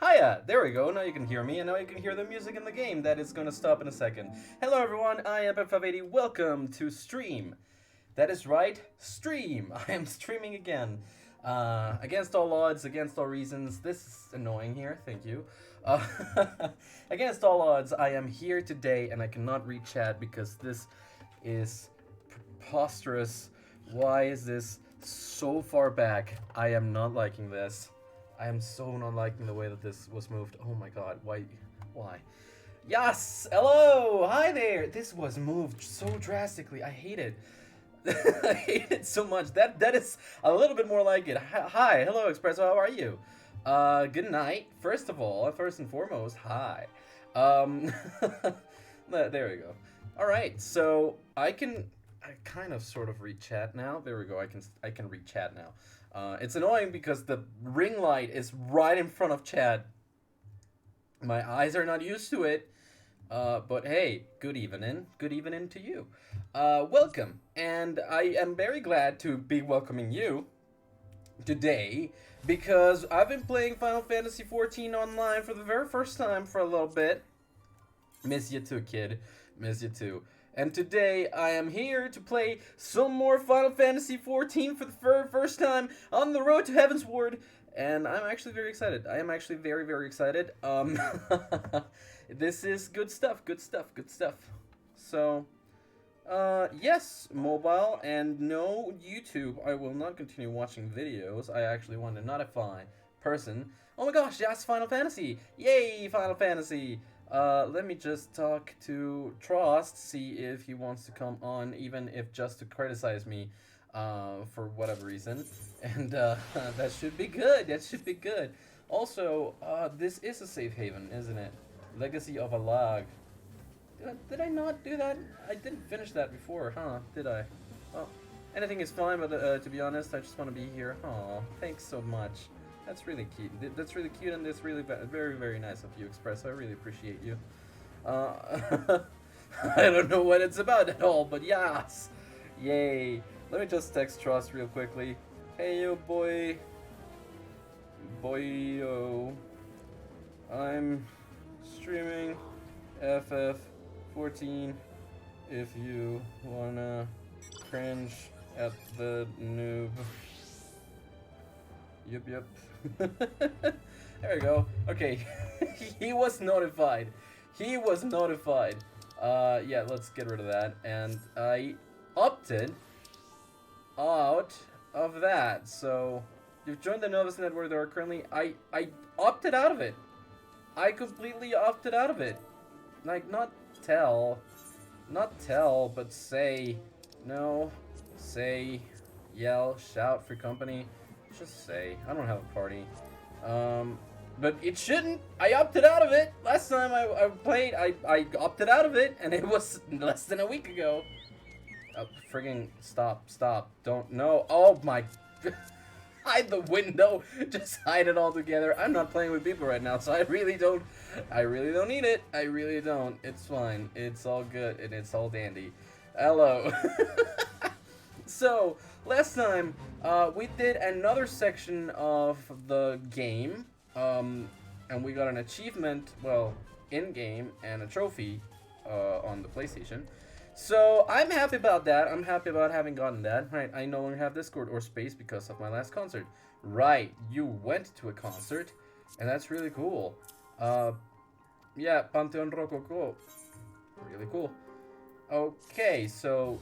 Hiya! There we go. Now you can hear me, and now you can hear the music in the game. That is going to stop in a second. Hello, everyone. I am FFXIV. Welcome to stream. That is right, stream. I am streaming again. Against all odds, against all reasons. This is annoying here. Thank you. Uh, against all odds, I am here today, and I cannot read chat because this is preposterous. Why is this so far back? I am not liking this. I am so not liking the way that this was moved. Oh my god, why? Why? Yes! Hello! Hi there! This was moved so drastically. I hate it. I hate it so much. That is a little bit more like it. Hi, hello, Espresso. How are you? Good night. First of all, first and foremost, hi. There we go. All right, so I kind of sort of read chat now. There we go. I can read chat now. It's annoying because the ring light is right in front of chat. My eyes are not used to it. But hey, good evening. Good evening to you. Welcome. And I am very glad to be welcoming you today because I've been playing Final Fantasy XIV online for the very first time for a little bit. Miss you too, kid. Miss you too. And today I am here to play some more Final Fantasy XIV for the very first time on the road to Heavensward. And I'm actually very excited. I am actually very, very excited. This is good stuff, good stuff, good stuff. So, yes, mobile and no YouTube. I will not continue watching videos. I actually want to notify person. Oh my gosh, yes, Final Fantasy. Yay, Final Fantasy. Let me just talk to Trost, see if he wants to come on, even if just to criticize me, for whatever reason. And, that should be good, that should be good. Also, this is a safe haven, isn't it? Legacy of a Log. Did I not do that? I didn't finish that before, huh? Did I? Well, anything is fine, but, to be honest, I just want to be here. Aw, thanks so much. That's really cute. That's really cute, and that's really very, very nice of you, Express. I really appreciate you. I don't know what it's about at all, but yes! Yay! Let me just text Trust real quickly. Hey, yo, boy. Boyo. I'm streaming FF14 if you wanna cringe at the noob. Yep. There we go. Okay. He was notified. He was notified. Yeah, let's get rid of that. And I opted out of that. So, you've joined the Novus Network. There are currently... I opted out of it. I completely opted out of it. Like, not tell, but say. No. Say. Yell. Shout for company. Just say. I don't have a party. But it shouldn't. I opted out of it. Last time I played, I opted out of it, and it was less than a week ago. Oh, friggin' stop. Don't, no. Oh my. Hide the window. Just hide it all together. I'm not playing with people right now, so I really don't need it. I really don't. It's fine. It's all good, and it's all dandy. Hello. So, last time, we did another section of the game, and we got an achievement, well, in-game, and a trophy, on the PlayStation. So, I'm happy about that. I'm happy about having gotten that. Right, I no longer have Discord or space because of my last concert. Right, you went to a concert, and that's really cool. Yeah, Pantheon Rococo. Really cool. Okay, so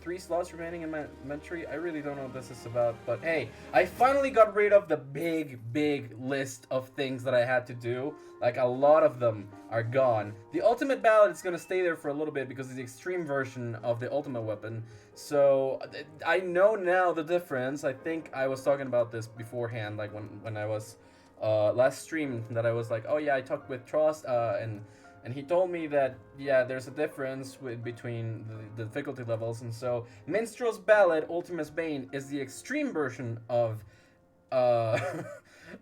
3 slots remaining in my inventory. I really don't know what this is about, but hey, I finally got rid of the big list of things that I had to do. Like, a lot of them are gone. The ultimate ballad is gonna stay there for a little bit because it's the extreme version of the ultimate weapon. So I know now the difference. I think I was talking about this beforehand, like when I was last stream, that I was like, oh yeah, I talked with Trost, and he told me that, yeah, there's a difference between the difficulty levels, and so Minstrel's Ballad, Ultima's Bane, is the extreme version of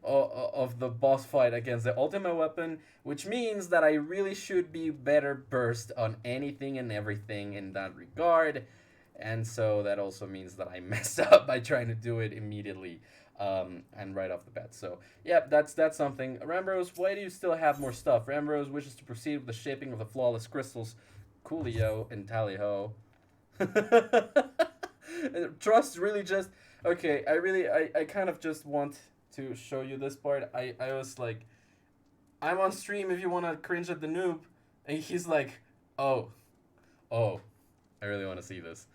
of the boss fight against the ultimate weapon, which means that I really should be better burst on anything and everything in that regard, and so that also means that I messed up by trying to do it immediately. and right off the bat. So, yeah, that's something. Ramrose, why do you still have more stuff? Ramrose wishes to proceed with the shaping of the flawless crystals. Coolio and Tally-ho. Trust really just... Okay, I kind of just want to show you this part. I was like, I'm on stream if you want to cringe at the noob. And he's like, oh, I really want to see this.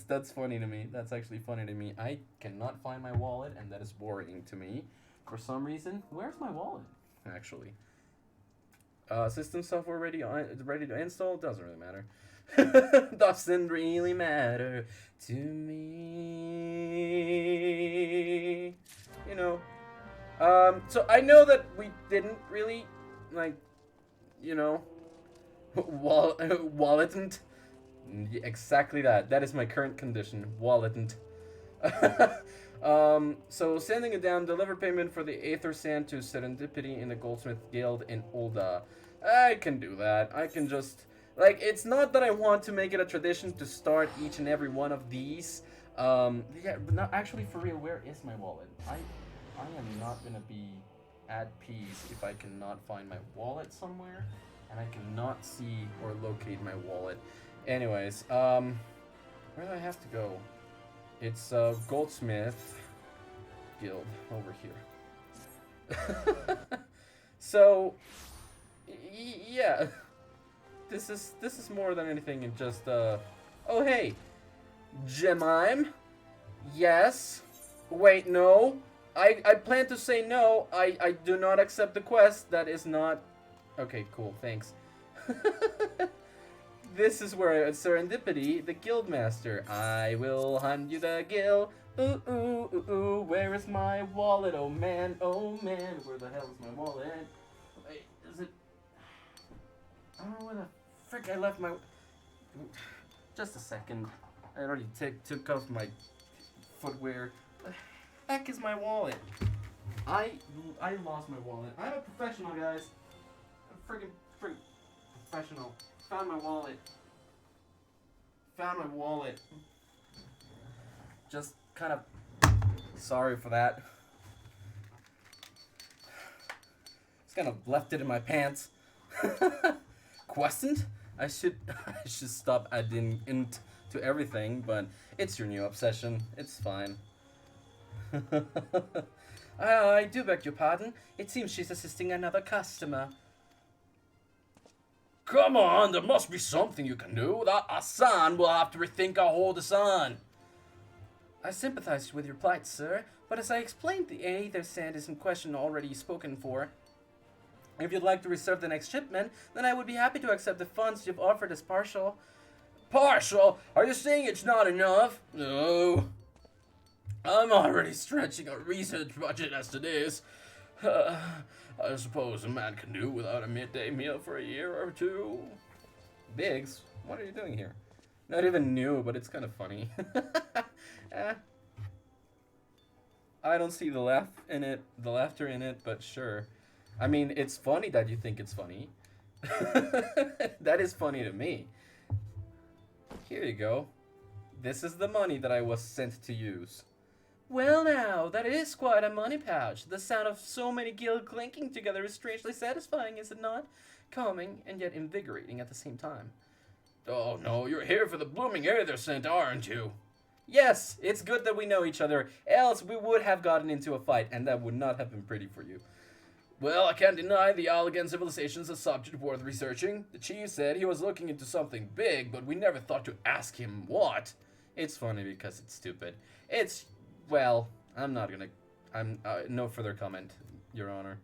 That's funny to me. That's actually funny to me. I cannot find my wallet, and that is worrying to me for some reason. Where's my wallet? Actually, system software ready to install. Doesn't really matter. Doesn't really matter to me. You know. So I know that we didn't really like, you know. Walletant. Exactly that. That is my current condition. Walletant. So sending it down, deliver payment for the Aether Sand to Serendipity in the Goldsmith Guild in Ulda. I can do that. I can just... Like, it's not that I want to make it a tradition to start each and every one of these. Yeah, but not actually, for real, where is my wallet? I am not gonna be at peace if I cannot find my wallet somewhere. And I cannot see or locate my wallet. Anyways, where do I have to go? It's Goldsmith Guild over here. So, yeah, this is more than anything in just oh hey, Jemime, yes. Wait, no. I plan to say no. I do not accept the quest. That is not. Okay, cool, thanks. This is where Serendipity, the Guildmaster. I will hunt you the guild. Ooh, ooh, ooh, ooh. Where is my wallet? Oh man, where the hell is my wallet? Wait, is it... I don't know where the frick I left my... Just a second. I already took off my footwear. The heck is my wallet? I lost my wallet. I'm a professional, guys. Friggin' professional. Found my wallet. Just kind of sorry for that. Just kind of left it in my pants. Questioned? I should stop adding int to everything, but it's your new obsession. It's fine. I do beg your pardon. It seems she's assisting another customer. Come on, there must be something you can do. That Asan will have to rethink our whole design. I sympathize with your plight, sir, but as I explained, the Aether Sand is in question already spoken for. If you'd like to reserve the next shipment, then I would be happy to accept the funds you've offered as partial. Partial? Are you saying it's not enough? No. I'm already stretching our research budget as it is. I suppose a man can do without a midday meal for a year or two. Biggs, what are you doing here? Not even new, but it's kind of funny. I don't see the laughter in it, but sure. I mean, it's funny that you think it's funny. That is funny to me. Here you go. This is the money that I was sent to use. Well now, that is quite a money pouch. The sound of so many guild clinking together is strangely satisfying, is it not? Calming and yet invigorating at the same time. Oh no, you're here for the blooming Aether Scent, aren't you? Yes, it's good that we know each other, else we would have gotten into a fight, and that would not have been pretty for you. Well, I can't deny the Allegan civilization's a subject worth researching. The chief said he was looking into something big, but we never thought to ask him what. It's funny because it's stupid. It's... Well, I'm no further comment, Your Honor.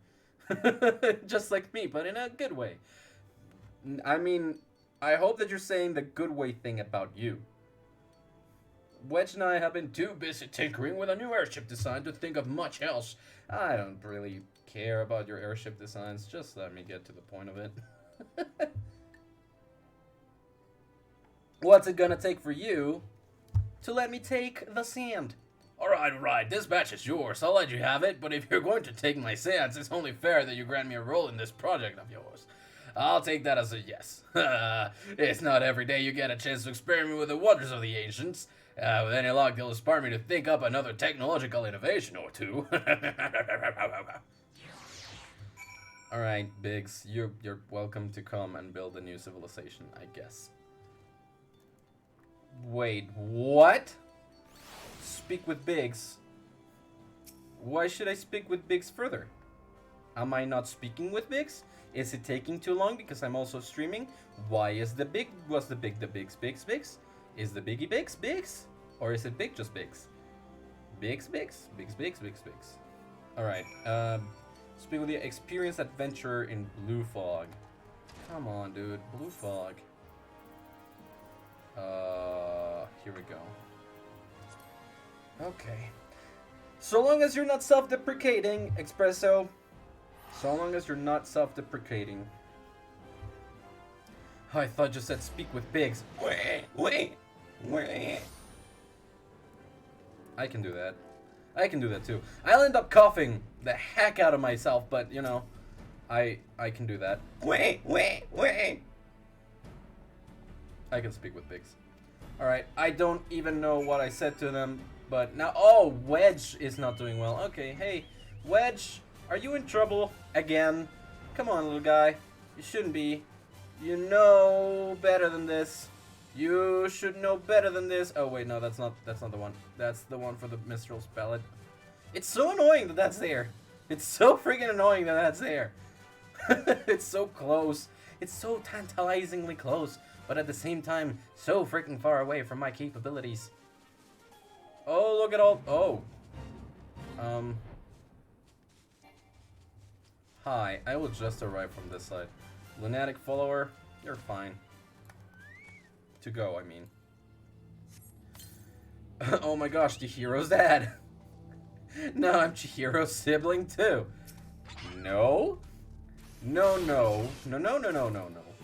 Just like me, but in a good way. I mean, I hope that you're saying the good way thing about you. Wedge and I have been too busy tinkering with a new airship design to think of much else. I don't really care about your airship designs, just let me get to the point of it. What's it gonna take for you to let me take the sand? Alright, this batch is yours. I'll let you have it, but if you're going to take my sands, it's only fair that you grant me a role in this project of yours. I'll take that as a yes. It's not every day you get a chance to experiment with the wonders of the ancients. With any luck, they'll inspire me to think up another technological innovation or two. Alright, Biggs, you're welcome to come and build a new civilization, I guess. Wait, what? Speak with Biggs? Why should I speak with Biggs further? Am I not speaking with Biggs? Is it taking too long because I'm also streaming? Why is the Biggs? Is the Biggie Biggs? Or is it Big just Biggs? Biggs. Alright, speak with the experienced adventurer in Blue Fog. Come on, dude, Blue Fog. Here we go. Okay. So long as you're not self-deprecating, Espresso. So long as you're not self-deprecating. Oh, I thought you said speak with Biggs. Wait. I can do that. I can do that too. I'll end up coughing the heck out of myself, but you know, I can do that. Wait. I can speak with Biggs. Alright, I don't even know what I said to them, but now... Oh, Wedge is not doing well. Okay, hey, Wedge, are you in trouble again? Come on, little guy. You shouldn't be. You know better than this. You should know better than this. Oh, wait, no, that's not the one. That's the one for the Mistral's Ballad. It's so annoying that that's there. It's so freaking annoying that that's there. It's so close. It's so tantalizingly close. But at the same time, so freaking far away from my capabilities. Oh, look at all... Oh. Hi, I will just arrive from this side. Lunatic follower, you're fine. To go, I mean. Oh my gosh, Chihiro's dad. No, I'm Chihiro's sibling too. No. No.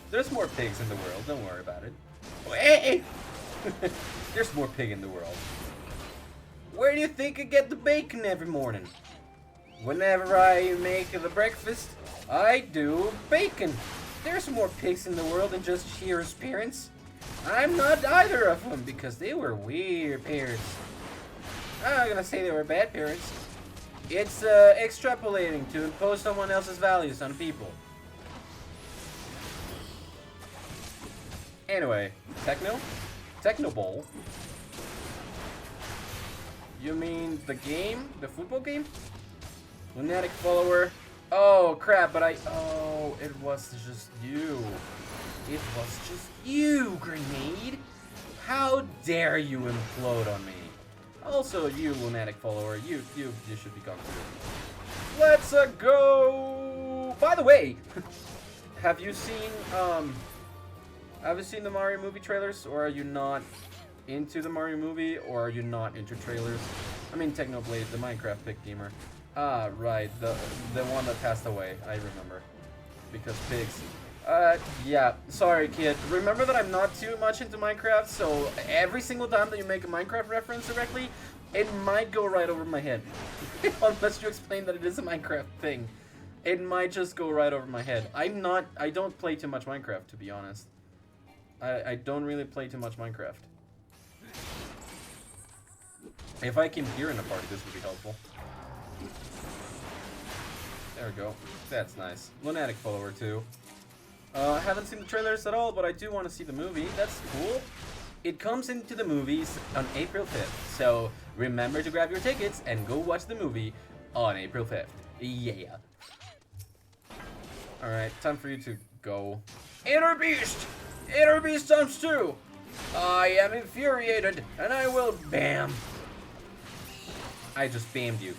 There's more pigs in the world, don't worry about it. Hey! There's more pig in the world. Where do you think I get the bacon every morning? Whenever I make the breakfast, I do bacon. There's more pigs in the world than just Chihiro's parents. I'm not either of them because they were weird parents. I'm not gonna say they were bad parents. It's extrapolating to impose someone else's values on people. Anyway, Techno Bowl. You mean the game? The football game? Lunatic follower. Oh crap, but oh, it was just you. It was just you, Grenade. How dare you implode on me? Also, you lunatic follower, you should be gone too. Let's go. By the way, have you seen the Mario movie trailers, or are you not into the Mario movie, or are you not into trailers? I mean, Technoblade, the Minecraft pick gamer. Ah, right, the one that passed away. I remember, because pigs. Yeah, sorry kid. Remember that I'm not too much into Minecraft, so every single time that you make a Minecraft reference directly, it might go right over my head. Unless you explain that it is a Minecraft thing. It might just go right over my head. I don't play too much Minecraft, to be honest. I don't really play too much Minecraft. If I came here in a party, this would be helpful. There we go. That's nice. Lunatic follower, too. I haven't seen the trailers at all, but I do want to see the movie. That's cool. It comes into the movies on April 5th, so remember to grab your tickets and go watch the movie on April 5th. Yeah. Alright, time for you to go. Inner Beast! Inner Beast times 2! I am infuriated, and I will bam. I just bammed you.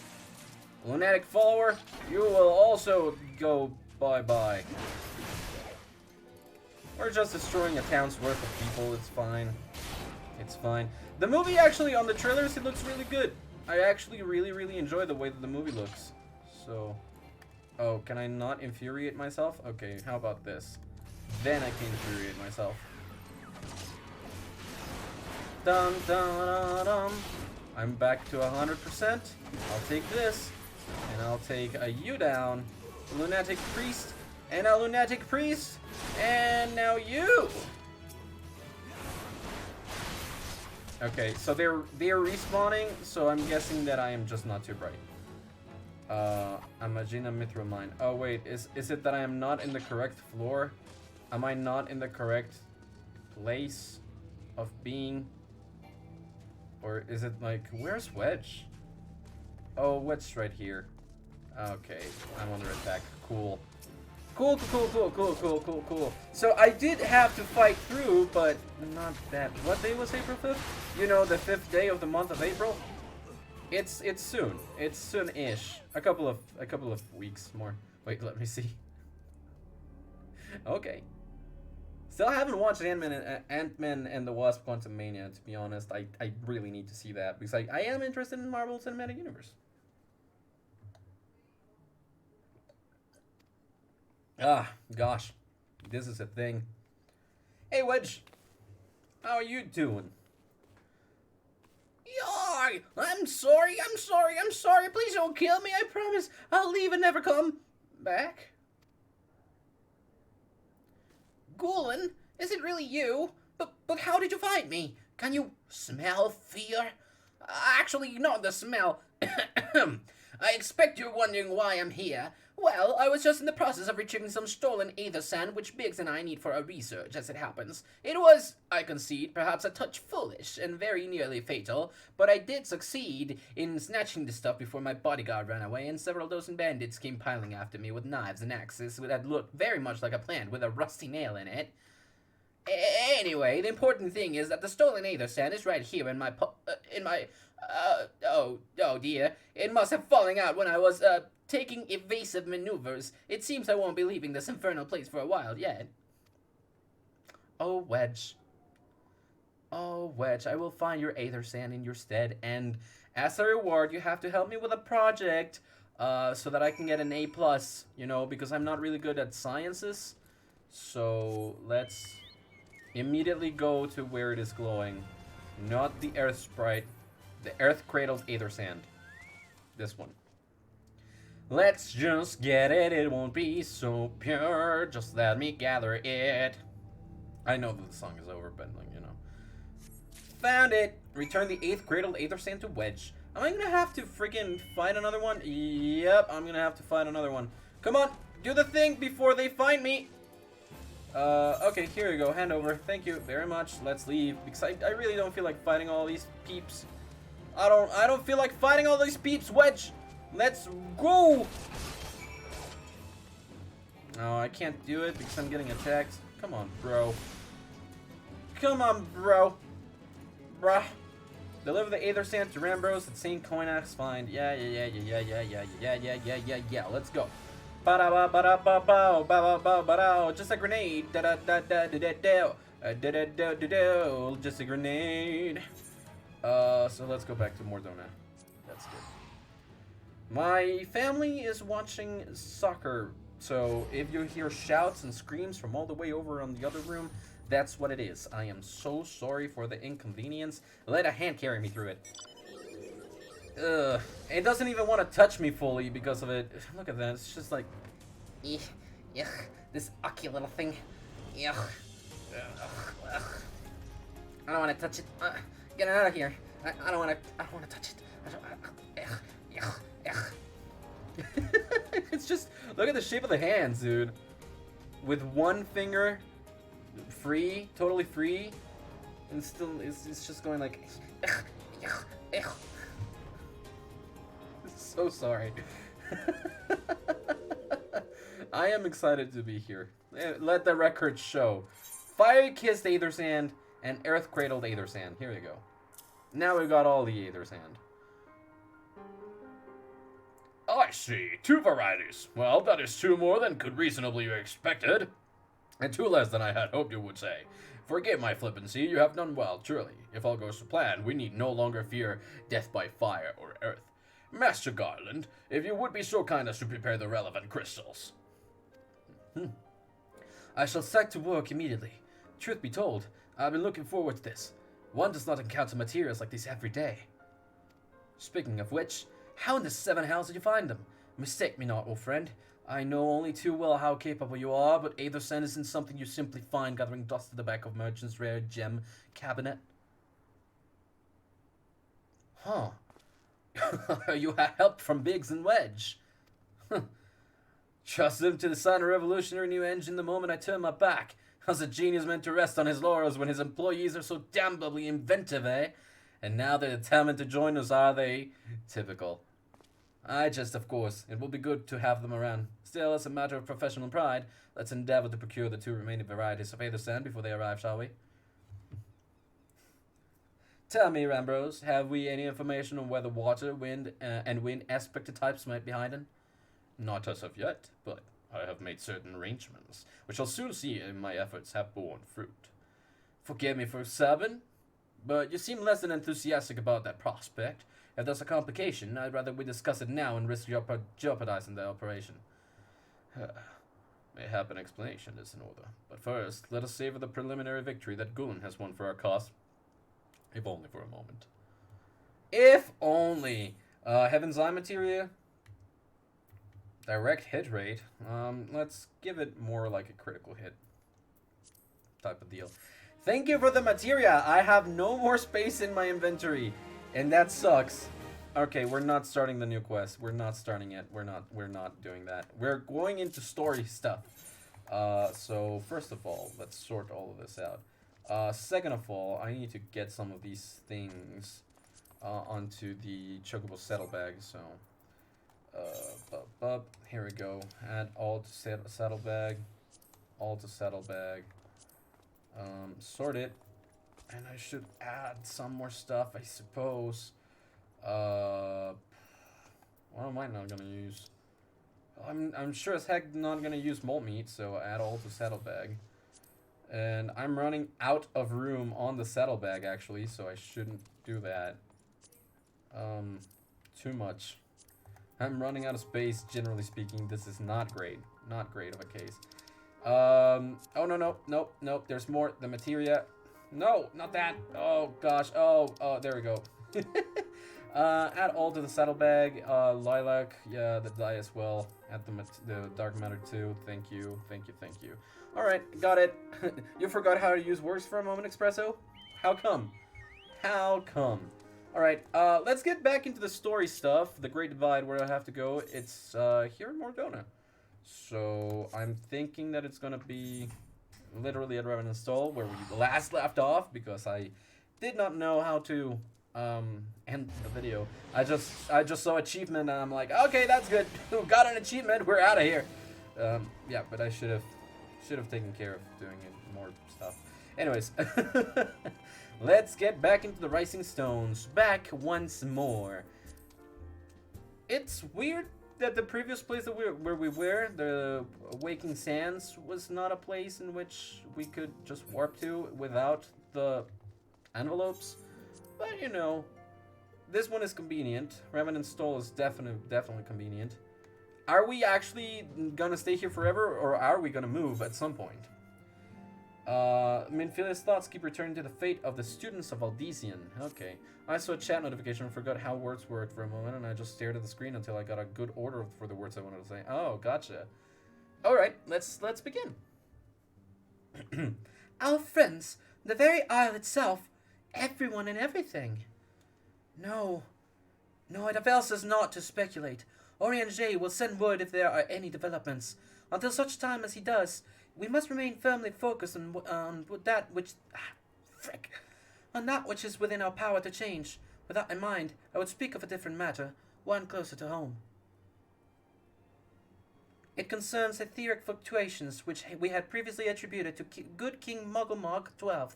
Lunatic follower, you will also go bye-bye. We're just destroying a town's worth of people, it's fine. It's fine. The movie actually, on the trailers, it looks really good. I actually really enjoy the way that the movie looks. So, oh, can I not infuriate myself? Okay, how about this? Then I can infuriate myself. Dun dun dun dun. I'm back to 100%. I'll take this, and I'll take a you down, Lunatic Priest, and a Lunatic Priest, and now you! Okay, so they're respawning, so I'm guessing that I am just not too bright. Imagina Mithril Mine. Oh wait, is it that I am not in the correct floor? Am I not in the correct place of being? Or is it like, where's Wedge? Oh, Wedge's right here. Okay, I'm under attack. Cool. Cool. So I did have to fight through, but not that. What day was April 5th? You know, the 5th day of the month of April? It's soon. It's soon-ish. A couple of weeks more. Wait, let me see. Okay. Still haven't watched Ant-Man and the Wasp: Quantumania, to be honest. I really need to see that because I am interested in Marvel Cinematic Universe. Ah, gosh. This is a thing. Hey, Wedge. How are you doing? Yoy! I'm sorry. Please don't kill me. I promise I'll leave and never come back. Ghoulin, is it really you? But how did you find me? Can you smell fear? Actually, not the smell. I expect you're wondering why I'm here. Well, I was just in the process of retrieving some stolen aether sand which Biggs and I need for our research, as it happens. It was, I concede, perhaps a touch foolish and very nearly fatal, but I did succeed in snatching the stuff before my bodyguard ran away and several dozen bandits came piling after me with knives and axes that looked very much like a plant with a rusty nail in it. Anyway, the important thing is that the stolen aether sand is right here in my oh dear. It must have fallen out when I was, taking evasive maneuvers. It seems I won't be leaving this infernal place for a while yet. Oh, Wedge. Oh, Wedge, I will find your aether sand in your stead, and as a reward, you have to help me with a project, so that I can get an A+, you know, because I'm not really good at sciences. So, let's immediately go to where it is glowing. Not the Earth Sprite. The Earth-cradled aether sand. This one. Let's just get it, it won't be so pure. Just let me gather it. I know that the song is over, but, like, you know. Found it! Return the 8th cradled aether sand to Wedge. Am I gonna have to freaking find another one? Yep, I'm gonna have to find another one. Come on, do the thing before they find me! Okay, here we go, hand over. Thank you very much. Let's leave, because I really don't feel like fighting all these peeps. I don't feel like fighting all these peeps, Wedge! Let's go! No, I can't do it because I'm getting attacked. Come on, bro. Come on, bro. Bruh. Deliver the aether sand to Rambros at St. Coinax find. Yeah. Let's go. Just a grenade. Just a grenade. So let's go back to Mordona. That's good. My family is watching soccer, so if you hear shouts and screams from all the way over on the other room, that's what it is. I am so sorry for the inconvenience. Let a hand carry me through it. Ugh. It doesn't even want to touch me fully because of it. Look at that. It's just like... Yuck. This ucky little thing. Yuck. Ugh. I don't want to touch it. Get it out of here. I don't want to touch it. Yuck. It's just... Look at the shape of the hands, dude. With one finger... free, totally free, and still it's just going like so sorry. I am excited to be here. Let the record show. Fire-kissed aether sand and earth-cradled aether sand. Here we go. Now we've got all the aether sand. I see. 2 varieties. Well, that is 2 more than could reasonably be expected. And 2 less than I had hoped you would say. Forgive my flippancy, you have done well, truly. If all goes to plan, we need no longer fear death by fire or earth. Master Garland, if you would be so kind as to prepare the relevant crystals. I shall set to work immediately. Truth be told, I've been looking forward to this. One does not encounter materials like this every day. Speaking of which, how in the 7 hells did you find them? Mistake me not, old friend. I know only too well how capable you are, but aether sand isn't something you simply find gathering dust at the back of merchant's rare gem cabinet. Huh. You had help from Biggs and Wedge. Trusted him to design a revolutionary new engine the moment I turned my back. How's a genius meant to rest on his laurels when his employees are so damnably inventive, eh? And now they're determined to join us, are they? Typical. I just, of course. It will be good to have them around. Still, as a matter of professional pride, let's endeavor to procure the 2 remaining varieties of Aether Sand before they arrive, shall we? Tell me, Rambrose, have we any information on where the water, wind, and wind aspect types might be hidden? Not as of yet, but I have made certain arrangements, which I'll soon see if my efforts have borne fruit. Forgive me for Sabin, but you seem less than enthusiastic about that prospect. If there's a complication, I'd rather we discuss it now and risk jeopardizing the operation. Mayhap an explanation is in order, but first, let us savor the preliminary victory that Gulen has won for our cause. If only for a moment. If only! Heavensward materia. Direct hit rate. Let's give it more like a critical hit type of deal. Thank you for the materia. I have no more space in my inventory, and that sucks. Okay, we're not starting the new quest. We're not starting it. We're not doing that. We're going into story stuff. So first of all, let's sort all of this out. Second of all, I need to get some of these things onto the Chocobo saddlebag. So. Here we go. Add all to saddlebag. All to saddlebag. Sort it. And I should add some more stuff, I suppose. What am I not gonna use? I'm sure as heck not gonna use malt meat, so add all to saddlebag. And I'm running out of room on the saddlebag actually, so I shouldn't do that. Too much. I'm running out of space, generally speaking. This is not great. Not great of a case. Oh, no. There's more. The materia. No, not that. Oh, gosh. Oh, there we go. Add all to the saddlebag. Lilac. Yeah, the dye as well. Add the dark matter too. Thank you. Alright, got it. You forgot how to use words for a moment, Espresso? How come? Alright, let's get back into the story stuff. The Great Divide, where I have to go. It's here in Mordona. So I'm thinking that it's gonna be literally at Revenant Stall, where we last left off, because I did not know how to end the video. I just saw achievement and I'm like, okay, that's good. Got an achievement, we're out of here. Yeah, but I should have taken care of doing more stuff. Anyways. Let's get back into the Rising Stones. Back once more. It's weird that the previous place that where we were, the Waking Sands, was not a place in which we could just warp to without the envelopes. But you know, this one is convenient. Revenant Stall is definitely convenient. Are we actually gonna stay here forever, or are we gonna move at some point? Minfilia's thoughts keep returning to the fate of the students of Aldesian. Okay. I saw a chat notification and forgot how words worked for a moment, and I just stared at the screen until I got a good order for the words I wanted to say. Oh, gotcha. Alright, let's begin. Our friends, the very isle itself, everyone and everything. No, it avails us not to speculate. Orianger will send word if there are any developments. Until such time as he does, we must remain firmly focused on that which is within our power to change. With that in mind, I would speak of a different matter, one closer to home. It concerns etheric fluctuations which we had previously attributed to good King Mugglemog XII.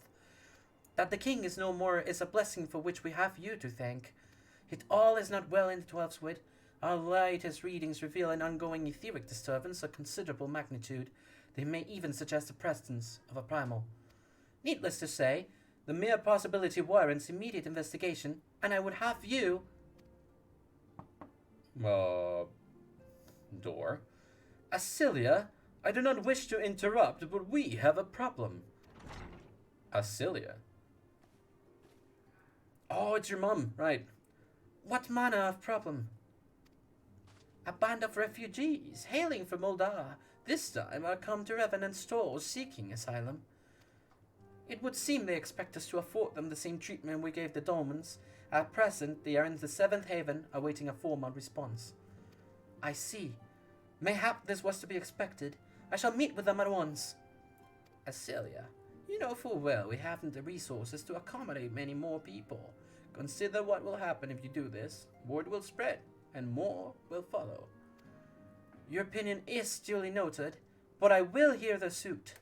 That the king is no more is a blessing for which we have you to thank. Yet all is not well in the Twelfthwood. Our latest readings reveal an ongoing etheric disturbance of considerable magnitude. They may even suggest the presence of a primal. Needless to say, the mere possibility warrants immediate investigation, and I would have you... Door? Asilia, I do not wish to interrupt, but we have a problem. Asilia? Oh, it's your mum, right. What manner of problem? A band of refugees, hailing from Moldar. This time are come to Revenant Stall seeking asylum. It would seem they expect us to afford them the same treatment we gave the Dolmens, At present, they are in the 7th haven, awaiting a formal response. I see. Mayhap this was to be expected. I shall meet with them at once. Acelia, you know full well we haven't the resources to accommodate many more people. Consider what will happen if you do this. Word will spread, and more will follow. Your opinion is duly noted, but I will hear the suit.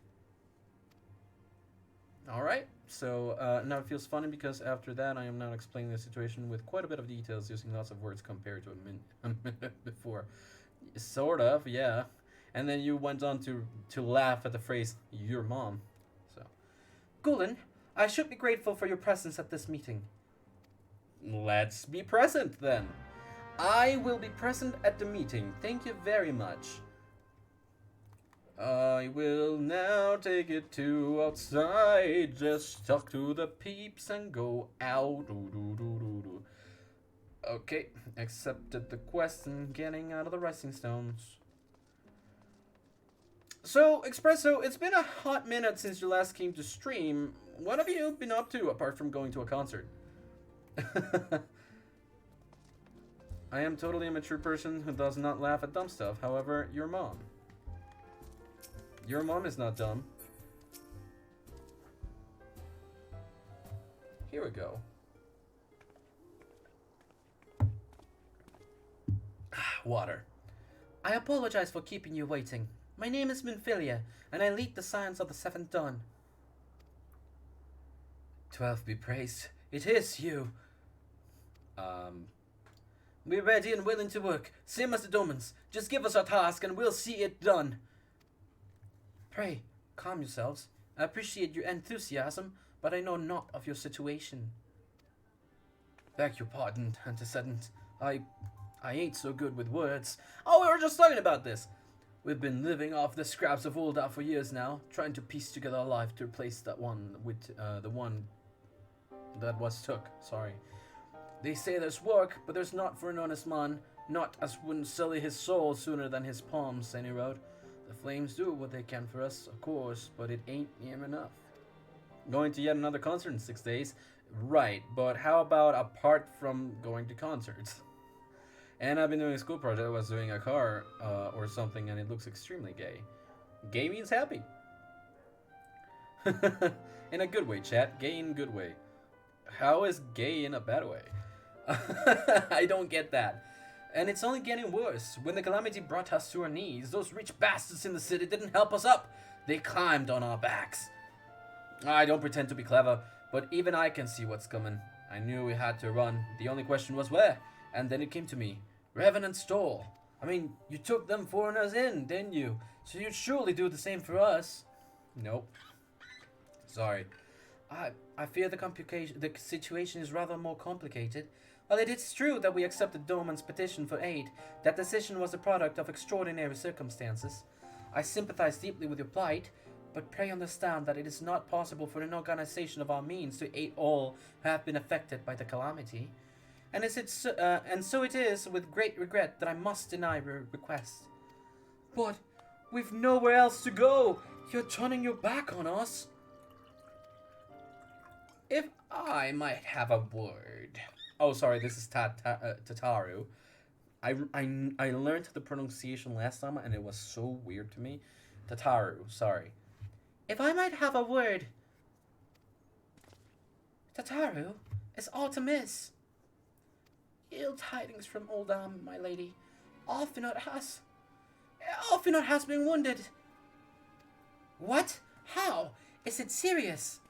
Alright, so now it feels funny because after that I am now explaining the situation with quite a bit of details using lots of words compared to a minute before. Sort of, yeah. And then you went on to laugh at the phrase, your mom. So, Gulen, I should be grateful for your presence at this meeting. Let's be present then. I will be present at the meeting. Thank you very much. I will now take it to outside. Just talk to the peeps and go out. Okay, accepted the quest and getting out of the Rising Stones. So, Espresso, it's been a hot minute since you last came to stream. What have you been up to apart from going to a concert? I am totally a mature person who does not laugh at dumb stuff. However, your mom. Your mom is not dumb. Here we go. Water. I apologize for keeping you waiting. My name is Minfilia, and I lead the Science of the Seventh Dawn. 12 be praised. It is you. We're ready and willing to work, same as the Domans. Just give us our task and we'll see it done. Pray, calm yourselves. I appreciate your enthusiasm, but I know not of your situation. Beg your pardon, antecedent. I ain't so good with words. Oh, we were just talking about this. We've been living off the scraps of Ulda for years now, trying to piece together a life to replace that one with the one that was took. Sorry. They say there's work, but there's not for an honest man, not as wouldn't sully his soul sooner than his palms, any road. The flames do what they can for us, of course, but it ain't near enough. Going to yet another concert in 6 days? Right, but how about apart from going to concerts? And I've been doing a school project. I was doing a car or something, and it looks extremely gay. Gay means happy. In a good way, chat. Gay in a good way. How is gay in a bad way? I don't get that. And it's only getting worse. When the calamity brought us to our knees, those rich bastards in the city didn't help us up. They climbed on our backs. I don't pretend to be clever, but even I can see what's coming. I knew we had to run. The only question was where. And then it came to me. Revenant Stall. I mean, you took them foreigners in, didn't you? So you'd surely do the same for us. Nope. Sorry. I fear the situation is rather more complicated. While it is true that we accepted Doman's petition for aid, that decision was the product of extraordinary circumstances. I sympathize deeply with your plight, but pray understand that it is not possible for an organization of our means to aid all who have been affected by the calamity. And so it is with great regret that I must deny your request. But we've nowhere else to go. You're turning your back on us. If I might have a word. Oh, sorry, this is Tataru. I learned the pronunciation last time, and it was so weird to me. Tataru, sorry. If I might have a word. Tataru, it's all to miss. Ill tidings from Uldam, my lady. Alfinot has been wounded. What? How? Is it serious?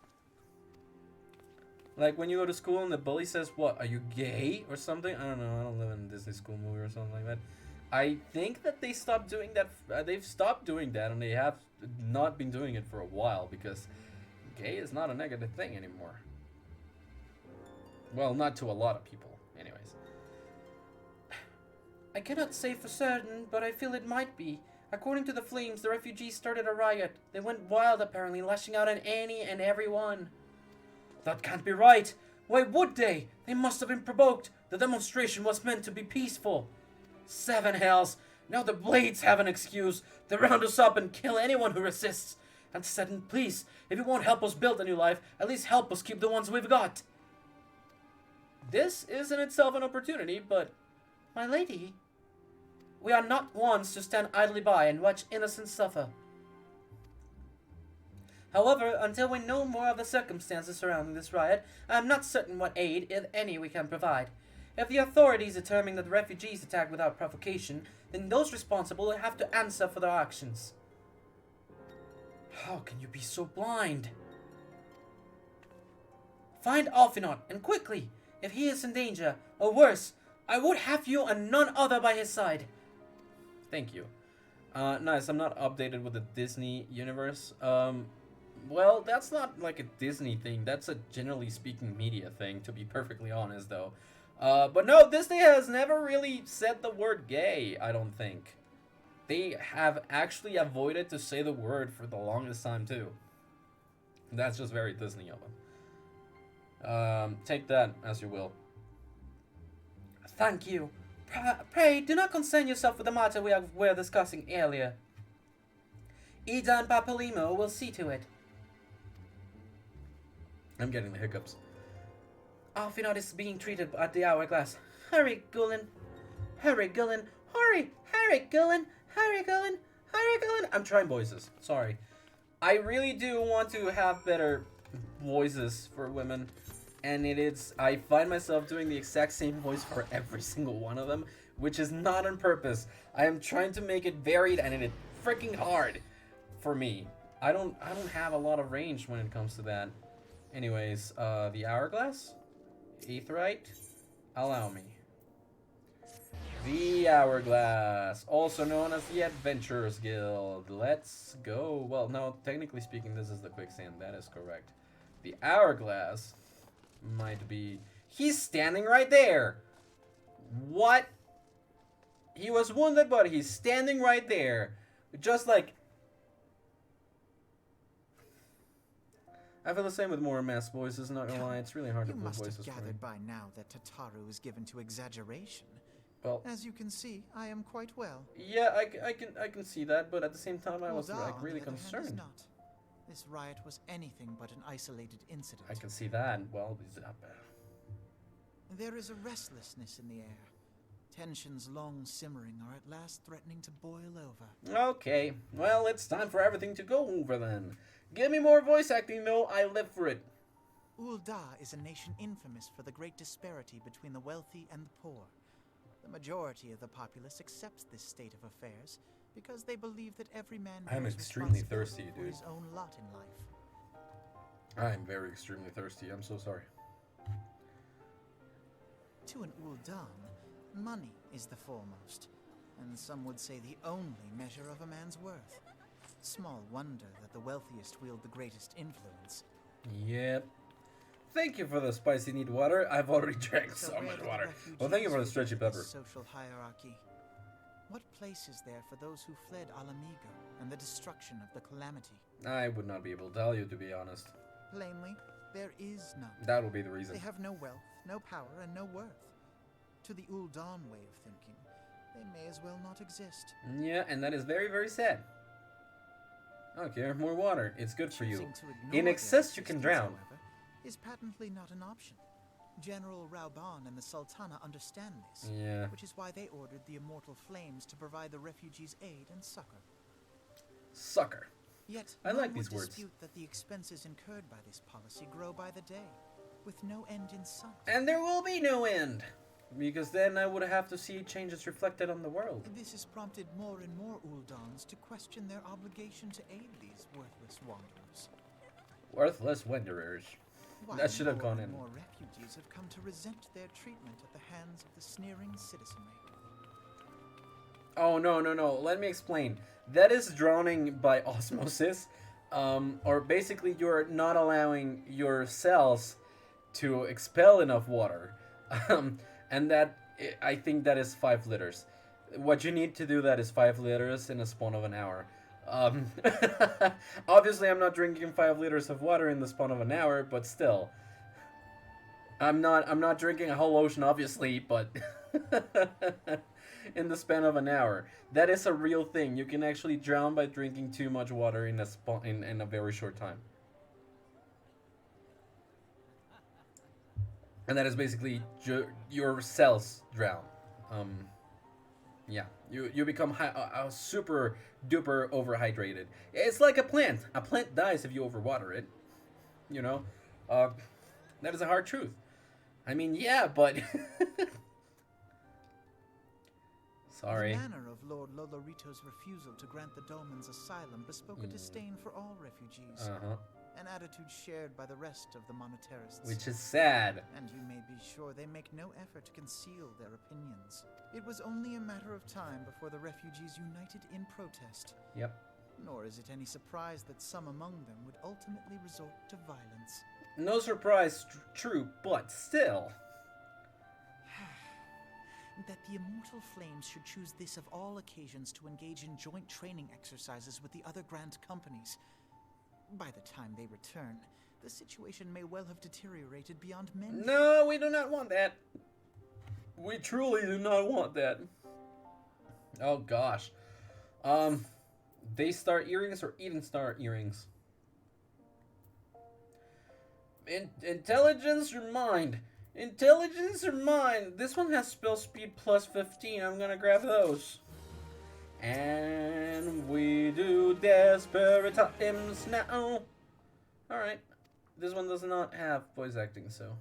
Like when you go to school and the bully says, what, are you gay or something? I don't know, I don't live in a Disney school movie or something like that. I think that they stopped doing that, they've stopped doing that, and they have not been doing it for a while, because gay is not a negative thing anymore. Well, not to a lot of people, anyways. I cannot say for certain, but I feel it might be. According to the Flames, the refugees started a riot. They went wild, apparently, lashing out at any and everyone. That can't be right. Why would they? They must have been provoked. The demonstration was meant to be peaceful. 7 hells. Now the Blades have an excuse. They round us up and kill anyone who resists. And said, please, if you won't help us build a new life, at least help us keep the ones we've got. This is in itself an opportunity, but... My lady, we are not ones to stand idly by and watch innocents suffer. However, until we know more of the circumstances surrounding this riot, I am not certain what aid, if any, we can provide. If the authorities determine that the refugees attacked without provocation, then those responsible will have to answer for their actions. How can you be so blind? Find Alphinaud, and quickly! If he is in danger, or worse, I would have you and none other by his side. Thank you. Nice, I'm not updated with the Disney universe. Well, that's not like a Disney thing. That's a generally speaking media thing, to be perfectly honest, though. But no, Disney has never really said the word gay, I don't think. They have actually avoided to say the word for the longest time, too. That's just very Disney of them. Take that as you will. Thank you. Pray, do not concern yourself with the matter we were discussing earlier. Ida and Papalymo will see to it. I'm getting the hiccups. Alphinaud is being treated at the Hourglass. Hurry, Gulen. Hurry, Gulen. Hurry! Hurry, Gulen. Hurry, Gulen. Hurry, Gulen. I'm trying voices. Sorry. I really do want to have better voices for women. And I find myself doing the exact same voice for every single one of them, which is not on purpose. I am trying to make it varied, and it is freaking hard for me. I don't have a lot of range when it comes to that. Anyways, the Hourglass? Aetheryte? Allow me. The Hourglass, also known as the Adventurers Guild. Let's go. Well, no, technically speaking, this is the Quicksand. That is correct. The Hourglass might be... He's standing right there! What? He was wounded, but he's standing right there. Just like... I feel the same with more mass voices, not gonna lie. It's really hard to put voices for me. You must have gathered by now that Tataru is given to exaggeration. Well, as you can see, I am quite well. Yeah, I can see that, but at the same time, I was like really concerned. Not. This riot was anything but an isolated incident. I can see that. Well, there is a restlessness in the air. Tensions long simmering are at last threatening to boil over. Okay, well, it's time for everything to go over then. Give me more voice acting, though. I live for it. Ul'dah is a nation infamous for the great disparity between the wealthy and the poor. The majority of the populace accepts this state of affairs because they believe that every man I'm bears extremely responsibility thirsty, for dude. his own lot in life. I'm very extremely thirsty. I'm so sorry. To an Ul'dah, money is the foremost, and some would say the only measure of a man's worth. Small wonder that the wealthiest wield the greatest influence. Yep. Thank you for the spicy neat water. I've already drank so much water. Well, thank you for the stretchy pepper. Social hierarchy. What place is there for those who fled Alamigo and the destruction of the Calamity? I would not be able to tell you, to be honest. Plainly, there is none. That will be the reason. They have no wealth, no power, and no worth. To the Ul'dah way of thinking, they may as well not exist. Yeah, and that is very, very sad. Okay, more water. It's good for you. In excess, you can drown. However, is patently not an option. General Rauban and the Sultana understand this, yeah. Which is why they ordered the Immortal Flames to provide the refugees aid and succor. Succor. Yet, I like these would words. dispute that the expenses incurred by this policy grow by the day, with no end in sight. And there will be no end, because then I would have to see changes reflected on the world. This has prompted more and more Uldans to question their obligation to aid these worthless wanderers. Worthless wanderers. While That should have gone in. More refugees have come to resent their treatment at the hands of the sneering citizenry. Oh, no. Let me explain. That is drowning by osmosis. Or basically you're not allowing your cells to expel enough water. And that, I think that is 5 liters. What you need to do that is 5 liters in a span of an hour. Obviously I'm not drinking 5 liters of water in the span of an hour, but still. I'm not drinking a whole ocean, obviously, but in the span of an hour. That is a real thing. You can actually drown by drinking too much water in a very short time. and that is basically your cells drown. Yeah, you become super duper overhydrated. It's like a plant. A plant dies if you overwater it. You know, uh, that is a hard truth. I mean, yeah, but sorry. The manner of Lord Lolorito's refusal to grant the Dolmens asylum bespoke a disdain for all refugees. An attitude shared by the rest of the monetarists. Which is sad. And you may be sure they make no effort to conceal their opinions. It was only a matter of time before the refugees united in protest. Yep. Nor is it any surprise that some among them would ultimately resort to violence. No surprise, true, but still. That the immortal flames should choose this of all occasions to engage in joint training exercises with the other Grand Companies. By the time they return, the situation may well have deteriorated beyond mending. No, we do not want that. We truly do not want that. Oh gosh. Day-star earrings or Eden-star earrings? Intelligence or mind? Intelligence or mind? This one has spell speed plus 15. I'm gonna grab those. And we do desperate times now. Alright. This one does not have voice acting, so.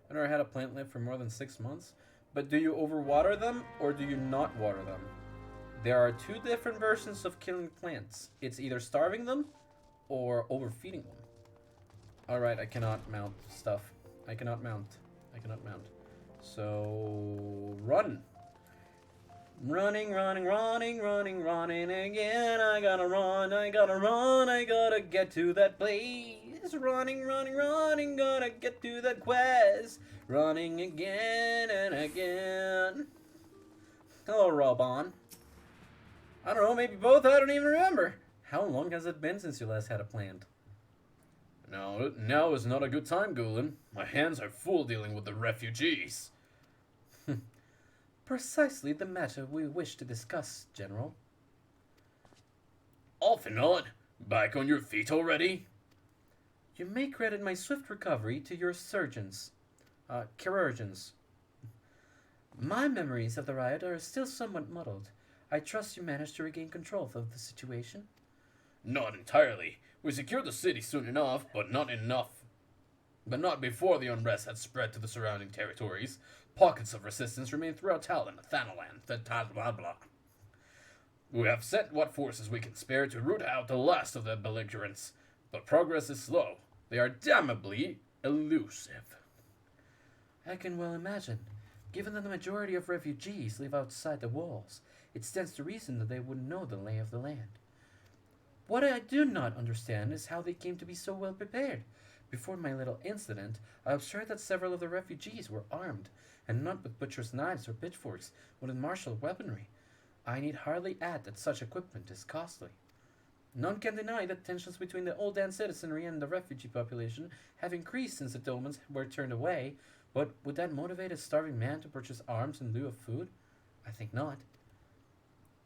I never had a plant live for more than 6 months. But do you overwater them or do you not water them? There are two different versions of killing plants. It's either starving them or overfeeding them. Alright, I cannot mount stuff. I cannot mount. So, run. Running again. I gotta run, I gotta get to that place. Running, gotta get to that quest. Running again and again. Hello, Robon. I don't know, maybe both, I don't even remember. How long has it been since you last had a plant? No, now is not a good time, Gulen. My hands are full dealing with the refugees. Precisely the matter we wish to discuss, General. Alphenot, back on your feet already? You may credit my swift recovery to your chirurgeons. My memories of the riot are still somewhat muddled. I trust you managed to regain control of the situation? Not entirely. We secured the city soon enough, but not before the unrest had spread to the surrounding territories. Pockets of resistance remain throughout Talon, Thanalan, blah blah. We have sent what forces we can spare to root out the last of the belligerents, but progress is slow. They are damnably elusive. I can well imagine. Given that the majority of refugees live outside the walls, it stands to reason that they would know the lay of the land. What I do not understand is how they came to be so well prepared. Before my little incident, I observed that several of the refugees were armed, and not with butcher's knives or pitchforks, but with martial weaponry. I need hardly add that such equipment is costly. None can deny that tensions between the Oldan citizenry and the refugee population have increased since the Dolmens were turned away, but would that motivate a starving man to purchase arms in lieu of food? I think not.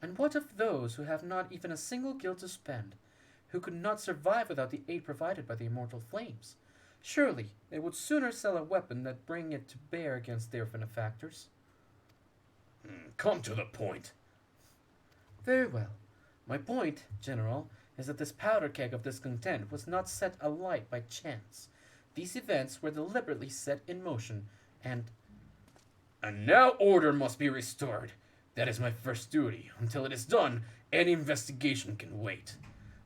And what of those who have not even a single gil to spend, who could not survive without the aid provided by the immortal flames? Surely they would sooner sell a weapon than bring it to bear against their benefactors. Come to the point. Very well. My point, General, is that this powder keg of discontent was not set alight by chance. These events were deliberately set in motion, and now order must be restored. That is my first duty. Until it is done, any investigation can wait.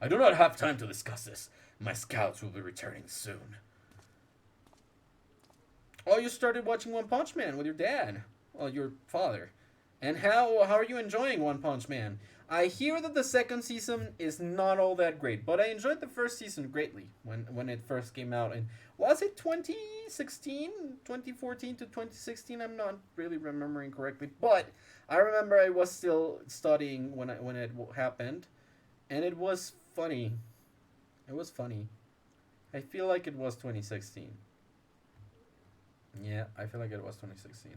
I do not have time to discuss this. My scouts will be returning soon. Oh, you started watching One Punch Man with your dad. Well, your father. And how are you enjoying One Punch Man? I hear that the second season is not all that great, but I enjoyed the first season greatly when it first came out. And was it 2016? 2014 to 2016? I'm not really remembering correctly, but I remember I was still studying when it happened, and it was funny. It was funny. I feel like it was 2016. Yeah, I feel like it was 2016.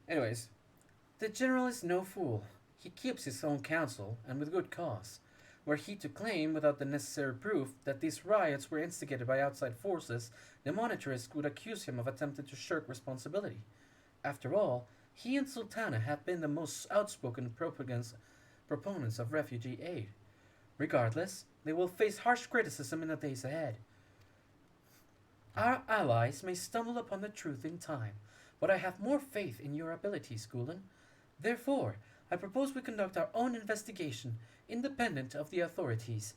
Anyways, the general is no fool. He keeps his own counsel, and with good cause. Were he to claim, without the necessary proof, that these riots were instigated by outside forces, the monetarists would accuse him of attempting to shirk responsibility. After all, he and Sultana have been the most outspoken proponents of refugee aid. Regardless, they will face harsh criticism in the days ahead. Our allies may stumble upon the truth in time, but I have more faith in your abilities, Gulen. Therefore, I propose we conduct our own investigation, independent of the authorities.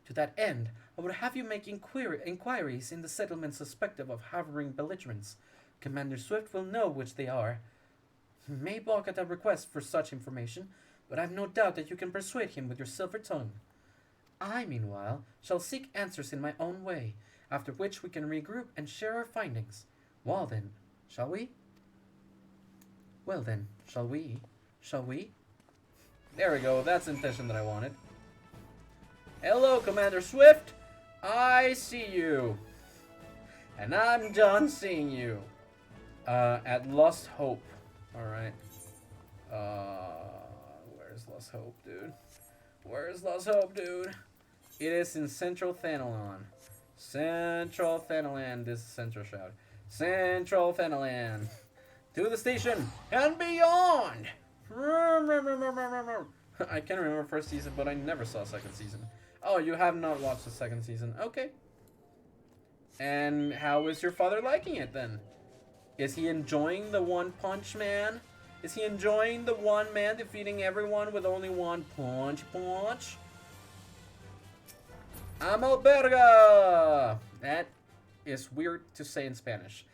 To that end, I would have you make inquiries in the settlements suspected of harboring belligerents. Commander Swift will know which they are. He may balk at a request for such information, but I have no doubt that you can persuade him with your silver tongue. I, meanwhile, shall seek answers in my own way, after which we can regroup and share our findings. Well then, shall we? Well then, shall we? Shall we? There we go, that's the intention that I wanted. Hello, Commander Swift! I see you! And I'm done seeing you. At Lost Hope. Alright. Where's Lost Hope, dude? Where's Lost Hope, dude? It is in Central Thanalan. Central Thanalan. This is Central Shout. Central Thanalan. To the station and beyond! I can't remember first season, but I never saw second season. Oh, you have not watched the second season. Okay. And how is your father liking it then? Is he enjoying the One Punch Man? Is he enjoying the one man defeating everyone with only one punch? I'm Alberga! That is weird to say in Spanish.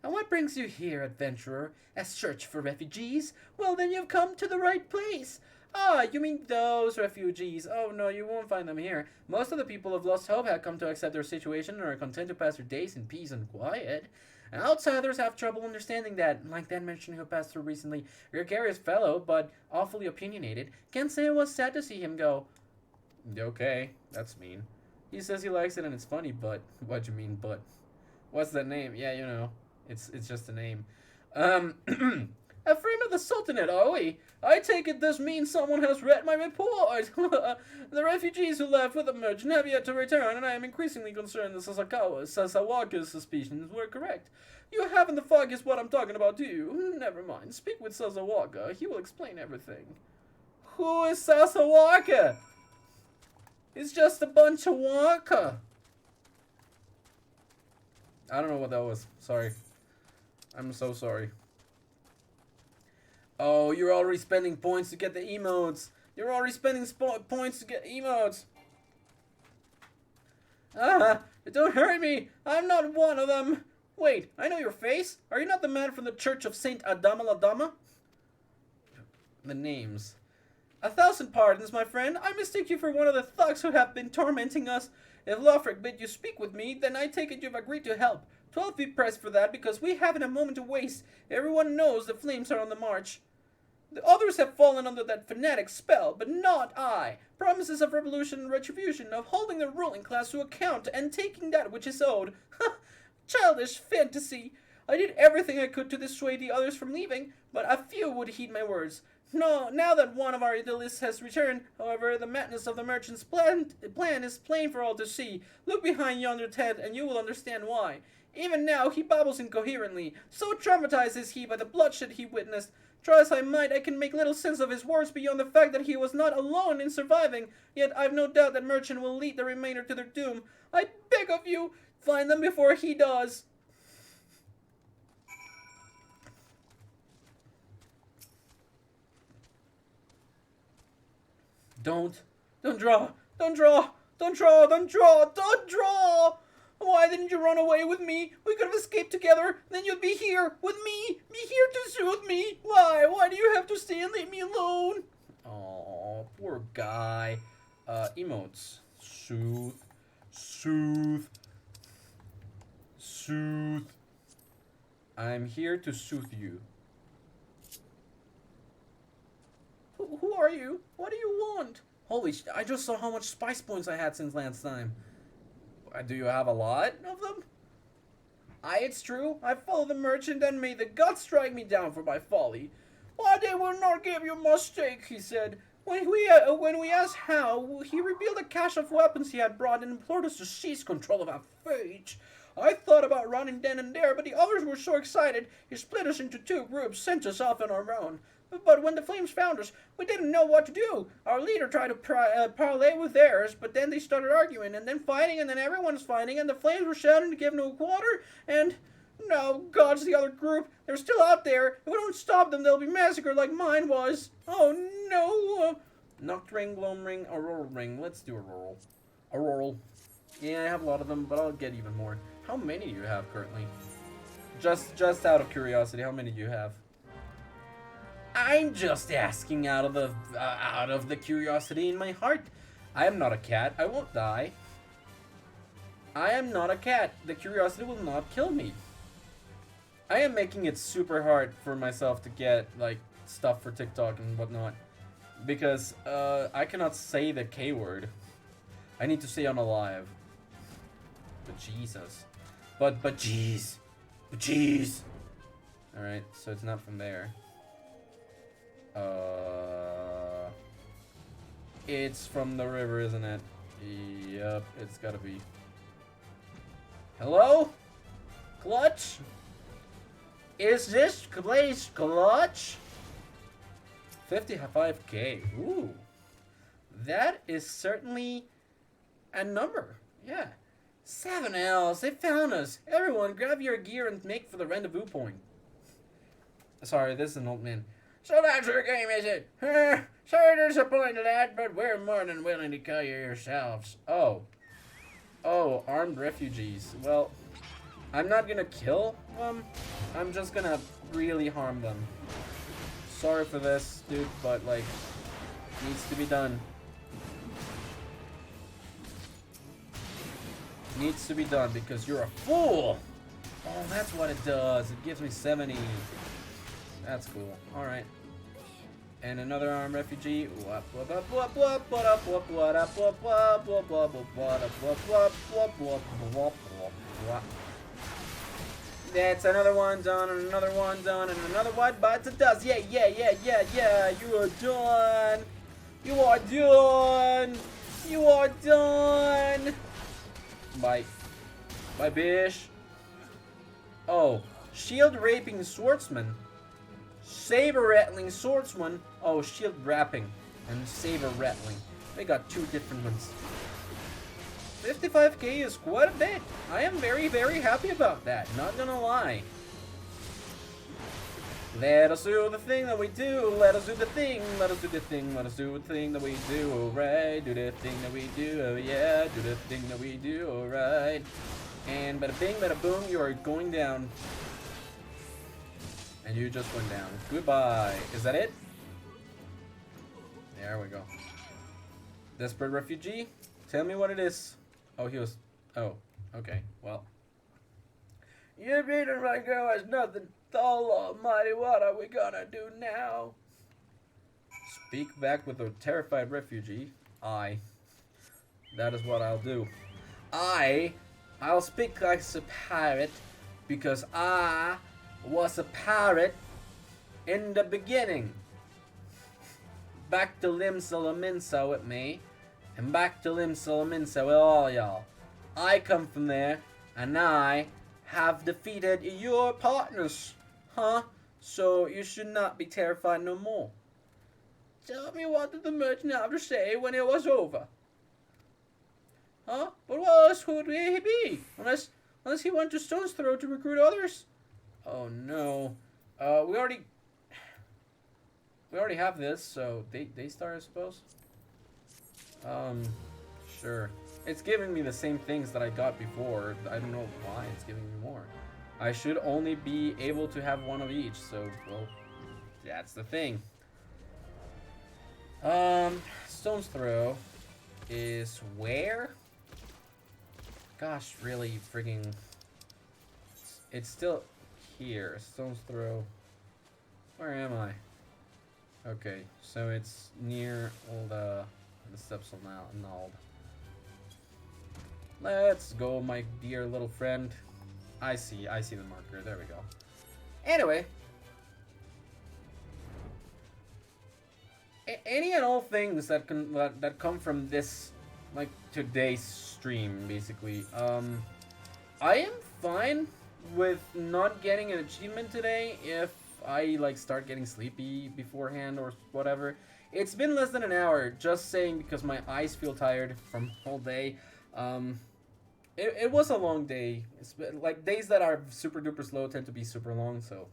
And what brings you here, adventurer? A search for refugees? Well, then you've come to the right place. Ah, you mean those refugees. Oh, no, you won't find them here. Most of the people of Lost Hope have come to accept their situation and are content to pass their days in peace and quiet. And outsiders have trouble understanding that, like that mention who passed through recently. A gregarious fellow, but awfully opinionated. Can't say it was sad to see him go. Okay, that's mean. He says he likes it and it's funny, but... What do you mean, but? What's that name? Yeah, you know. It's just a name. A friend of the Sultanate, are we? I take it this means someone has read my report. The refugees who left with the merchant have yet to return, and I am increasingly concerned that Sasawaka's suspicions were correct. You haven't the foggiest what I'm talking about, do you? Never mind. Speak with Sasawaka. He will explain everything. Who is Sasawaka? It's just a bunch of waka. I don't know what that was. Sorry. I'm so sorry. Oh, you're already spending points to get the emotes. You're already spending points to get emotes. Ah, don't hurt me. I'm not one of them. Wait, I know your face. Are you not the man from the Church of Saint Adama? The names. 1,000 pardons, my friend. I mistake you for one of the thugs who have been tormenting us. If Lofric bid you speak with me, then I take it you've agreed to help. 12 be pressed for that, because we haven't a moment to waste. Everyone knows the flames are on the march. The others have fallen under that fanatic spell, but not I. Promises of revolution and retribution, of holding the ruling class to account and taking that which is owed. Childish fantasy. I did everything I could to dissuade the others from leaving, but a few would heed my words. No, now that one of our idealists has returned, however, the madness of the merchant's plan is plain for all to see. Look behind yonder tent, and you will understand why. Even now, he babbles incoherently. So traumatized is he by the bloodshed he witnessed. Try as I might, I can make little sense of his words beyond the fact that he was not alone in surviving. Yet I've no doubt that merchant will lead the remainder to their doom. I beg of you, find them before he does. Don't draw! Why didn't you run away with me? We could have escaped together, then you'd be here, with me, be here to soothe me. Why do you have to stay and leave me alone? Oh, poor guy. Emotes. Soothe. I'm here to soothe you. Who are you? What do you want? Holy sh! I just saw how much spice points I had since last time. Do you have a lot of them? It's true. I followed the merchant and made the gods strike me down for my folly. Why, they will not give you mistake, he said. When we asked how, he revealed a cache of weapons he had brought and implored us to seize control of our fate. I thought about running then and there, but the others were so excited, he split us into two groups, sent us off on our own. But when the flames found us, we didn't know what to do. Our leader tried to parley with theirs, but then they started arguing, and then fighting, and then everyone was fighting, and the flames were shouting to give no quarter, and... No, God's the other group. They're still out there. If we don't stop them, they'll be massacred like mine was. Oh, no. Noct ring, gloam ring, auroral ring. Let's do auroral. Auroral. Yeah, I have a lot of them, but I'll get even more. How many do you have currently? Just out of curiosity, how many do you have? I'm just asking out of the curiosity in my heart. I am not a cat. I won't die. I am not a cat. The curiosity will not kill me. I am making it super hard for myself to get, like, stuff for TikTok and whatnot. Because, I cannot say the K word. I need to say unalive. But Jesus. But jeez. But jeez. Alright, so it's not from there. It's from the river, isn't it? Yep, it's gotta be. Hello? Clutch? Is this place clutch? 55k. Ooh. That is certainly a number. Yeah. 7 L's. They found us. Everyone, grab your gear and make for the rendezvous point. Sorry, this is an old man. So that's your game, is it? Sorry to disappoint, lad, but we're more than willing to kill you yourselves. Oh. Oh, armed refugees. Well, I'm not gonna kill them. I'm just gonna really harm them. Sorry for this, dude, but, like, needs to be done. Needs to be done because you're a fool. Oh, that's what it does. It gives me 70. That's cool. Alright. And another armed refugee. That's another one done, and another one done, and another one bites the dust. Yeah. You are done. You are done. You are done. Bye. Bye, bish. Oh, shield raping swordsman. Saber rattling swordsman. Oh, shield wrapping and saber rattling. They got two different ones. 55k is quite a bit. I am very, very happy about that. Not gonna lie. Let us do the thing that we do. Let us do the thing. Let us do the thing. Let us do the thing that we do. Alright. Do the thing that we do. Oh yeah. Do the thing that we do. Alright. And bada bing, bada boom. You are going down. And you just went down. Goodbye. Is that it? There we go. Desperate refugee. Tell me what it is. Oh, he was... Oh, okay. Well. You beating my girl as nothing. Oh, almighty, what are we gonna do now? Speak back with a terrified refugee. That is what I'll do. I'll speak like a pirate because I was a pirate in the beginning. Back to Lim Salaminsa with me. And back to Lim Salaminsa with all y'all. I come from there, and I have defeated your partners. Huh? So you should not be terrified no more. Tell me what did the merchant have to say when it was over? Huh? But what else would he be? Unless he went to Stone's Throw to recruit others? Oh no. We already have this, so they start, I suppose. Sure. It's giving me the same things that I got before. I don't know why it's giving me more. I should only be able to have one of each, so, well, that's the thing. Stone's Throw is where? Gosh, really frigging... It's still here. Stone's Throw. Where am I? Okay, so it's near all the steps on Nald. Let's go, my dear little friend. I see the marker. There we go. any and all things that come from this, like, today's stream, basically. I am fine with not getting an achievement today if I, like, start getting sleepy beforehand or whatever. It's been less than an hour, just saying, because my eyes feel tired from all day. It was a long day. It's been, like, days that are super duper slow tend to be super long, so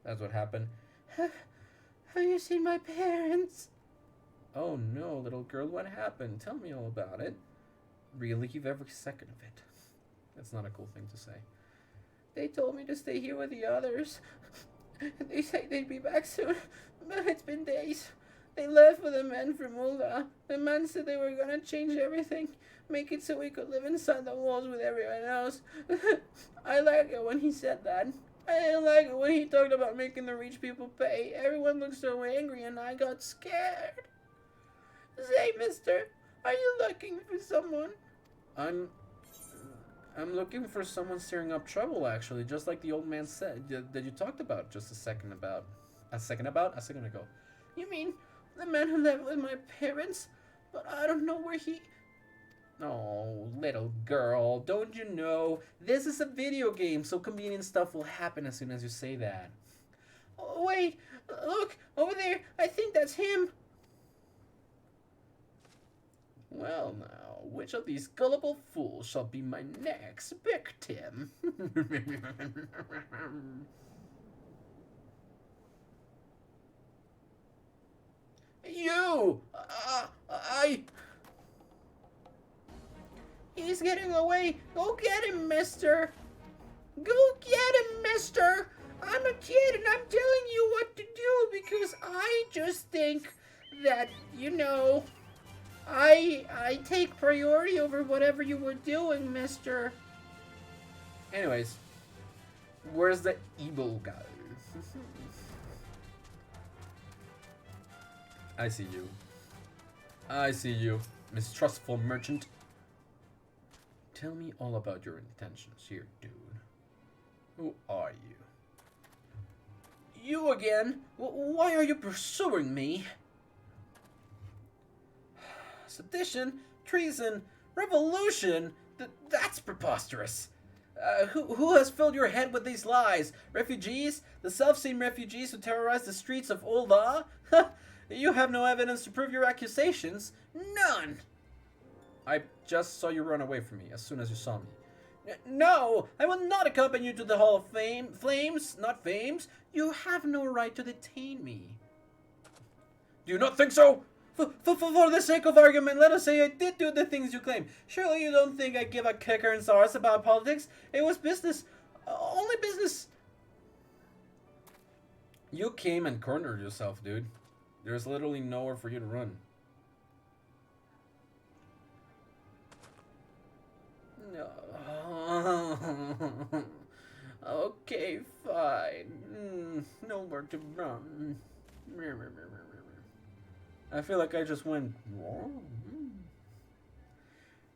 that's what happened. Have you seen my parents? Oh no, little girl, what happened? Tell me all about it. Relieve every second of it. That's not a cool thing to say. They told me to stay here with the others. They say they'd be back soon, but it's been days. They left with a man from Mulda. The man said they were gonna change everything, make it so we could live inside the walls with everyone else. I like it when he said that. I didn't like it when he talked about making the rich people pay. Everyone looked so angry and I got scared. Say, mister, are you looking for someone? I'm looking for someone stirring up trouble, actually, just like the old man said that you talked about just a second ago. You mean the man who lived with my parents? But I don't know where he... Oh, little girl, don't you know? This is a video game, so convenient stuff will happen as soon as you say that. Oh, wait, look, over there, I think that's him. Well now, which of these gullible fools shall be my next victim? You! He's getting away. Go get him, mister. Go get him, mister. I'm a kid and I'm telling you what to do because I just think that, you know, I take priority over whatever you were doing, mister. Anyways, where's the evil guy? I see you. I see you, mistrustful merchant. Tell me all about your intentions here, dude. Who are you? You again? Why are you pursuing me? Sedition, treason, revolution? That's preposterous. Who has filled your head with these lies? Refugees? The self-same refugees who terrorize the streets of Ulda? You have no evidence to prove your accusations. None! I just saw you run away from me as soon as you saw me. No! I will not accompany you to the Hall of Fame. Flames, not fames. You have no right to detain me. Do you not think so? For the sake of argument, let us say I did do the things you claim. Surely you don't think I give a kicker and SARS about politics? It was business. Only business. You came and cornered yourself, dude. There's literally nowhere for you to run. No. Okay, fine. Nowhere to run. I feel like I just went wrong.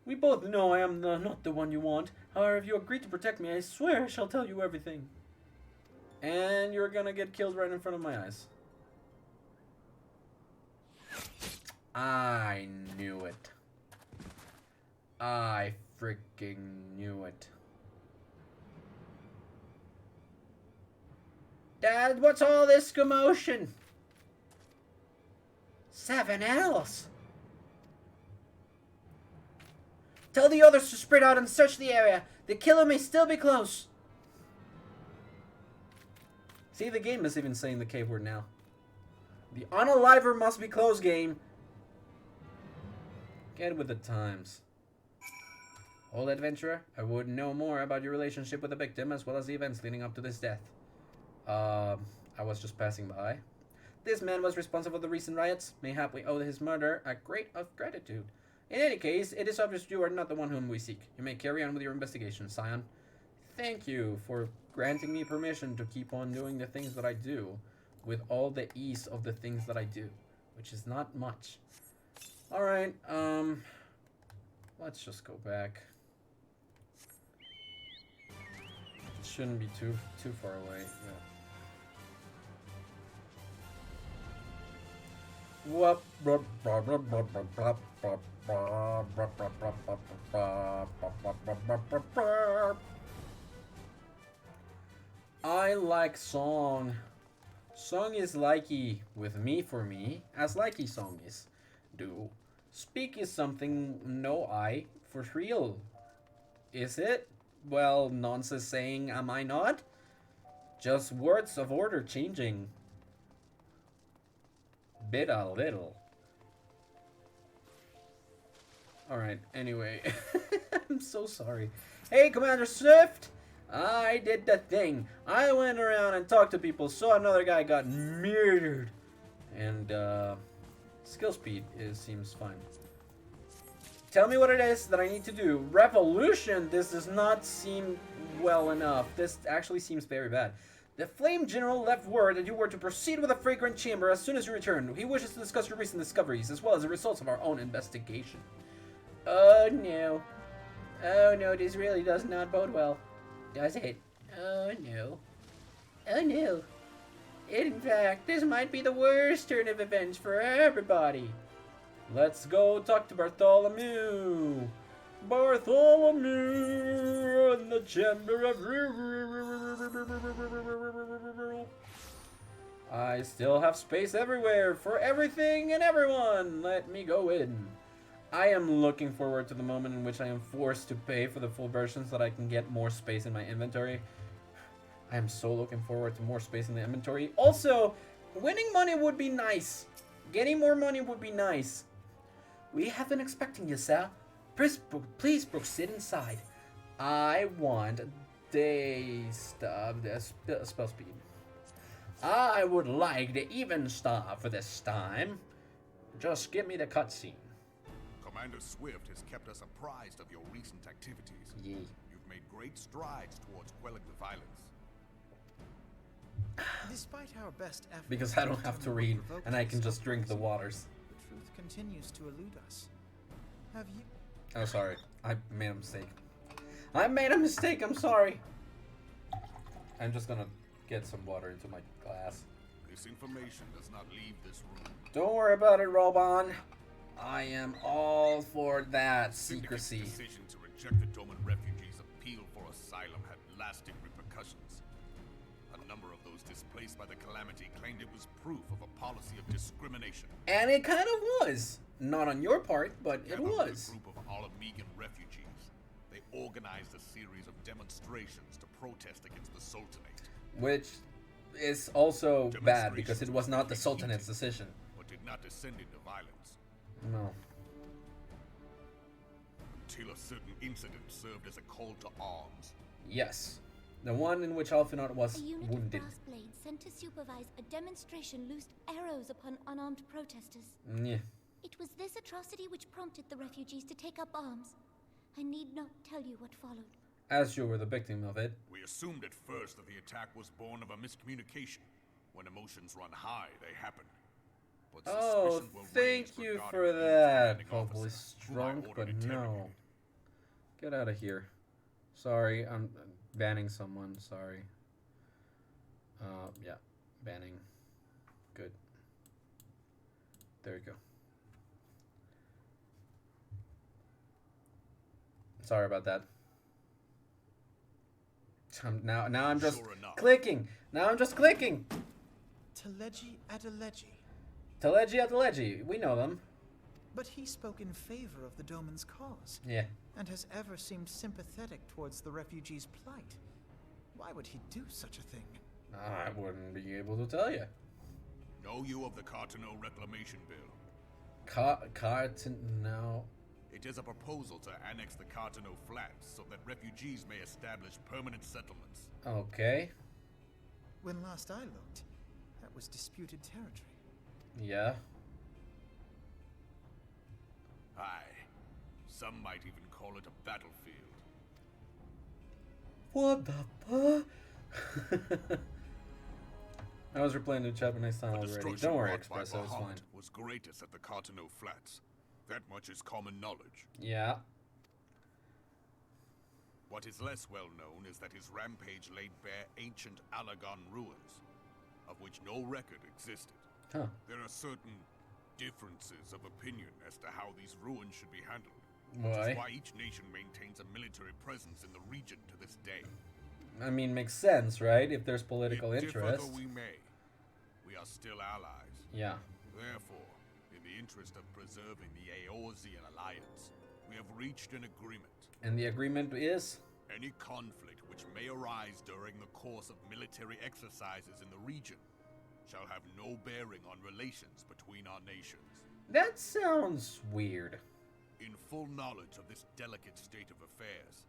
We both know I am not the one you want. However, if you agree to protect me, I swear I shall tell you everything. And you're gonna get killed right in front of my eyes. I knew it. I freaking knew it. Dad, what's all this commotion? 7 L's. Tell the others to spread out and search the area. The killer may still be close. See, the game is even saying the cave word now. The unaliver must be close, game. Get with the times. Old adventurer, I would know more about your relationship with the victim as well as the events leading up to this death. I was just passing by. This man was responsible for the recent riots. Mayhap we owe his murder a great of gratitude. In any case, it is obvious you are not the one whom we seek. You may carry on with your investigation, Scion. Thank you for granting me permission to keep on doing the things that I do, with all the ease of the things that I do, which is not much. Alright, let's just go back. It shouldn't be too far away. Yeah. I like song. Song is likey with me for me, as likey song is. Do. Speak is something no I for real. Is it? Well, nonsense saying, am I not? Just words of order changing. Bit a little. Alright, anyway. I'm so sorry. Hey, Commander Swift! I did the thing. I went around and talked to people, saw another guy got murdered. And, skill speed seems fine. Tell me what it is that I need to do. Revolution! This does not seem well enough. This actually seems very bad. The Flame General left word that you were to proceed with the Fragrant Chamber as soon as you return. He wishes to discuss your recent discoveries, as well as the results of our own investigation. Oh no. Oh no, this really does not bode well. Does it? Oh no. Oh no. In fact, this might be the worst turn of events for everybody. Let's go talk to Bartholomew. Bartholomew in the Chamber of... I still have space everywhere for everything and everyone. Let me go in. I am looking forward to the moment in which I am forced to pay for the full version so that I can get more space in my inventory. I am so looking forward to more space in the inventory. Also, winning money would be nice. Getting more money would be nice. We have been expecting you, sir. Please proceed inside. I want the spell speed. I would like the even star for this time. Just give me the cutscene. Commander Swift has kept us apprised of your recent activities. Yeah. You've made great strides towards quelling the violence. Despite our best efforts, Because I don't have to read, and I can just drink the waters. The truth continues to elude us. Have you? Oh, sorry. I made a mistake. I made a mistake, I'm sorry. I'm just gonna get some water into my glass. This information does not leave this room. Don't worry about it, Robon. I am all for that Syndicate's secrecy. decision to reject the Doman refugees' appeal for asylum had lasting repercussions. A number of those displaced by the calamity claimed it was proof of a policy of discrimination. And it kind of was. Not on your part, but it Together with was. a group of Alamegan refugees, they organized a series of demonstrations to protest against the Sultanate. Which is also bad because it was not the Sultanate's decision. But did not descend into violence. No. Until a certain incident served as a call to arms. Yes. The one in which Alphinaud was A unit wounded. of brass blades sent to supervise a demonstration loosed arrows upon unarmed protesters. Yeah. It was this atrocity which prompted the refugees to take up arms. I need not tell you what followed. As you were the victim of it. We assumed at first that the attack was born of a miscommunication. When emotions run high, they happen. But Oh, suspicion will raise thank you regarding for the that. commanding Probably officer, whom I drunk, ordered but no. interrogated. Get out of here. Sorry, I'm banning someone. Sorry. Yeah, banning. Good. There you go. Sorry about that. Now I'm just Sure enough. clicking. Now I'm just clicking. Teleji Adeleji. Teleji Ateleji. We know them. But he spoke in favor of the Doman's cause, Yeah. and has ever seemed sympathetic towards the refugees' plight. Why would he do such a thing? I wouldn't be able to tell you. Know you of the Cartano Reclamation Bill? Carton. No. It is a proposal to annex the Cartano Flats so that refugees may establish permanent settlements. Okay. When last I looked, that was disputed territory. Yeah. Aye. Some might even call it a battlefield. What the fuck? I was replaying the chat next time The already. destruction Don't worry, wrought by Espresso, it's fine. Bahamut was greatest at the Cartano Flats. That much is common knowledge. Yeah. What is less well known is that his rampage laid bare ancient Alagon ruins, of which no record existed. Huh. There are certain differences of opinion as to how these ruins should be handled. Why? Which is why each nation maintains a military presence in the region to this day. I mean, makes sense, right? If there's political If differ interest. though we may, we are still allies. Yeah. Therefore, in the interest of preserving the Eorzean alliance, we have reached an agreement. And the agreement is? Any conflict which may arise during the course of military exercises in the region shall have no bearing on relations between our nations. That sounds weird. In full knowledge of this delicate state of affairs,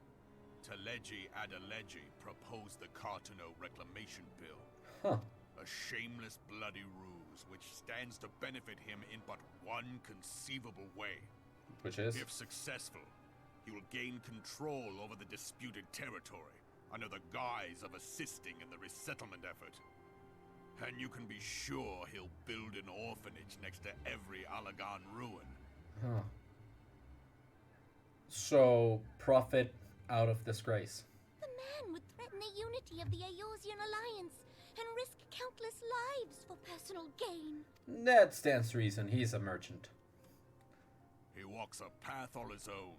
Teleji Adeleji proposed the Cartano Reclamation Bill. Huh. A shameless bloody ruse which stands to benefit him in but one conceivable way. Which is? If successful, he will gain control over the disputed territory under the guise of assisting in the resettlement effort. And you can be sure he'll build an orphanage next to every Alagan ruin. Huh. So, profit out of disgrace. The man would threaten the unity of the Eorzean alliance and risk countless lives for personal gain. That stands to reason. He's a merchant. He walks a path all his own,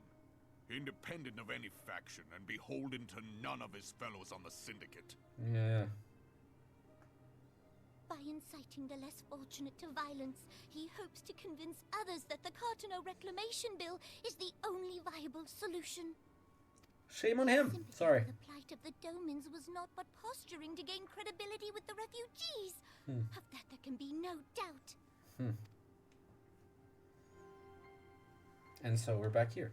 independent of any faction and beholden to none of his fellows on the Syndicate. Yeah. By inciting the less fortunate to violence, he hopes to convince others that the Cartano Reclamation Bill is the only viable solution. Shame on him. Sympathy Sorry. for the plight of the Domans was not but posturing to gain credibility with the refugees. Of that there can be no doubt. And so we're back here.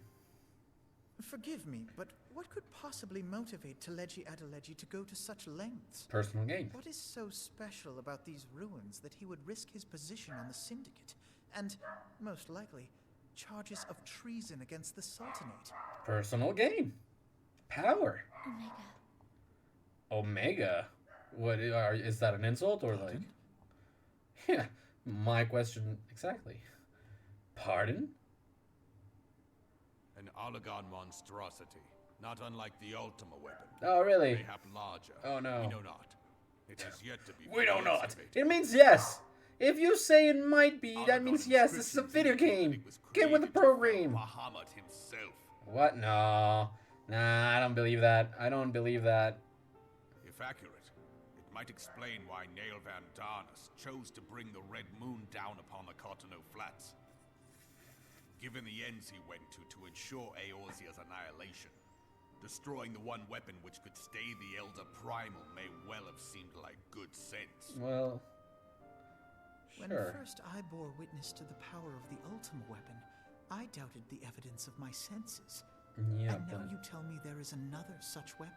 Forgive me, but what could possibly motivate Teleji Adeleji to go to such lengths? Personal gain. What is so special about these ruins that he would risk his position on the Syndicate? And, most likely, charges of treason against the Sultanate. Personal gain. Power. Omega. Omega? What is that an insult or like? Pardon? Yeah, my question exactly. Pardon? An Alagan monstrosity, not unlike the Ultima weapon. Oh, really? Mayhap larger. Oh, no. We know not. It is yet to be We don't know it. excavated. It means yes. If you say it might be, that Alagan means yes. This is a inscriptions video indicate that game. it was Get with the created to program. Bahamut himself. What? No. Nah, I don't believe that. I don't believe that. If accurate, it might explain why Nail Van Darnus chose to bring the Red Moon down upon the Cartano Flats. Given the ends he went to ensure Eorzea's annihilation, destroying the one weapon which could stay the Elder Primal may well have seemed like good sense. Well, When sure. first I bore witness to the power of the Ultima weapon, I doubted the evidence of my senses. Yeah, And now but you tell me there is another such weapon.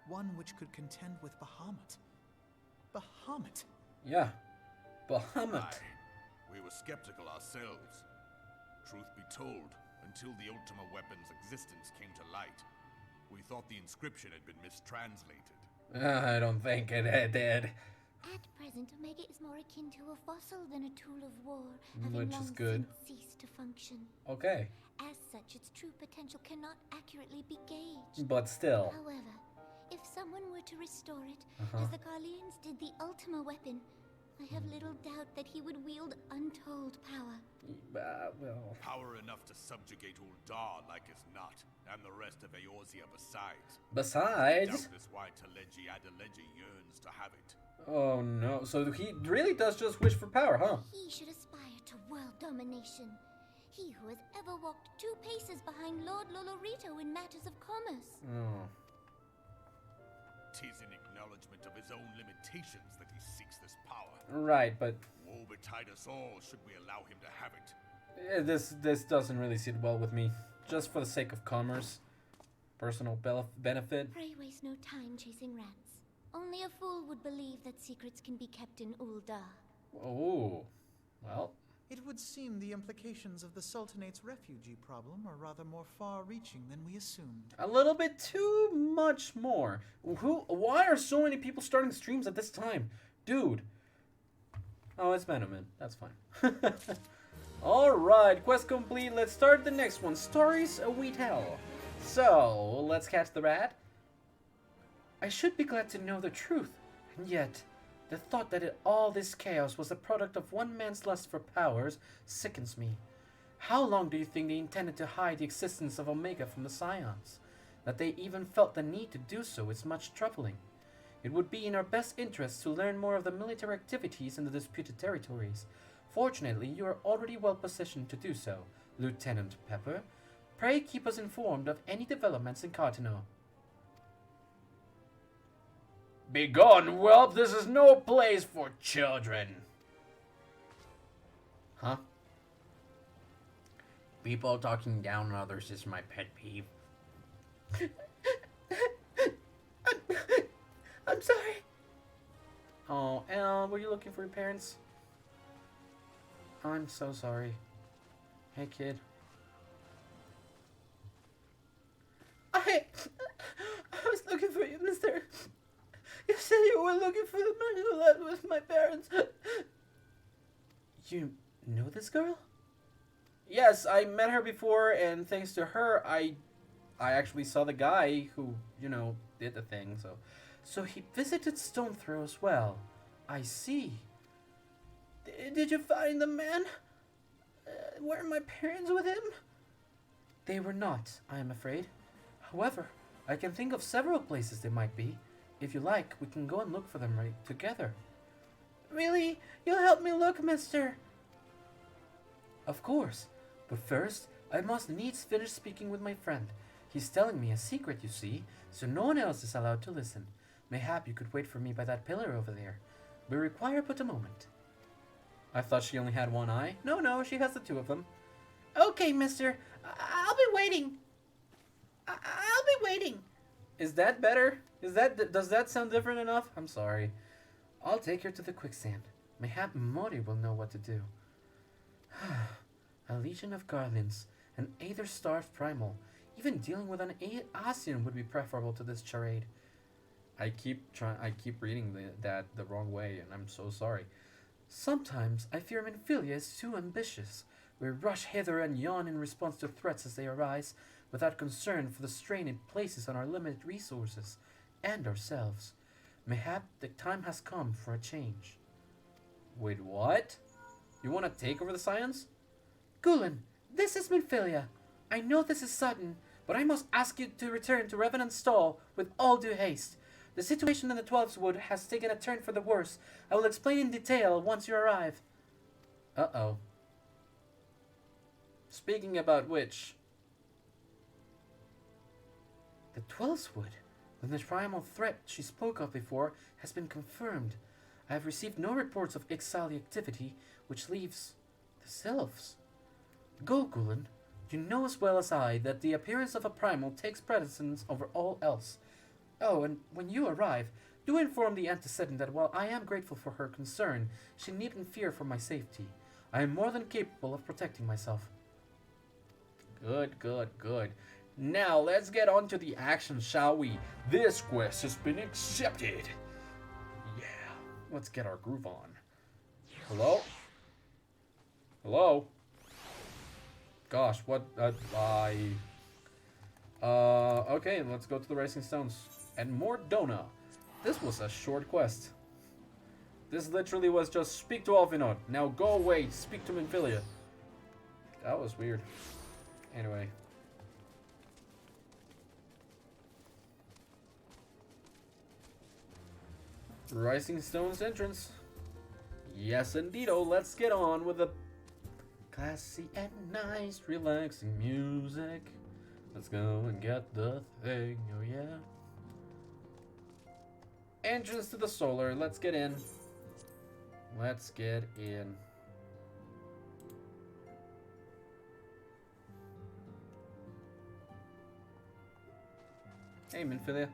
One which could contend with Bahamut. Bahamut! yeah. Bahamut. Aye, we were skeptical ourselves. Truth be told, until the Ultima weapon's existence came to light, we thought the inscription had been mistranslated. I don't think it did. At present, Omega is more akin to a fossil than a tool of war, having Which long is good. since ceased to function. Okay, As such, its true potential cannot accurately be gauged. but still. However, if someone were to restore it, Uh-huh. as the Garleans did the Ultima weapon, I have little doubt that he would wield untold power. Well, Power enough to subjugate Uldar like as not, and the rest of Eorzea besides. besides. Doubtless why Teleji Adeleji yearns to have it. Oh no, so he really does just wish for power, huh? He should aspire to world domination. He who has ever walked 2 paces behind Lord Lolorito in matters of commerce. Oh. 'Tis in acknowledgement of his own limitations that he seeks this power. Right, but Woe betide us all should we allow him to have it. this doesn't really sit well with me. Just for the sake of commerce, personal benefit. Pray waste no time chasing rats. Only a fool would believe that secrets can be kept in Uldar. Oh, well, It would seem the implications of the Sultanate's refugee problem are rather more far-reaching than we assumed. a little bit too much more. Why are so many people starting streams at this time, dude? Oh, it's Venom. That's fine. All right, quest complete. Let's start the next one. Stories we tell. So let's catch the rat. I should be glad to know the truth, and yet The thought that all this chaos was the product of one man's lust for powers sickens me. How long do you think they intended to hide the existence of Omega from the Scions? That they even felt the need to do so is much troubling. It would be in our best interest to learn more of the military activities in the disputed territories. Fortunately, you are already well positioned to do so, Lieutenant Pepper. Pray keep us informed of any developments in Cartano. Begone, whelp! This is no place for children! Huh? People talking down on others is my pet peeve. I'm sorry. Oh, Elle, were you looking for your parents? I'm so sorry. Hey, kid. I was looking for you, mister. You said you were looking for the man who left with my parents. You know this girl? Yes, I met her before, and thanks to her, I actually saw the guy who, did the thing, so... So he visited Stonethrow as well. I see. Did you find the man? Were my parents with him? They were not, I am afraid. However, I can think of several places they might be. If you like, we can go and look for them right together. Really? You'll help me look, mister? Of course. But first, I must needs finish speaking with my friend. He's telling me a secret, you see, so no one else is allowed to listen. Mayhap you could wait for me by that pillar over there. We require but a moment. I thought she only had one eye. No, she has the two of them. Okay, mister. I'll be waiting. I'll be waiting. Is that better? Does that sound different enough? I'm sorry. I'll take her to the quicksand. Mayhap Mori will know what to do. A legion of Garlins, an Aether-starved primal. Even dealing with an Asian would be preferable to this charade. I keep reading that the wrong way, and I'm so sorry. Sometimes I fear Minfilia is too ambitious. We rush hither and yon in response to threats as they arise, without concern for the strain it places on our limited resources, and ourselves. Mayhap the time has come for a change. Wait, what? You want to take over the Scions? Gulen, this is Minfilia. I know this is sudden, but I must ask you to return to Revenant's stall with all due haste. The situation in the Twelfswood has taken a turn for the worse. I will explain in detail once you arrive. Uh-oh. Speaking about which... The Twelfswood, the primal threat she spoke of before, has been confirmed. I have received no reports of Ixali activity, which leaves the Sylphs. Go, Gulen. You know as well as I that the appearance of a primal takes precedence over all else. Oh, and when you arrive, do inform the antecedent that while I am grateful for her concern, she needn't fear for my safety. I am more than capable of protecting myself. Good. Now, let's get on to the action, shall we? This quest has been accepted. Yeah, let's get our groove on. Hello? Hello? Gosh, what? Okay, let's go to the Rising Stones. And more Dona. This was a short quest. This literally was just speak to Alvinod. Now go away, speak to Minfilia. That was weird. Anyway. Rising Stones entrance. Yes, indeedo. Let's get on with the classy and nice, relaxing music. Let's go and get the thing. Oh yeah. Entrance to the solar. Let's get in. Let's get in. Hey, Minfilia.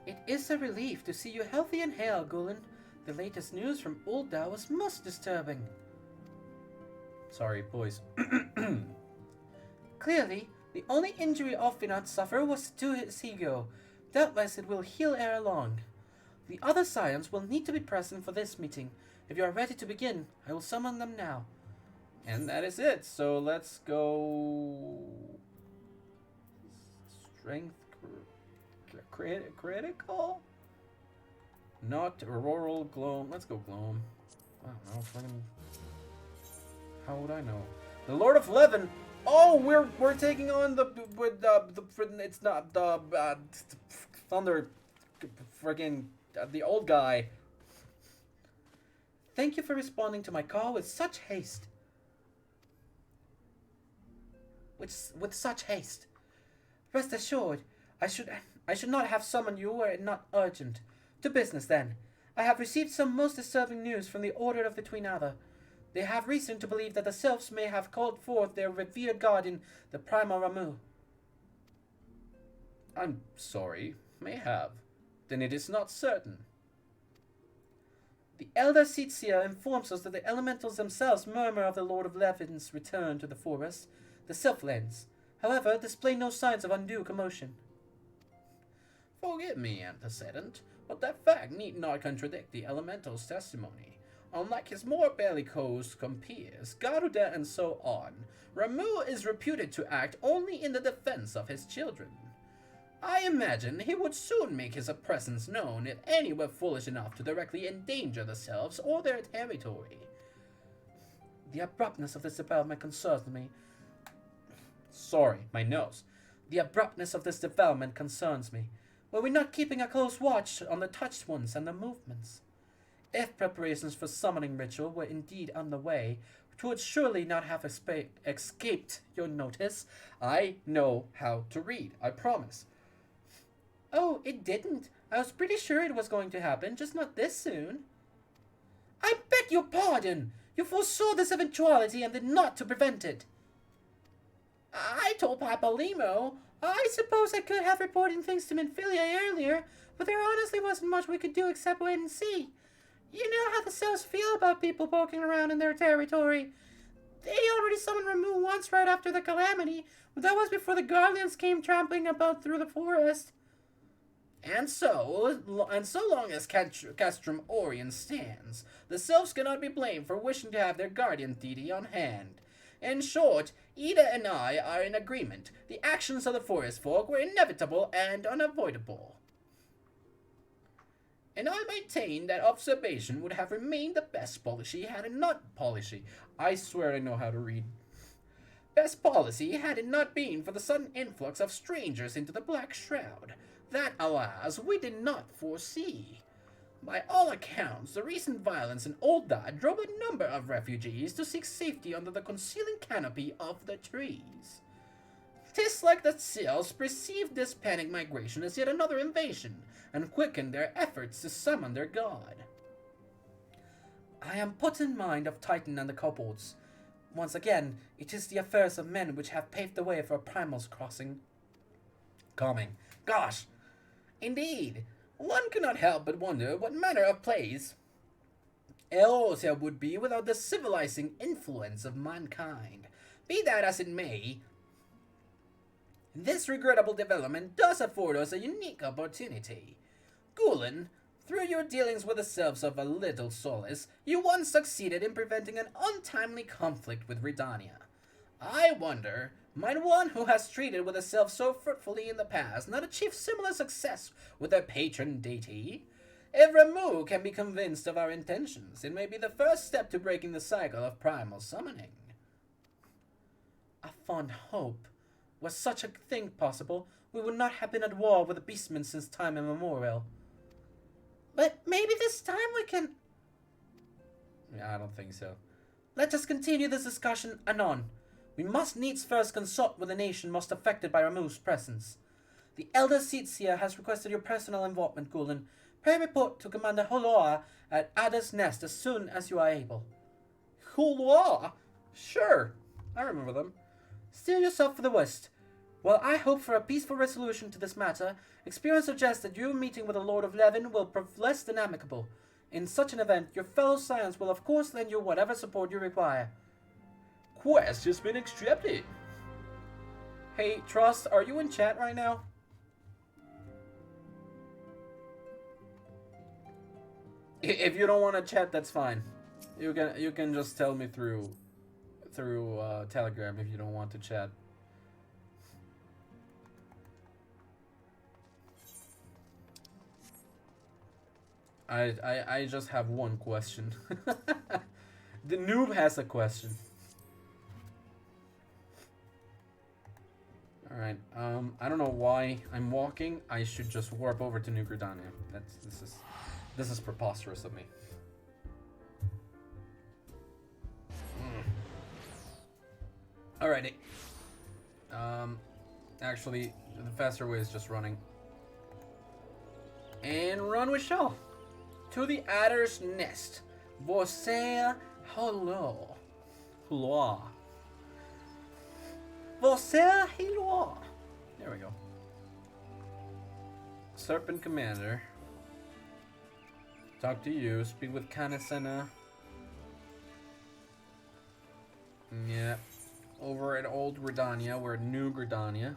It is a relief to see you healthy and hale, Gulen. The latest news from Old Dow was most disturbing. Sorry, boys. Clearly, the only injury Alfinot suffered was to his ego. Doubtless it will heal ere long. The other Scions will need to be present for this meeting. If you are ready to begin, I will summon them now. And that is it. So let's go... Strength... critical? Not Auroral Gloam. Let's go Gloam. I don't know. Fucking. How would I know? The Lord of Levin. Oh, we're taking on the it's not the Thunder, friggin' the old guy. Thank you for responding to my call with such haste. With such haste. Rest assured, I should not have summoned you were it not urgent. To business then. I have received some most disturbing news from the Order of the Twin Other. They have reason to believe that the Selves may have called forth their revered guardian, the Primal Ramu. I'm sorry. May have. Then it is not certain. The Elder Seatsia informs us that the elementals themselves murmur of the Lord of Levin's return to the forest, the Selflands. However, display no signs of undue commotion. Forgive me, antecedent, but that fact need not contradict the elemental's testimony. Unlike his more bellicose compeers, Garuda and so on, Ramu is reputed to act only in the defense of his children. I imagine he would soon make his presence known if any were foolish enough to directly endanger themselves or their territory. The abruptness of this development concerns me. Sorry, my nose. The abruptness of this development concerns me. Were we not keeping a close watch on the touched ones and their movements? If preparations for summoning ritual were indeed underway, it would surely not have escaped your notice. I know how to read, I promise. Oh, it didn't. I was pretty sure it was going to happen, just not this soon. I beg your pardon! You foresaw this eventuality and did not to prevent it. I told Papa Limo. I suppose I could have reported things to Minfilia earlier, but there honestly wasn't much we could do except wait and see. You know how the Cells feel about people poking around in their territory. They already summoned Ramu once right after the calamity, but that was before the Guardians came trampling about through the forest. And so long as Castrum Orient stands, the Selves cannot be blamed for wishing to have their guardian deity on hand. In short, Ida and I are in agreement. The actions of the forest folk were inevitable and unavoidable. And I maintain that observation would have remained the best policy had it not policy. I swear I know how to read. Best policy had it not been for the sudden influx of strangers into the Black Shroud. That, alas, we did not foresee. By all accounts, the recent violence in Ul'dah drove a number of refugees to seek safety under the concealing canopy of the trees. 'Tis like the Cells perceived this panic migration as yet another invasion, and quickened their efforts to summon their god. I am put in mind of Titan and the kobolds. Once again, it is the affairs of men which have paved the way for a Primal's crossing. Coming. Gosh! Indeed, one cannot help but wonder what manner of place Eorzea would be without the civilizing influence of mankind. Be that as it may, this regrettable development does afford us a unique opportunity. Gulen, through your dealings with the Selves of a little solace, you once succeeded in preventing an untimely conflict with Redania. I wonder, might one who has treated with the Selves so fruitfully in the past not achieve similar success with their patron deity? If Ramu can be convinced of our intentions, it may be the first step to breaking the cycle of primal summoning. A fond hope. Was such a thing possible, we would not have been at war with the Beastmen since time immemorial. But maybe this time we can... Yeah, I don't think so. Let us continue this discussion anon. We must needs first consult with the nation most affected by Ramu's presence. The Elder Seatsia has requested your personal involvement, Gulen. Pray report to Commander Holoa at Ada's Nest as soon as you are able. Holoa? Sure. I remember them. Steel yourself for the worst. While I hope for a peaceful resolution to this matter, experience suggests that your meeting with the Lord of Levin will prove less than amicable. In such an event, your fellow Scions will of course lend you whatever support you require. Quest has been accepted. Hey, Trust, are you in chat right now? If you don't want to chat, that's fine. You can just tell me through Telegram if you don't want to chat. I just have one question. The noob has a question. Alright, I don't know why I'm walking. I should just warp over to New Gridania. This is preposterous of me. Alrighty. Actually, the faster way is just running. And run we shall. To the Adder's Nest. Você hello. Hello. Você hello. There we go. Serpent Commander. Talk to you. Speak with Kanasena. Yeah. Over at Old Gridania. We're at New Gridania.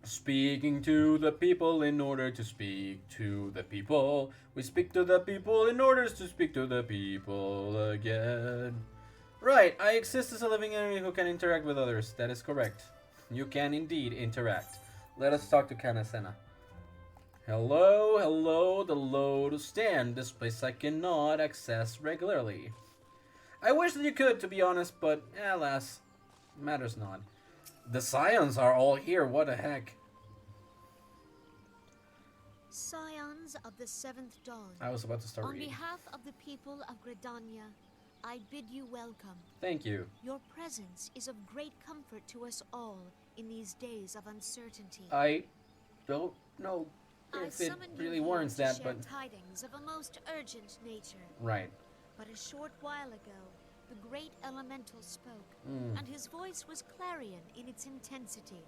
Speaking to the people in order to speak to the people. We speak to the people in order to speak to the people again. Right, I exist as a living entity who can interact with others. That is correct. You can indeed interact. Let us talk to Kanasena. Hello, hello, the load stand. This place I cannot access regularly. I wish that you could, to be honest, but alas, matters not. The Scions are all here, what the heck? Scions of the Seventh Dawn. I was about to start On reading. behalf of the people of Gridania, I bid you welcome. Thank you. Your presence is of great comfort to us all in these days of uncertainty. I don't know I if it summoned you really here warrants to that, share but... tidings of a most urgent nature. Right. But a short while ago, the great elemental spoke, and his voice was clarion in its intensity.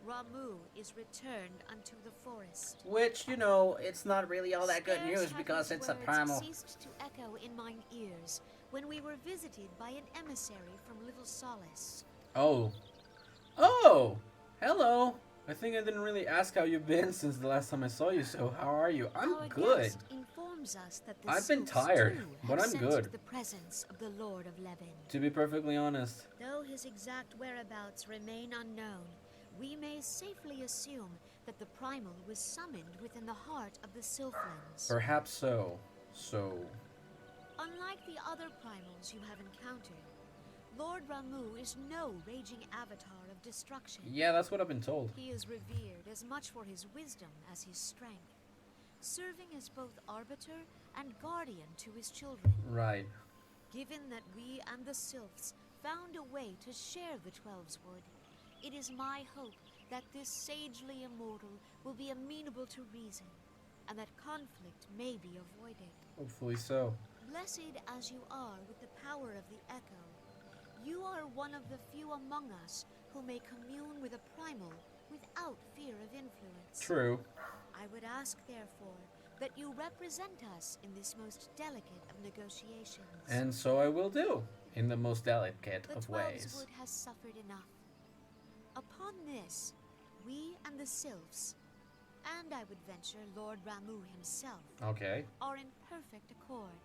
Ramu is returned unto the forest. Which, you know, it's not really all that good Scarce news have because his it's a words primal. ceased to echo in mine ears when we were visited by an emissary from Little Solace. Oh. Oh! Hello! I think I didn't really ask how you've been since the last time I saw you, so how are you? I'm Our good. guest informs us that the I've been Sylphs, tired, too, but have I'm sensed good. the presence of the Lord of Levin. To be perfectly honest. Though his exact whereabouts remain unknown, we may safely assume that the primal was summoned within the heart of the Sylphlands. Perhaps so. So... Unlike the other primals you have encountered, Lord Ramu is no raging avatar of destruction. Yeah, that's what I've been told. He is revered as much for his wisdom as his strength, serving as both arbiter and guardian to his children. Right. Given that we and the Sylphs found a way to share the Twelveswood, it is my hope that this sagely immortal will be amenable to reason, and that conflict may be avoided. Hopefully so. Blessed as you are with the power of the Echo, you are one of the few among us who may commune with a primal without fear of influence. True. I would ask, therefore, that you represent us in this most delicate of negotiations. And so I will do, in the most delicate The of ways. Twelveswood has suffered enough. Upon this, we and the Sylphs, and I would venture Lord Ramu himself, Okay. are in perfect accord.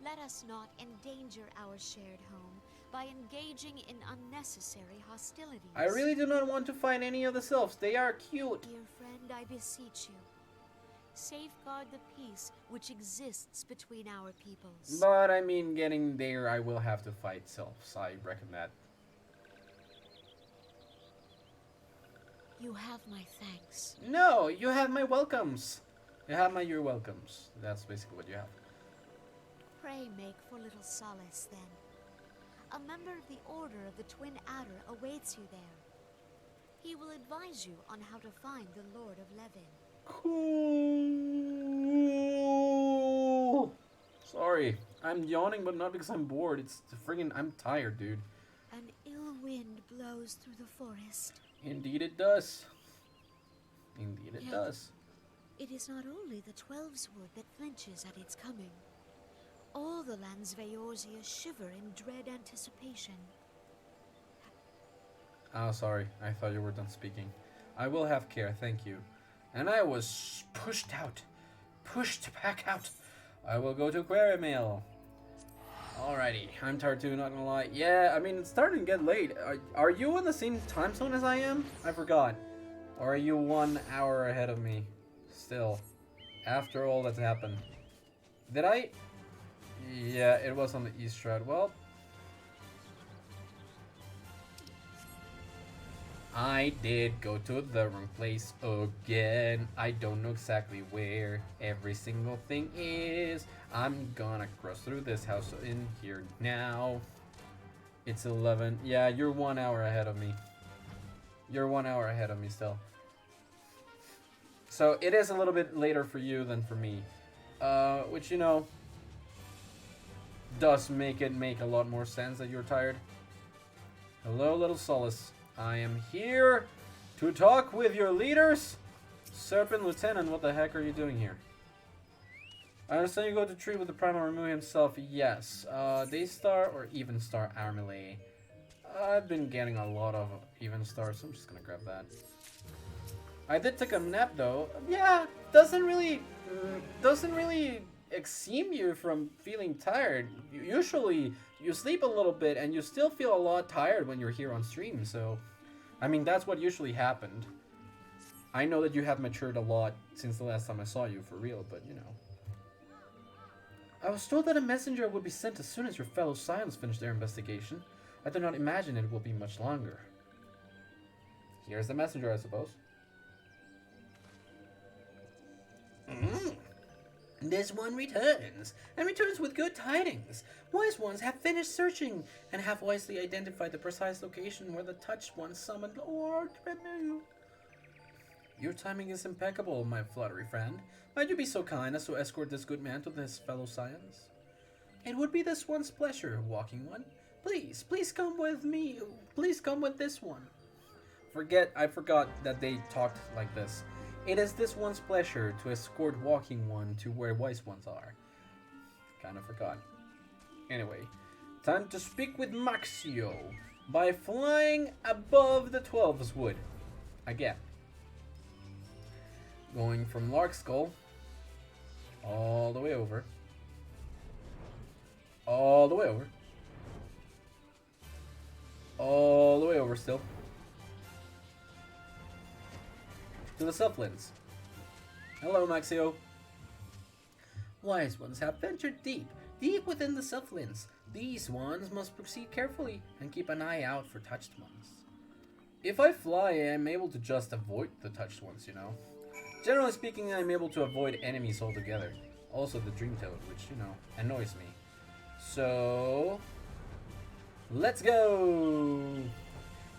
Let us not endanger our shared home by engaging in unnecessary hostilities. I really do not want to fight any of the Sylphs. They are cute. Dear friend, I beseech you, safeguard the peace which exists between our peoples. But I mean, getting there, I will have to fight Sylphs. I reckon that. You have my thanks. No, you have my welcomes. You have your welcomes. That's basically what you have. Pray make for little solace, then. A member of the Order of the Twin Adder awaits you there. He will advise you on how to find the Lord of Levin. Cool. Sorry, I'm yawning, but not because I'm bored. It's friggin' I'm tired, dude. An ill wind blows through the forest. Indeed it does. Indeed it Yet, does. It is not only the Twelveswood that flinches at its coming. All the lands Veorzia shiver in dread anticipation. Oh, sorry. I thought you were done speaking. I will have care, thank you. And I was pushed out. Pushed back out. I will go to Quarrymail. Alrighty, I'm tired too, not gonna lie. Yeah, I mean, it's starting to get late. Are you in the same time zone as I am? I forgot. Or are you 1 hour ahead of me? Still. After all that's happened. Did I? Yeah, it was on the East Shroud. Well, I did go to the wrong place again. I don't know exactly where every single thing is. I'm gonna cross through this house in here now. It's 11. Yeah, you're 1 hour ahead of me. You're 1 hour ahead of me still. So it is a little bit later for you than for me. Which, you know, does make it make a lot more sense that you're tired. Hello, little Solace. I am here to talk with your leaders. Serpent Lieutenant, what the heck are you doing here? I understand you go to tree with the Primal Remove himself. Yes. Daystar or Even Star Armile? I've been getting a lot of Even Stars, so I'm just gonna grab that. I did take a nap though. Yeah, doesn't really exempt you from feeling tired. Usually you sleep a little bit and you still feel a lot tired when you're here on stream, so I mean that's what usually happened. I know that you have matured a lot since the last time I saw you for real, but you know. I was told that a messenger would be sent as soon as your fellow Scions finished their investigation. I do not imagine it will be much longer. Here's the messenger, I suppose. This one returns, and returns with good tidings. Wise ones have finished searching, and have wisely identified the precise location where the touched one summoned Lord Remu. Your timing is impeccable, my fluttery friend. Might you be so kind as to escort this good man to his fellow Scions? It would be this one's pleasure, Walking One. Please, please come with me. Please come with this one. I forgot that they talked like this. It is this one's pleasure to escort Walking One to where wise ones are. Kinda forgot. Anyway, time to speak with Maxio by flying above the Twelveswood. Again. Going from Larkskull all the way over. All the way over. All the way over still. To the Southlands. Hello, Maxio. Wise ones have ventured deep within the Southlands. These ones must proceed carefully and keep an eye out for touched ones. If I fly, I'm able to just avoid the touched ones, you know. Generally speaking, I'm able to avoid enemies altogether. Also the Dream Toad, which, you know, annoys me. So, let's go!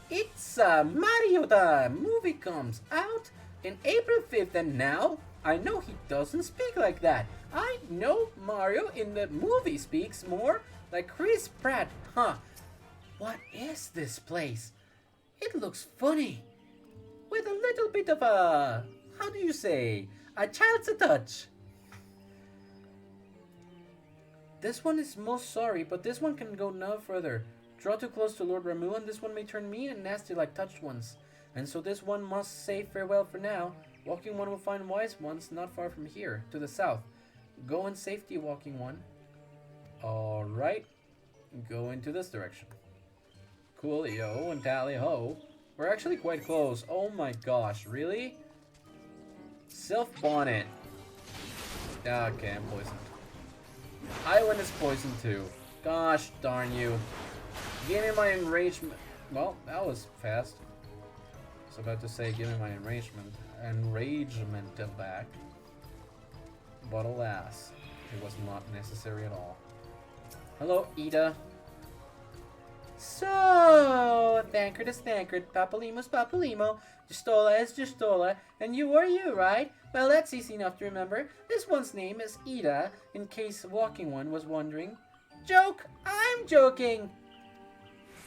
It's Mario time! Movie comes out in April 5th, and now I know he doesn't speak like that. I know Mario in the movie speaks more like Chris Pratt. Huh. What is this place? It looks funny. With a little bit of a, how do you say, a child's touch. This one is most sorry, but this one can go no further. Draw too close to Lord Ramu, and this one may turn mean and nasty like touched ones. And so this one must say farewell for now. Walking One will find wise ones not far from here, to the south. Go in safety, Walking One. Alright. Go into this direction. Coolio and tally-ho. We're actually quite close. Oh my gosh, really? Self-bonnet. Okay, I'm poisoned. Island is poisoned too. Gosh darn you. Give me my enragement. Well, that was fast. I was about to say give me my enragement back. But alas, it was not necessary at all. Hello, Ida. So, Thancred is Thancred, Papalimo's Papalimo, Justola is Justola, and you are you, right? Well, that's easy enough to remember. This one's name is Ida, in case Walking One was wondering. Joke! I'm joking!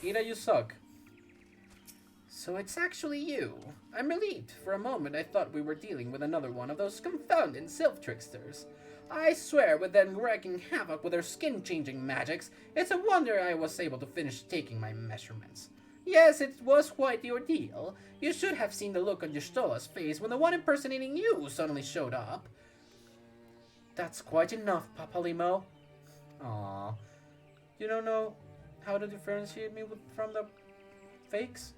Ida, you suck. So it's actually you. I'm relieved. For a moment, I thought we were dealing with another one of those confounded sylph tricksters. I swear, with them wreaking havoc with their skin-changing magics, it's a wonder I was able to finish taking my measurements. Yes, it was quite the ordeal. You should have seen the look on Justola's face when the one impersonating you suddenly showed up. That's quite enough, Papalimo. Aww. You don't know how to differentiate me from the fakes?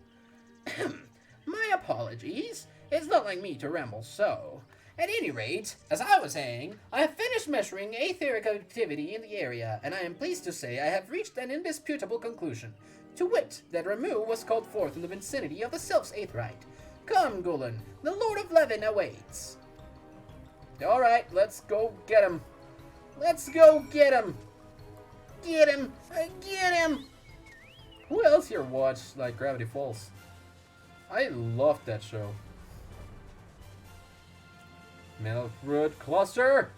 My apologies. It's not like me to ramble so. At any rate, as I was saying, I have finished measuring aetheric activity in the area, and I am pleased to say I have reached an indisputable conclusion. To wit, that Ramu was called forth in the vicinity of the Sylph's Aetherite. Come, Gulen, the Lord of Levin awaits. Alright, let's go get him. Let's go get him. Get him. Get him. Who else here watched, like, Gravity Falls? I loved that show. Milkwood Cluster,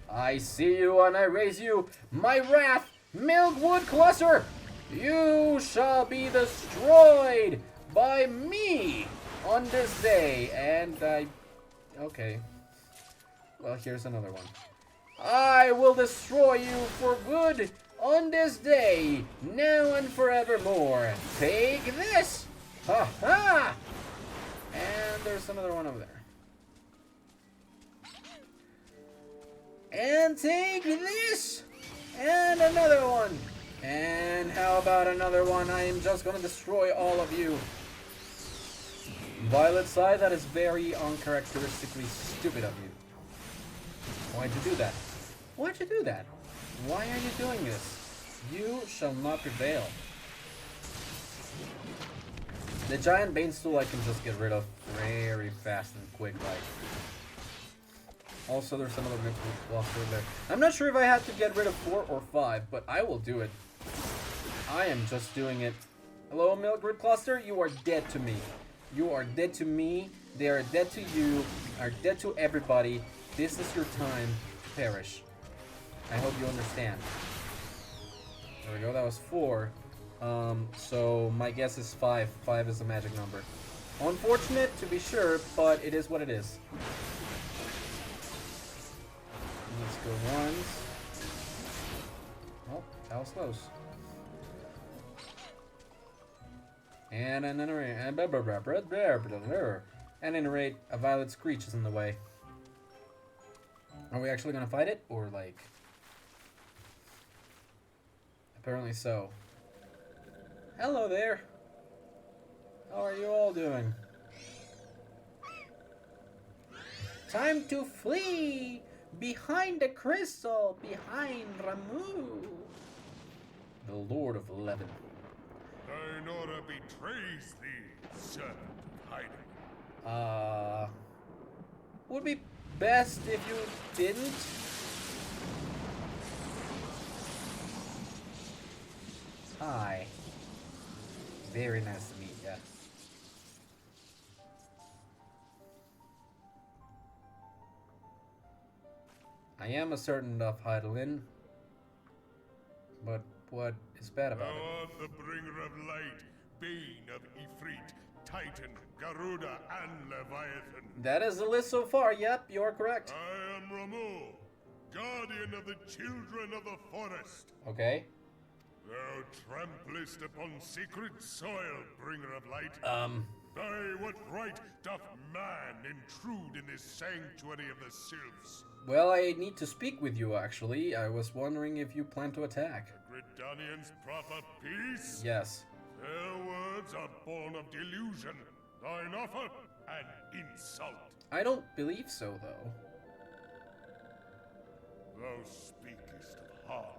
I see you and I raise you my wrath. Milkwood Cluster, you shall be destroyed by me on this day. And okay. Well, here's another one. I will destroy you for good on this day, now and forevermore. Take this. Ha ha. And there's another one over there. And take this! And another one! And how about another one? I am just gonna destroy all of you. Violet's Eye, that is very uncharacteristically stupid of you. Why'd you do that? Why'd you do that? Why are you doing this? You shall not prevail. The giant Banestool I can just get rid of very fast and quick, like. Also, there's some other blocks over there. I'm not sure if I have to get rid of 4 or 5, but I will do it. I am just doing it. Hello, Milkwood Cluster? You are dead to me. You are dead to me. They are dead to you. Are dead to everybody. This is your time to perish. I hope you understand. There we go. That was 4. So my guess is 5. 5 is a magic number. Unfortunate, to be sure, but it is what it is. Let's go once. Oh, that was close. And an iterate, a Violet Screech is in the way. Are we actually gonna fight it, or like? Apparently so. Hello there. How are you all doing? Time to flee! Behind the crystal! Behind Ramu! The Lord of Levin. Tynora betrays thee, servant of hiding. Would be best if you didn't. Hi. Very nice to meet ya. I am a certain of Heidelin, but what is bad about Thou it? art the bringer of light, bane of Ifrit, Titan, Garuda, and Leviathan. That is the list so far. Yep, you're correct. I am Ramu, guardian of the children of the forest. Okay. Thou tramplest upon sacred soil, bringer of light. By what right doth man intrude in this sanctuary of the sylphs? Well, I need to speak with you, actually. I was wondering if you plan to attack. The Gridanians proffer peace? Yes. Their words are born of delusion, thine offer an insult. I don't believe so, though. Thou speakest of harmony,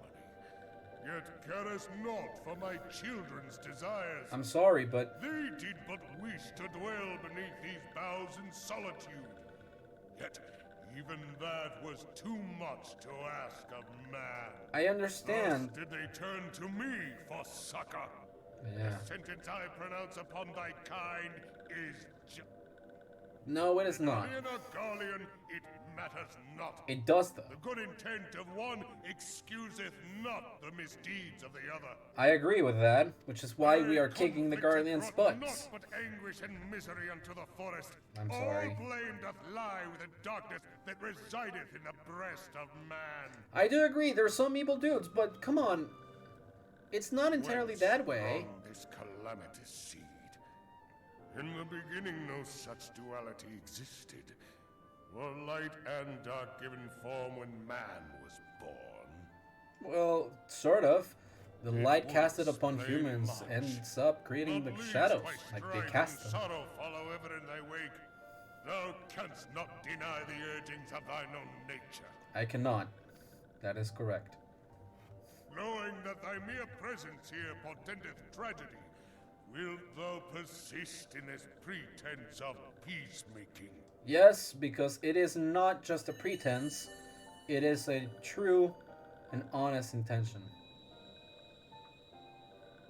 yet carest naught for my children's desires. I'm sorry, but... They did but wish to dwell beneath these boughs in solitude. Yet even that was too much to ask of man. I understand. Thus did they turn to me for succor. Yeah. The sentence I pronounce upon thy kind is No, it is not. Guardian or Guardian, it matters not. It does, though. The good intent of one excuseth not the misdeeds of the other. I agree with that, which is why we are kicking the Guardian's brought butts. Naught but anguish and misery unto the forest. I'm sorry. All blame doth lie with the darkness that resideth in the breast of man. I do agree, there's some evil dudes, but come on. It's not entirely Whence that way. sprung this calamitous seed? In the beginning no such duality existed. Were light and dark given form when man was born? Well, sort of. The It light was casted upon plain humans much. ends up creating the But leaves shadows, by like they strife cast and them. sorrow follow ever in thy wake. Thou canst not deny the urgings of thine own nature. I cannot. That is correct. Knowing that thy mere presence here portendeth tragedy, wilt thou persist in this pretense of peacemaking? Yes, because it is not just a pretense. It is a true and honest intention.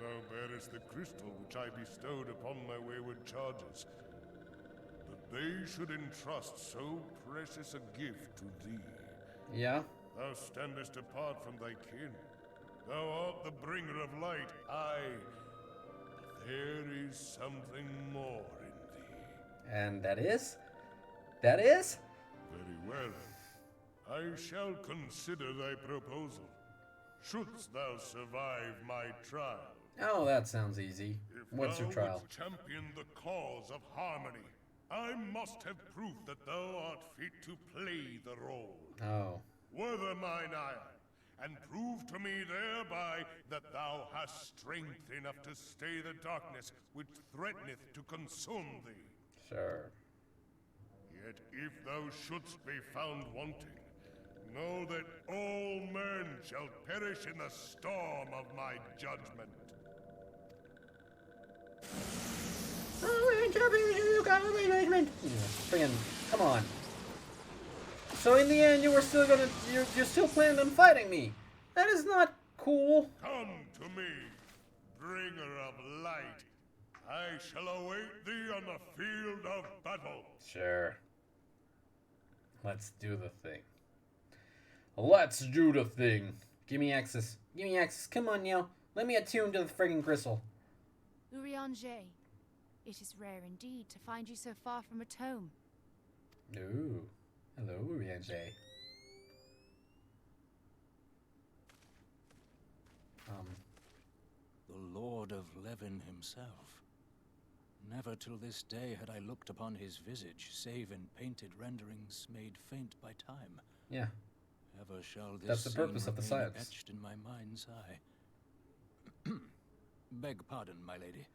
Thou bearest the crystal which I bestowed upon my wayward charges. That they should entrust so precious a gift to thee. Yeah? Thou standest apart from thy kin. Thou art the bringer of light, aye. But there is something more in thee. And that is? That is? Very well. I shall consider thy proposal. Shouldst thou survive my trial. Oh, that sounds easy. If What's your thou trial? wouldst champion the cause of harmony, I must have proof that thou art fit to play the role. Oh. Wither mine ire, and prove to me thereby that thou hast strength enough to stay the darkness which threateneth to consume thee. Sure. Yet if thou shouldst be found wanting, know that all men shall perish in the storm of my judgment. Friggin', come on. So in the end, you were still gonna, you're still planning on fighting me. That is not cool. Come to me, bringer of light. I shall await thee on the field of battle. Sure. Let's do the thing. Let's do the thing. Give me access. Give me access. Come on, now. Let me attune to the friggin' crystal. Urianger, it is rare indeed to find you so far from a tome. Ooh. Hello, Urianger. The Lord of Levin himself. Never till this day had I looked upon his visage, save in painted renderings made faint by time. Yeah. Ever shall this That's the purpose of the remain science. etched in my mind's eye. Beg pardon, my lady.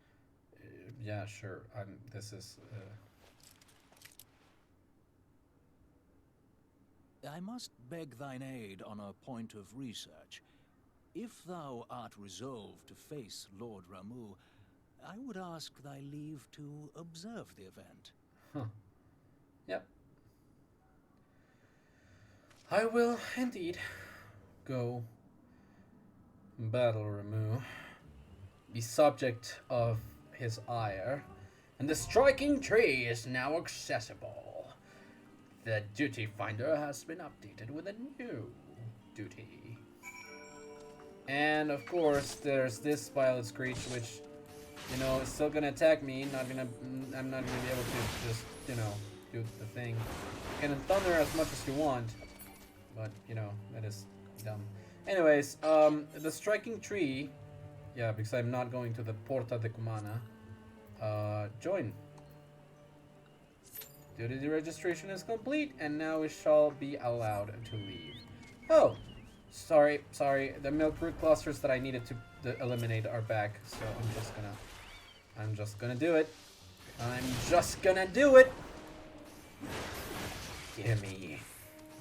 Yeah, sure. This is, I must beg thine aid on a point of research. If thou art resolved to face Lord Ramu, I would ask thy leave to observe the event. Huh. Yep. I will indeed go battle Ramu, be subject of his ire, and the striking tree is now accessible. The duty finder has been updated with a new duty. And of course, there's this Violet Screech, which, you know, is still gonna attack me. I'm not gonna be able to just, you know, do the thing. You can thunder as much as you want, but you know, that is dumb. Anyways, the striking tree, yeah, because I'm not going to the Porta de Cumana. Join. Duty registration is complete, and now we shall be allowed to leave. Oh, sorry. The milk root clusters that I needed to eliminate are back, so I'm just gonna do it. I'm just gonna do it. Give me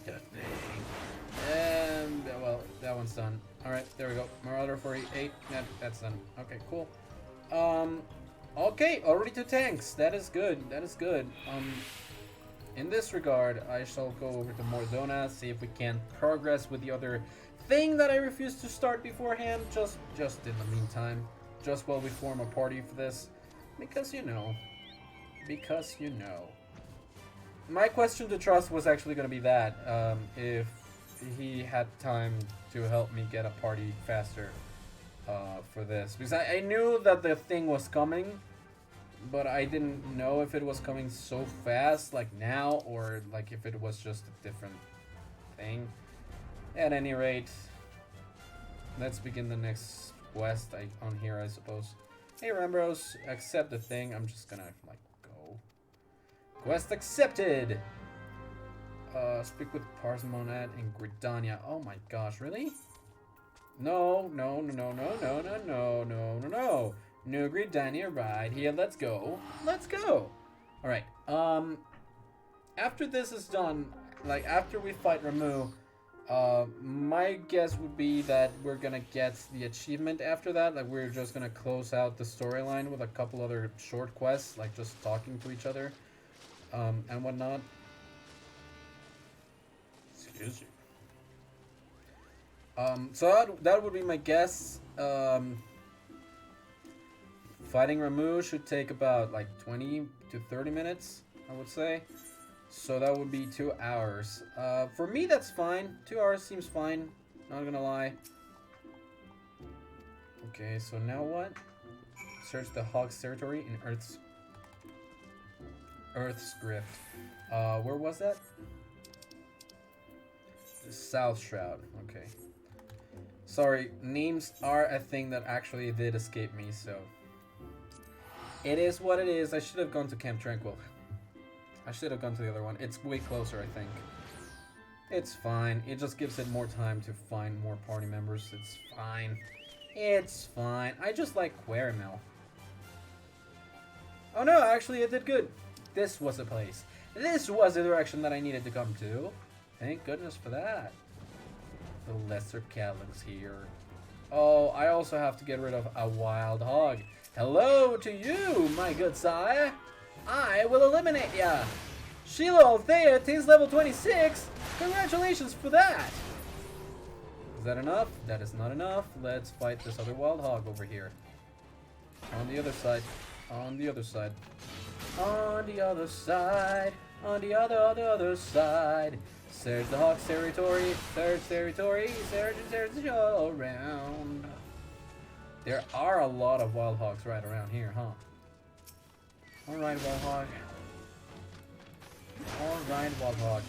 the thing. And well, that one's done. All right, there we go. Marauder 48. That's done. Okay, cool. Okay, already 2 tanks. That is good. That is good. In this regard, I shall go over to Mordona, see if we can progress with the other thing that I refused to start beforehand, just in the meantime, just while we form a party for this, because you know. My question to Trust was actually going to be that, if he had time to help me get a party faster for this, because I knew that the thing was coming, but I didn't know if it was coming so fast, like now, or like if it was just a different thing. At any rate, let's begin the next quest on here, I suppose. Hey, Rambros, accept the thing. I'm just gonna, like, go. Quest accepted! Speak with Parsimonette and Gridania. Oh my gosh, really? No. No, Gridania, right here. Let's go. Alright, after this is done, like after we fight Ramu, my guess would be that we're gonna get the achievement after that. Like we're just gonna close out the storyline with a couple other short quests, like just talking to each other, and whatnot. Excuse you. So that would be my guess. Fighting Ramu should take about like 20 to 30 minutes, I would say. So that would be 2 hours. For me, that's fine. 2 hours seems fine. Not gonna lie. Okay, so now what? Search the Hawk's territory in Earth's Grift. Where was that? The South Shroud. Okay. Sorry, names are a thing that actually did escape me, so... It is what it is. I should have gone to Camp Tranquil. I should have gone to the other one. It's way closer, I think. It's fine. It just gives it more time to find more party members. It's fine. It's fine. I just like Quarrymill. Oh no, actually it did good. This was a place. This was the direction that I needed to come to. Thank goodness for that. The lesser Callings here. Oh, I also have to get rid of a wild hog. Hello to you, my good sire. I will eliminate ya. Sheila Althea attains level 26. Congratulations for that. Is that enough? That is not enough. Let's fight this other wild hog over here. On the other side. On the other side. On the other side. On the other side. Search the hawk's territory. Search territory. Search all around. There are a lot of wild hogs right around here, huh? Alright, wild hog. Alright, wild hog.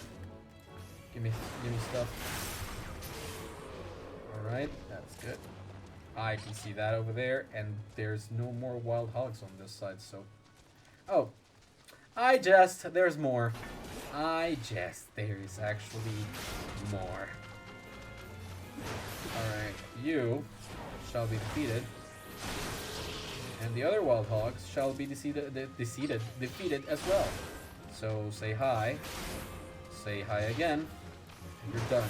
Give me stuff. Alright, that's good. I can see that over there, and there's no more wild hogs on this side, so... Oh. There's more. There's actually more. Alright, you shall be defeated. And the other wild hogs shall be defeated as well. So say hi again, and you're done.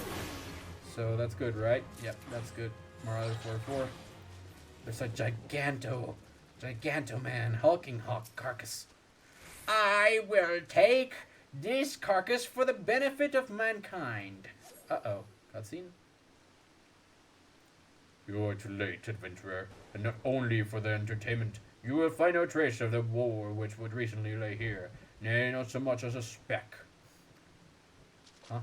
So that's good, right? Yep, that's good. Marauder 44. There's a giganto man, hulking hawk carcass. I will take this carcass for the benefit of mankind. Uh-oh, cutscene. You are too late, adventurer, and not only for the entertainment. You will find no trace of the war which would recently lay here, nay, not so much as a speck. Huh?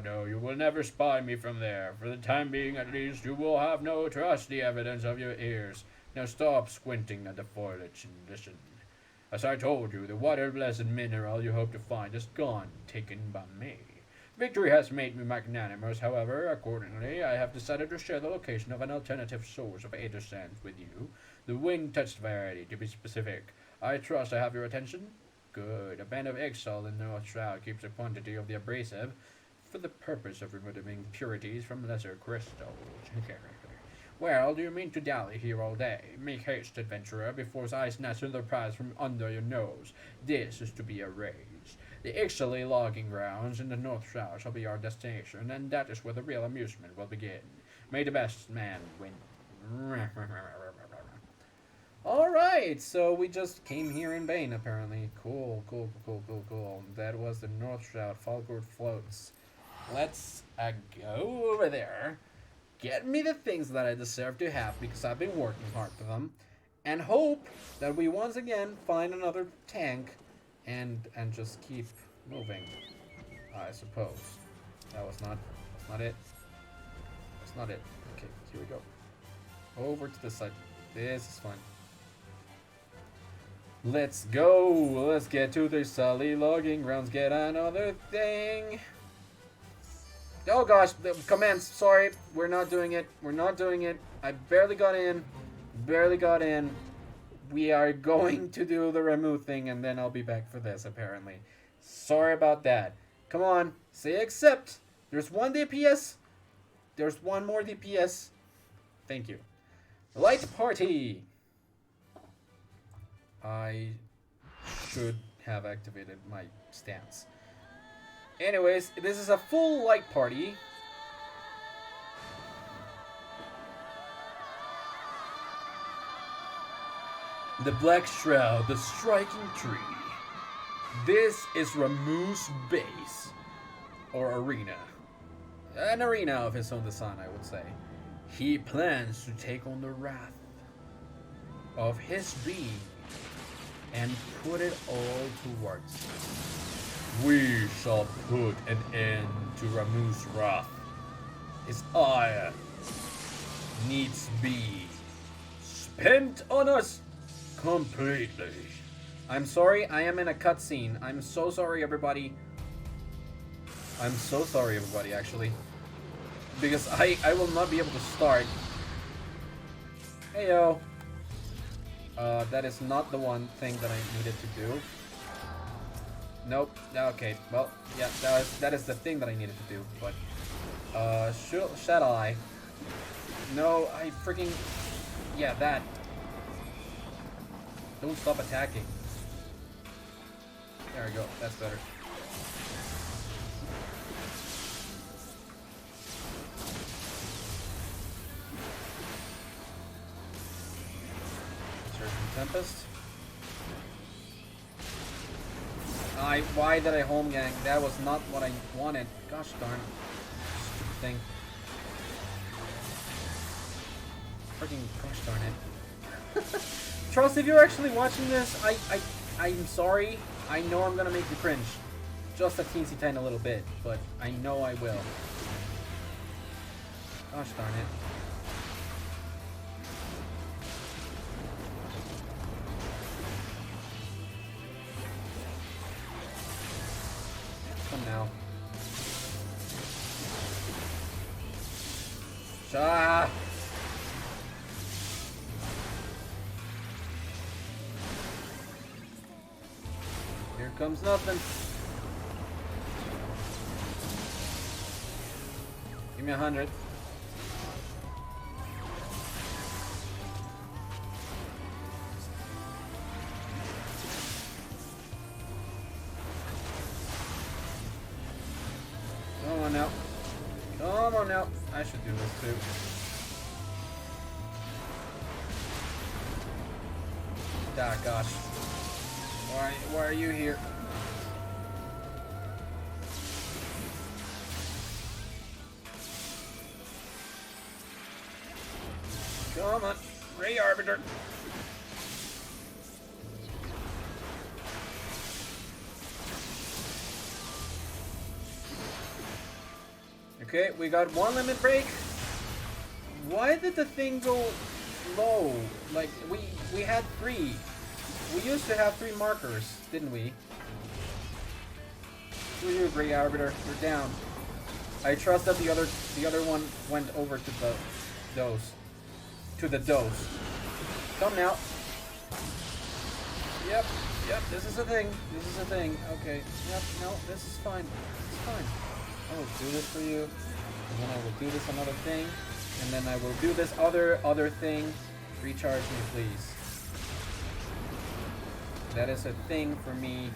No, you will never spy me from there. For the time being, at least, you will have no trusty evidence of your ears. Now stop squinting at the foliage and listen. As I told you, the water-blessed mineral you hope to find is gone, taken by me. Victory has made me magnanimous, however. Accordingly, I have decided to share the location of an alternative source of aether sands with you. The wind-touched variety, to be specific. I trust I have your attention? Good. A band of exile in the North Shroud keeps a quantity of the abrasive for the purpose of removing impurities from lesser crystals. Well, do you mean to dally here all day? Make haste, adventurer, before I snatch another prize from under your nose. This is to be a race. The Ixaly logging grounds in the North Shroud shall be our destination, and that is where the real amusement will begin. May the best man win. Alright, so we just came here in vain, apparently. Cool. That was the North Shroud. Falgord floats. Let's go over there. Get me the things that I deserve to have, because I've been working hard for them. And hope that we once again find another tank and just keep moving, I suppose. That's not it. That's not it. Okay, here we go. Over to this side. This is fine. Let's go. Let's get to the Sully logging grounds. Get another thing. Oh gosh, the commands. Sorry, we're not doing it. I barely got in. We are going to do the Ramu thing, and then I'll be back for this, apparently. Sorry about that. Come on, say accept. There's one DPS. There's one more DPS. Thank you. Light party. I should have activated my stance. Anyways, this is a full light party. The Black Shroud, the striking tree. This is Ramuh's base, or arena. An arena of his own design, I would say. He plans to take on the wrath of his being and put it all towards it. We shall put an end to Ramuh's wrath. His ire needs be spent on us completely. I'm sorry, I am in a cutscene. I'm so sorry, everybody. I'm so sorry, everybody, actually. Because I will not be able to start. Heyo. That is not the one thing that I needed to do. Nope. Okay, well, yeah, that is the thing that I needed to do, but... shall I? No, I freaking... Yeah, that. Don't stop attacking. There we go, that's better. Surging Tempest. Why did I home gang? That was not what I wanted. Gosh darn. Stupid thing. Freaking gosh darn it. Trust, if you're actually watching this, I'm sorry. I know I'm gonna make you cringe. Just a teensy tiny little bit, but I know I will. Gosh darn it. Come now. Ah! Here comes nothing. Give me 100. Come on now. Come on now. I should do this too. Ah, gosh. Why are you here? Come on, Ray Arbiter. Okay, we got one limit break. Why did the thing go low? Like, we had 3. We used to have 3 markers, didn't we? Who are you, Grey Arbiter? You're down. I trust that the other one went over to the dose. To the dose. Come now. Yep, this is a thing. This is a thing. Okay. Yep, no, this is fine. This is fine. I will do this for you. And then I will do this another thing. And then I will do this other thing. Recharge me, please. That is a thing for me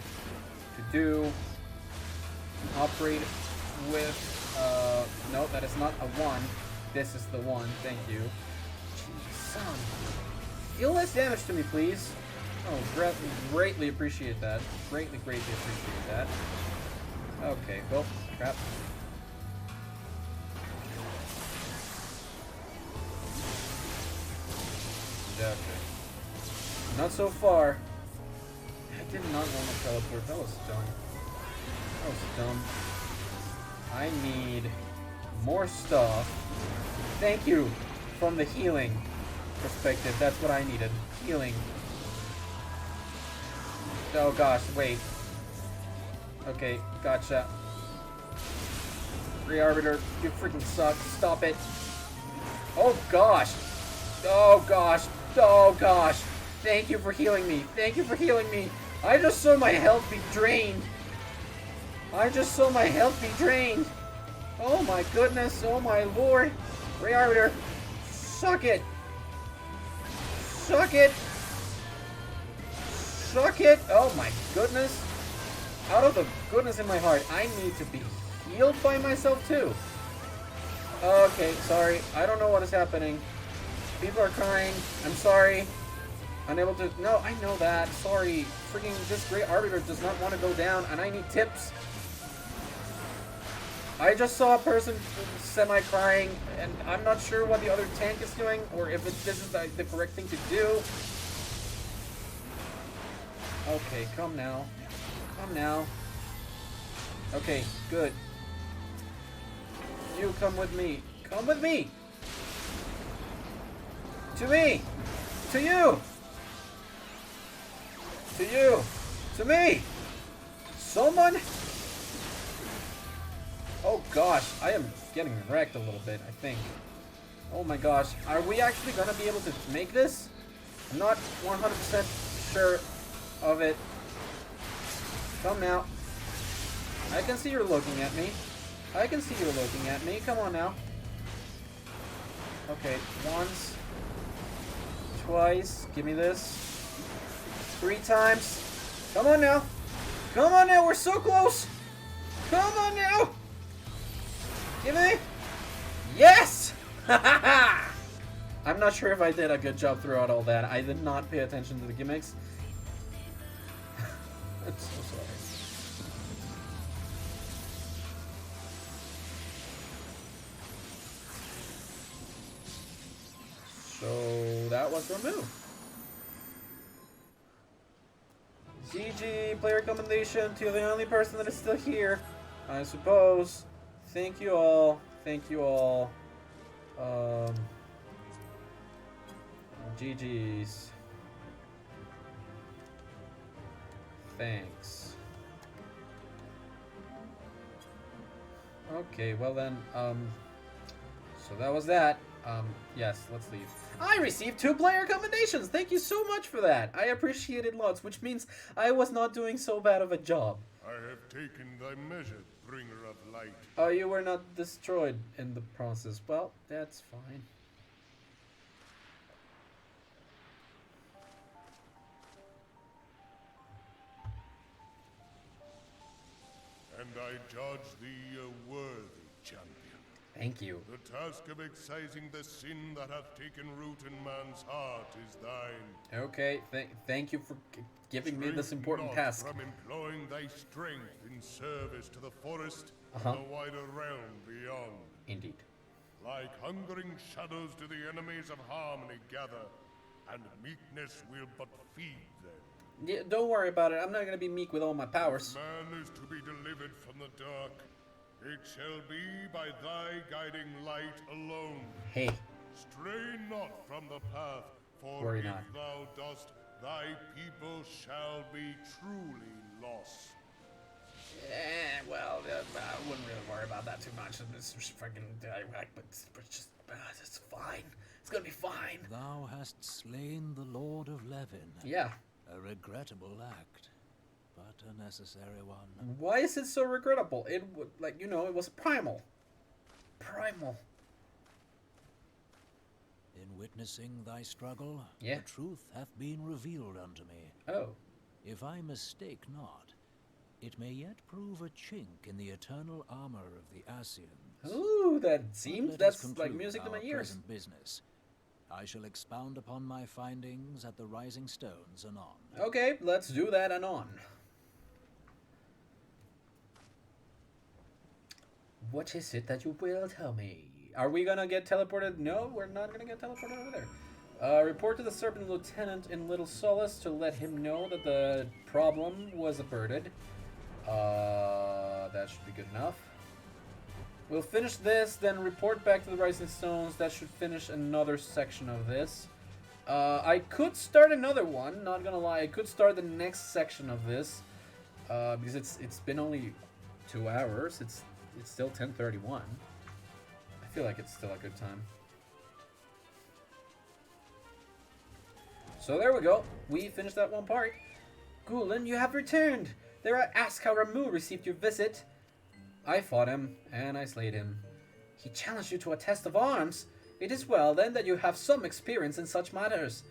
to do. Operate with, no, that is not a 1. This is the 1, thank you. Jeez, son. Deal less damage to me, please. Oh, greatly appreciate that. Greatly appreciate that. Okay, well, crap. Okay. Not so far. I did not want to teleport. That was dumb. That was dumb. I need more stuff. Thank you. From the healing perspective, that's what I needed. Healing. Oh gosh, wait. Okay, gotcha. Re-Arbiter, you freaking suck. Stop it. Oh gosh. Oh gosh. Oh gosh. Thank you for healing me. Thank you for healing me. I just saw my health be drained. I just saw my health be drained. Oh my goodness. Oh my lord. Ray Arbiter. Suck it. Suck it. Suck it! Oh my goodness. Out of the goodness in my heart, I need to be healed by myself too. Okay, sorry. I don't know what is happening. People are crying. I'm sorry. Unable to... No, I know that. Sorry. Freaking this Great Arbiter does not want to go down, and I need tips. I just saw a person semi-crying, and I'm not sure what the other tank is doing, or if this is the correct thing to do. Okay, come now. Come now. Okay, good. You come with me. Come with me! To me! To you! To you! To me! Someone! Oh gosh, I am getting wrecked a little bit, I think. Oh my gosh, are we actually gonna be able to make this? I'm not 100% sure of it. Come now. I can see you're looking at me. I can see you're looking at me. Come on now. Okay, once. Twice. Give me this. 3 times. Come on now. Come on now, we're so close. Come on now. Give me. Yes! I'm not sure if I did a good job throughout all that. I did not pay attention to the gimmicks. I'm so sorry. So that was removed. GG, player commendation to the only person that is still here, I suppose. Thank you all. Thank you all. GG's. Thanks. Okay, well then, so that was that. Yes, let's leave. I received 2 player commendations! Thank you so much for that! I appreciate it lots, which means I was not doing so bad of a job. I have taken thy measure, bringer of light. Oh, you were not destroyed in the process. Well, that's fine. And I judge thee a worthy champion. Thank you. The task of excising the sin that hath taken root in man's heart is thine. Okay, thank you for giving me this important Shrink task. not from employing thy strength in service to the forest Uh-huh. and the wider realm beyond. Indeed. Like hungering shadows do the enemies of harmony gather, and meekness will but feed them. Yeah, don't worry about it. I'm not gonna be meek with all my powers. Man is to be delivered from the dark. It shall be by thy guiding light alone. Hey, Stray not from the path, for Worry if not. thou dost, thy people shall be truly lost. well, I wouldn't really worry about that too much. It's just freaking, it's fine. It's gonna be fine. Thou hast slain the Lord of Levin. Yeah. A regrettable act, but a necessary one. Why is it so regrettable? It would, like, you know, it was primal. Primal. In witnessing thy struggle, Yeah. the truth hath been revealed unto me. Oh. If I mistake not, it may yet prove a chink in the eternal armor of the Ascians. Ooh, that But seems, let us that's like conclude music to my our ears. present business. I shall expound upon my findings at the Rising Stones anon. Okay, let's do that anon. What is it that you will tell me? Are we gonna get teleported? No, we're not gonna get teleported over there. Report to the Serpent Lieutenant in Little Solace to let him know that the problem was averted. That should be good enough. We'll finish this, then report back to the Rising Stones. That should finish another section of this. I could start another one, not gonna lie. I could start the next section of this. Because it's been only 2 hours. It's still 10:31. I feel like it's still a good time. So there we go. We finished that one part. Gulen, you have returned. There I ask how Ramu received your visit. I fought him, and I slayed him. He challenged you to a test of arms. It is well, then, that you have some experience in such matters.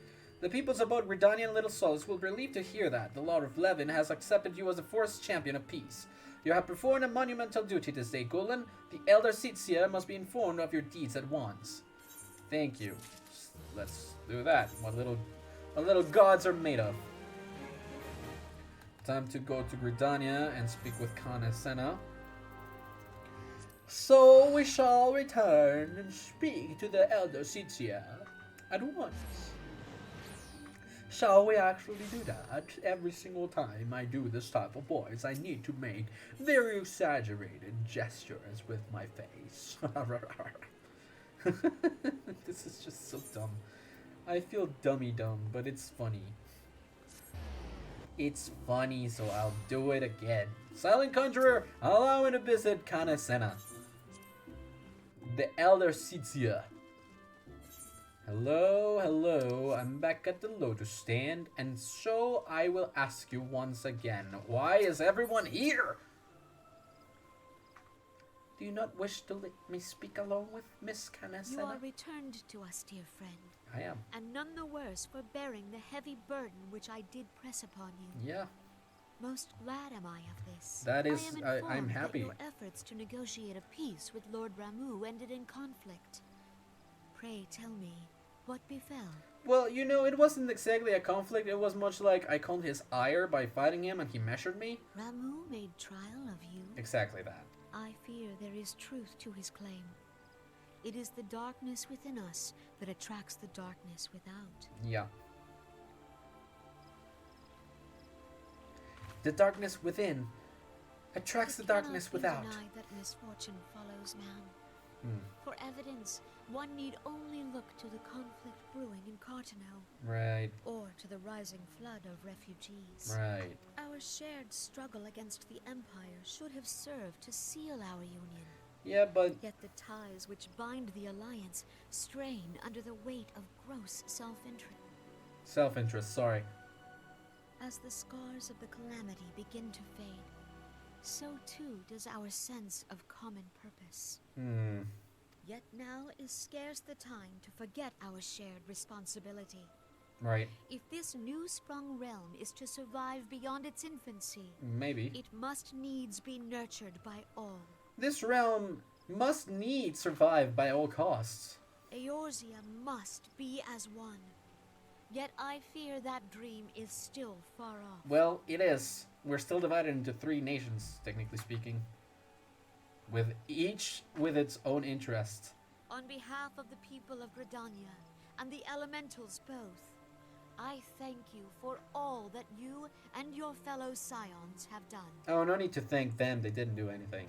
The peoples of both Gridania and Little Solace will be relieved to hear that the Lord of Levin has accepted you as the forest champion of peace. You have performed a monumental duty this day, Gulen. The Elder Sitzia must be informed of your deeds at once. Thank you. Let's do that. What little gods are made of. Time to go to Gridania and speak with Kana Senna. So we shall return and speak to the Elder Sitzia at once. Shall we actually do that? Every single time I do this type of voice, I need to make very exaggerated gestures with my face. This is just so dumb. I feel dummy dumb, but it's funny. It's funny, so I'll do it again. Silent Conjurer, allow me to visit Kana Senna. The Elder Sitzia. Hello, hello, I'm back at the Lotus Stand, and so I will ask you once again, why is everyone here? Do you not wish to let me speak alone with Miss Kana Senna? You are returned to us, dear friend. I am. And none the worse for bearing the heavy burden which I did press upon you. Yeah. Most glad am I of this. That is, I'm happy. That your efforts to negotiate a peace with Lord Ramuh ended in conflict. Pray tell me, what befell? Well, you know, it wasn't exactly a conflict. It was much like I calmed his ire by fighting him and he measured me. Ramuh made trial of you? Exactly that. I fear there is truth to his claim. It is the darkness within us that attracts the darkness without. Yeah. The darkness within attracts the darkness without. Deny that misfortune follows man. For evidence, one need only look to the conflict brewing in Cartano. Right. Or to the rising flood of refugees. Right. Our shared struggle against the Empire should have served to seal our union. Yeah, but... Yet the ties which bind the Alliance strain under the weight of gross self-interest. Self-interest, sorry. As the scars of the calamity begin to fade, so too does our sense of common purpose. Yet now is scarce the time to forget our shared responsibility. Right. If this new-sprung realm is to survive beyond its infancy, maybe, it must needs be nurtured by all. This realm must needs survive by all costs. Eorzea must be as one. Yet I fear that dream is still far off. Well, it is. We're still divided into 3 nations, technically speaking. With each with its own interest. On behalf of the people of Gridania and the elementals both, I thank you for all that you and your fellow scions have done. Oh, no need to thank them. They didn't do anything.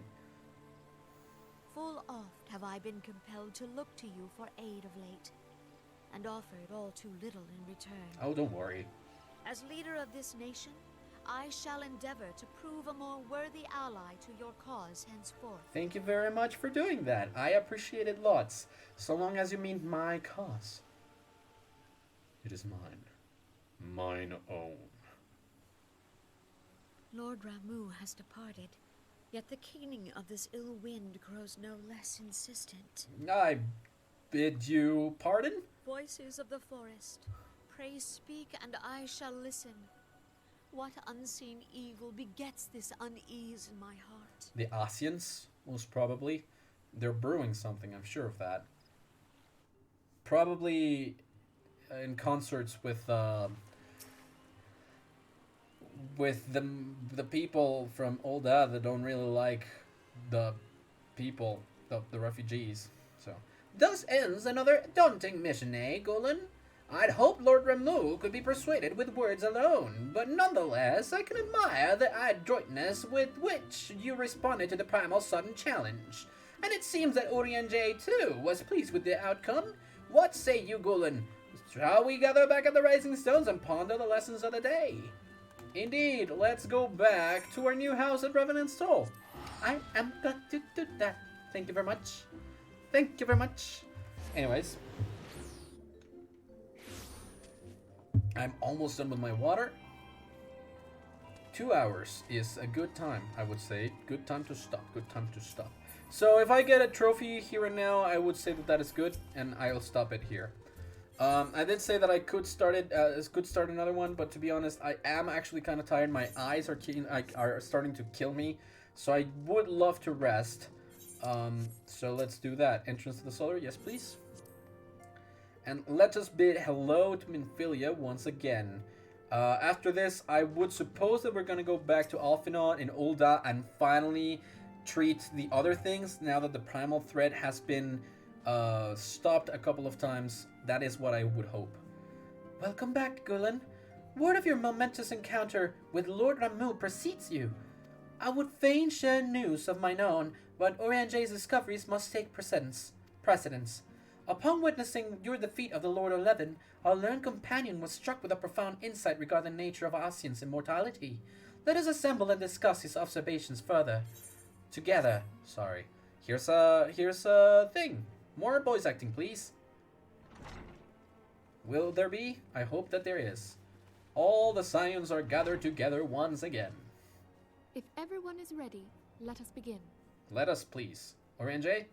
Full oft have I been compelled to look to you for aid of late, and offered all too little in return. Oh, don't worry. As leader of this nation, I shall endeavor to prove a more worthy ally to your cause henceforth. Thank you very much for doing that. I appreciate it lots, so long as you mean my cause. It is mine. Mine own. Lord Ramuh has departed, yet the keening of this ill wind grows no less insistent. I bid you pardon? Voices of the forest, pray speak and I shall listen. What unseen evil begets this unease in my heart? The Asians, most probably. They're brewing something, I'm sure of that. Probably in consorts with the people from Olda that don't really like the people, the refugees. So, thus ends another daunting mission, eh, Golan? I'd hoped Lord Ramuh could be persuaded with words alone, but nonetheless, I can admire the adroitness with which you responded to the primal sudden challenge. And it seems that Urianger, too, was pleased with the outcome. What say you, Gulen? Shall we gather back at the Rising Stones and ponder the lessons of the day? Indeed, let's go back to our new house at Revenant Soul. I am glad to do that. Thank you very much. Thank you very much. Anyways. I'm almost done with my water. 2 hours is a good time, I would say. Good time to stop. Good time to stop. So if I get a trophy here and now, I would say that that is good, and I'll stop it here. I did say that I could start another one, but to be honest, I am actually kind of tired. My eyes are starting to kill me, so I would love to rest. So let's do that. Entrance to the Solar, yes please. And let us bid hello to Minfilia once again. After this, I would suppose that we're gonna go back to Alphinaud in Ul'dah and finally treat the other things now that the primal threat has been stopped a couple of times. That is what I would hope. Welcome back, Gulen. Word of your momentous encounter with Lord Ramuh precedes you. I would fain share news of mine own, but Urianger's discoveries must take precedence. Upon witnessing your defeat of the Lord Eleven, our learned companion was struck with a profound insight regarding the nature of Ascian's immortality. Let us assemble and discuss his observations further. Together. Sorry. Here's a thing. More voice acting, please. Will there be? I hope that there is. All the Scions are gathered together once again. If everyone is ready, let us begin. Let us, please. Urianger?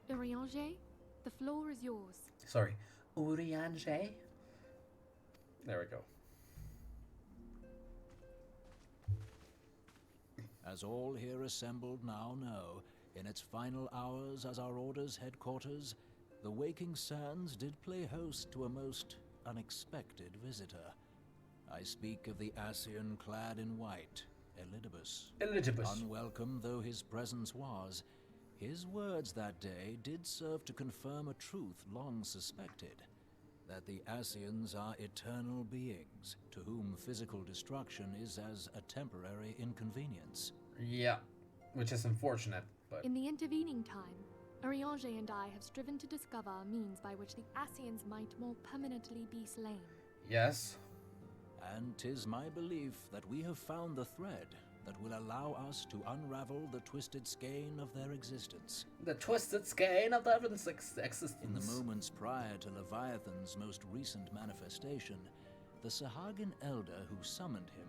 Urianger, the floor is yours. Sorry. Urianger? There we go. As all here assembled now know, in its final hours as our Order's headquarters, the Waking Sands did play host to a most unexpected visitor. I speak of the Ascian clad in white, Elidibus. Unwelcome though his presence was, his words that day did serve to confirm a truth long suspected, that the Ascians are eternal beings, to whom physical destruction is as a temporary inconvenience. Yeah, which is unfortunate, but... In the intervening time, Urianger and I have striven to discover a means by which the Ascians might more permanently be slain. Yes. And 'tis my belief that we have found the thread that will allow us to unravel the twisted skein of their existence. The twisted skein of their existence. In the moments prior to Leviathan's most recent manifestation, the Sahagin elder who summoned him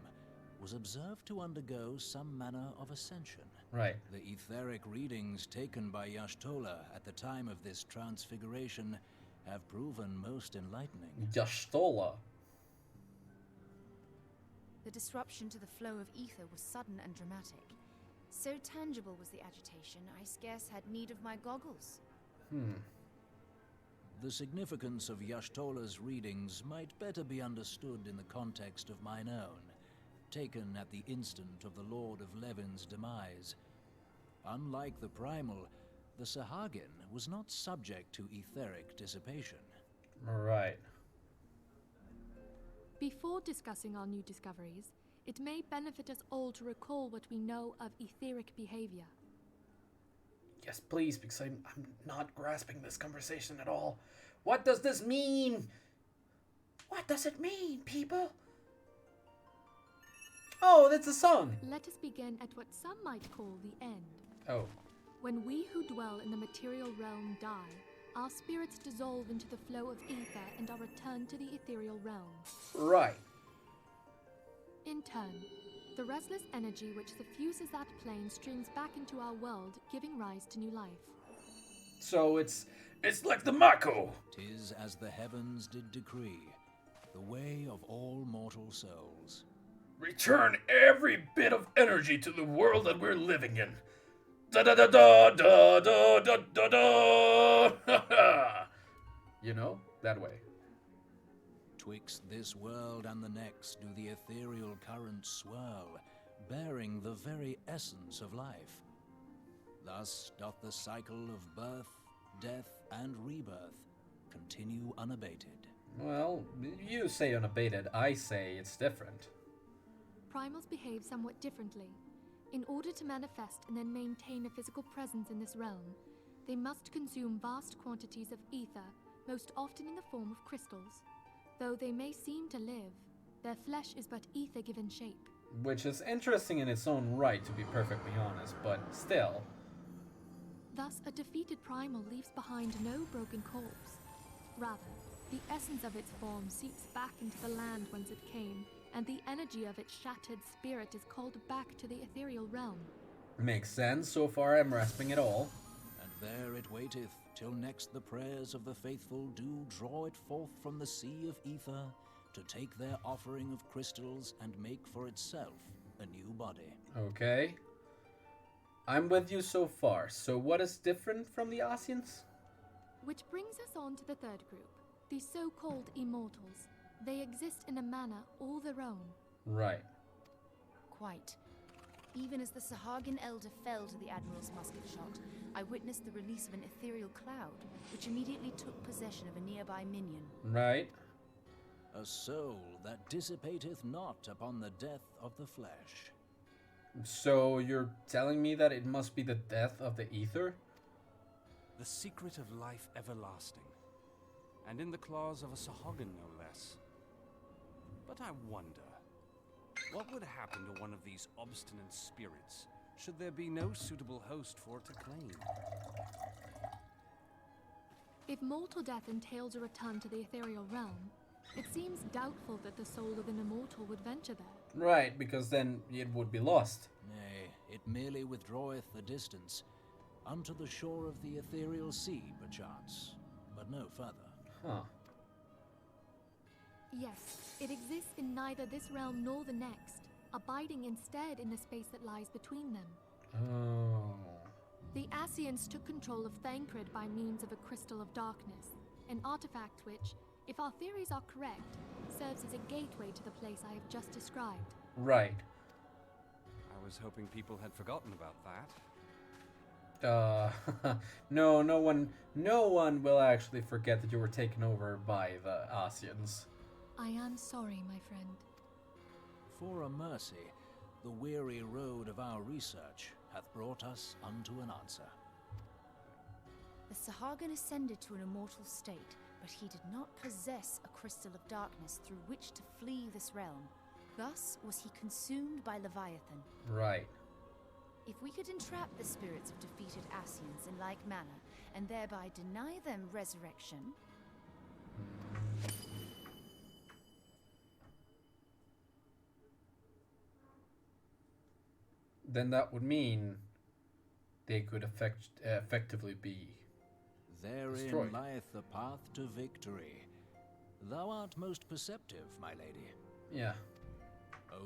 was observed to undergo some manner of ascension. Right. The etheric readings taken by Y'shtola at the time of this transfiguration have proven most enlightening. Y'shtola. The disruption to the flow of ether was sudden and dramatic. So tangible was the agitation, I scarce had need of my goggles. The significance of Y'shtola's readings might better be understood in the context of mine own, taken at the instant of the Lord of Levin's demise. Unlike the Primal, the Sahagin was not subject to etheric dissipation. Right. Before discussing our new discoveries, it may benefit us all to recall what we know of etheric behavior. Yes, please, because I'm not grasping this conversation at all. What does this mean? What does it mean, people? Oh, that's a song. Let us begin at what some might call the end. Oh. When we who dwell in the material realm die, our spirits dissolve into the flow of ether and are returned to the ethereal realm. Right. In turn, the restless energy which suffuses that plane streams back into our world, giving rise to new life. So it's like the Mako. 'Tis as the heavens did decree, the way of all mortal souls. Return every bit of energy to the world that we're living in. Da da da da da da da da da. You know, that way. Twixt this world and the next do the ethereal currents swirl, bearing the very essence of life. Thus doth the cycle of birth, death, and rebirth continue unabated. Well, you say unabated, I say it's different. Primals behave somewhat differently. In order to manifest and then maintain a physical presence in this realm, they must consume vast quantities of ether, most often in the form of crystals. Though they may seem to live, their flesh is but ether-given shape. Which is interesting in its own right, to be perfectly honest, but still. Thus, a defeated primal leaves behind no broken corpse. Rather, the essence of its form seeps back into the land whence it came, and the energy of its shattered spirit is called back to the ethereal realm. Makes sense. So far I'm grasping it all. And there it waiteth, till next the prayers of the faithful do draw it forth from the sea of ether, to take their offering of crystals and make for itself a new body. Okay. I'm with you so far. So what is different from the Asians? Which brings us on to the third group, the so-called immortals. They exist in a manner all their own. Right. Quite. Even as the Sahagin Elder fell to the Admiral's musket shot, I witnessed the release of an ethereal cloud, which immediately took possession of a nearby minion. Right. A soul that dissipateth not upon the death of the flesh. So you're telling me that it must be the death of the ether? The secret of life everlasting, and in the claws of a Sahagin no less. But I wonder, what would happen to one of these obstinate spirits, should there be no suitable host for it to claim? If mortal death entails a return to the ethereal realm, it seems doubtful that the soul of an immortal would venture there. Right, because then it would be lost. Nay, it merely withdraweth a distance, unto the shore of the ethereal sea, perchance, but no further. Huh. Yes, it exists in neither this realm nor the next, abiding instead in the space that lies between them. Oh. The Asians took control of Thancred by means of a crystal of darkness, an artifact which, if our theories are correct, serves as a gateway to the place I have just described. Right. I was hoping people had forgotten about that. No one will actually forget that you were taken over by the Asians. I am sorry, my friend. For a mercy, the weary road of our research hath brought us unto an answer. The Sahagin ascended to an immortal state, but he did not possess a crystal of darkness through which to flee this realm. Thus was he consumed by Leviathan. Right. If we could entrap the spirits of defeated Asians in like manner, and thereby deny them resurrection... Then that would mean they could effectively be Therein destroyed. lieth the path to victory. Thou art most perceptive, my lady. Yeah.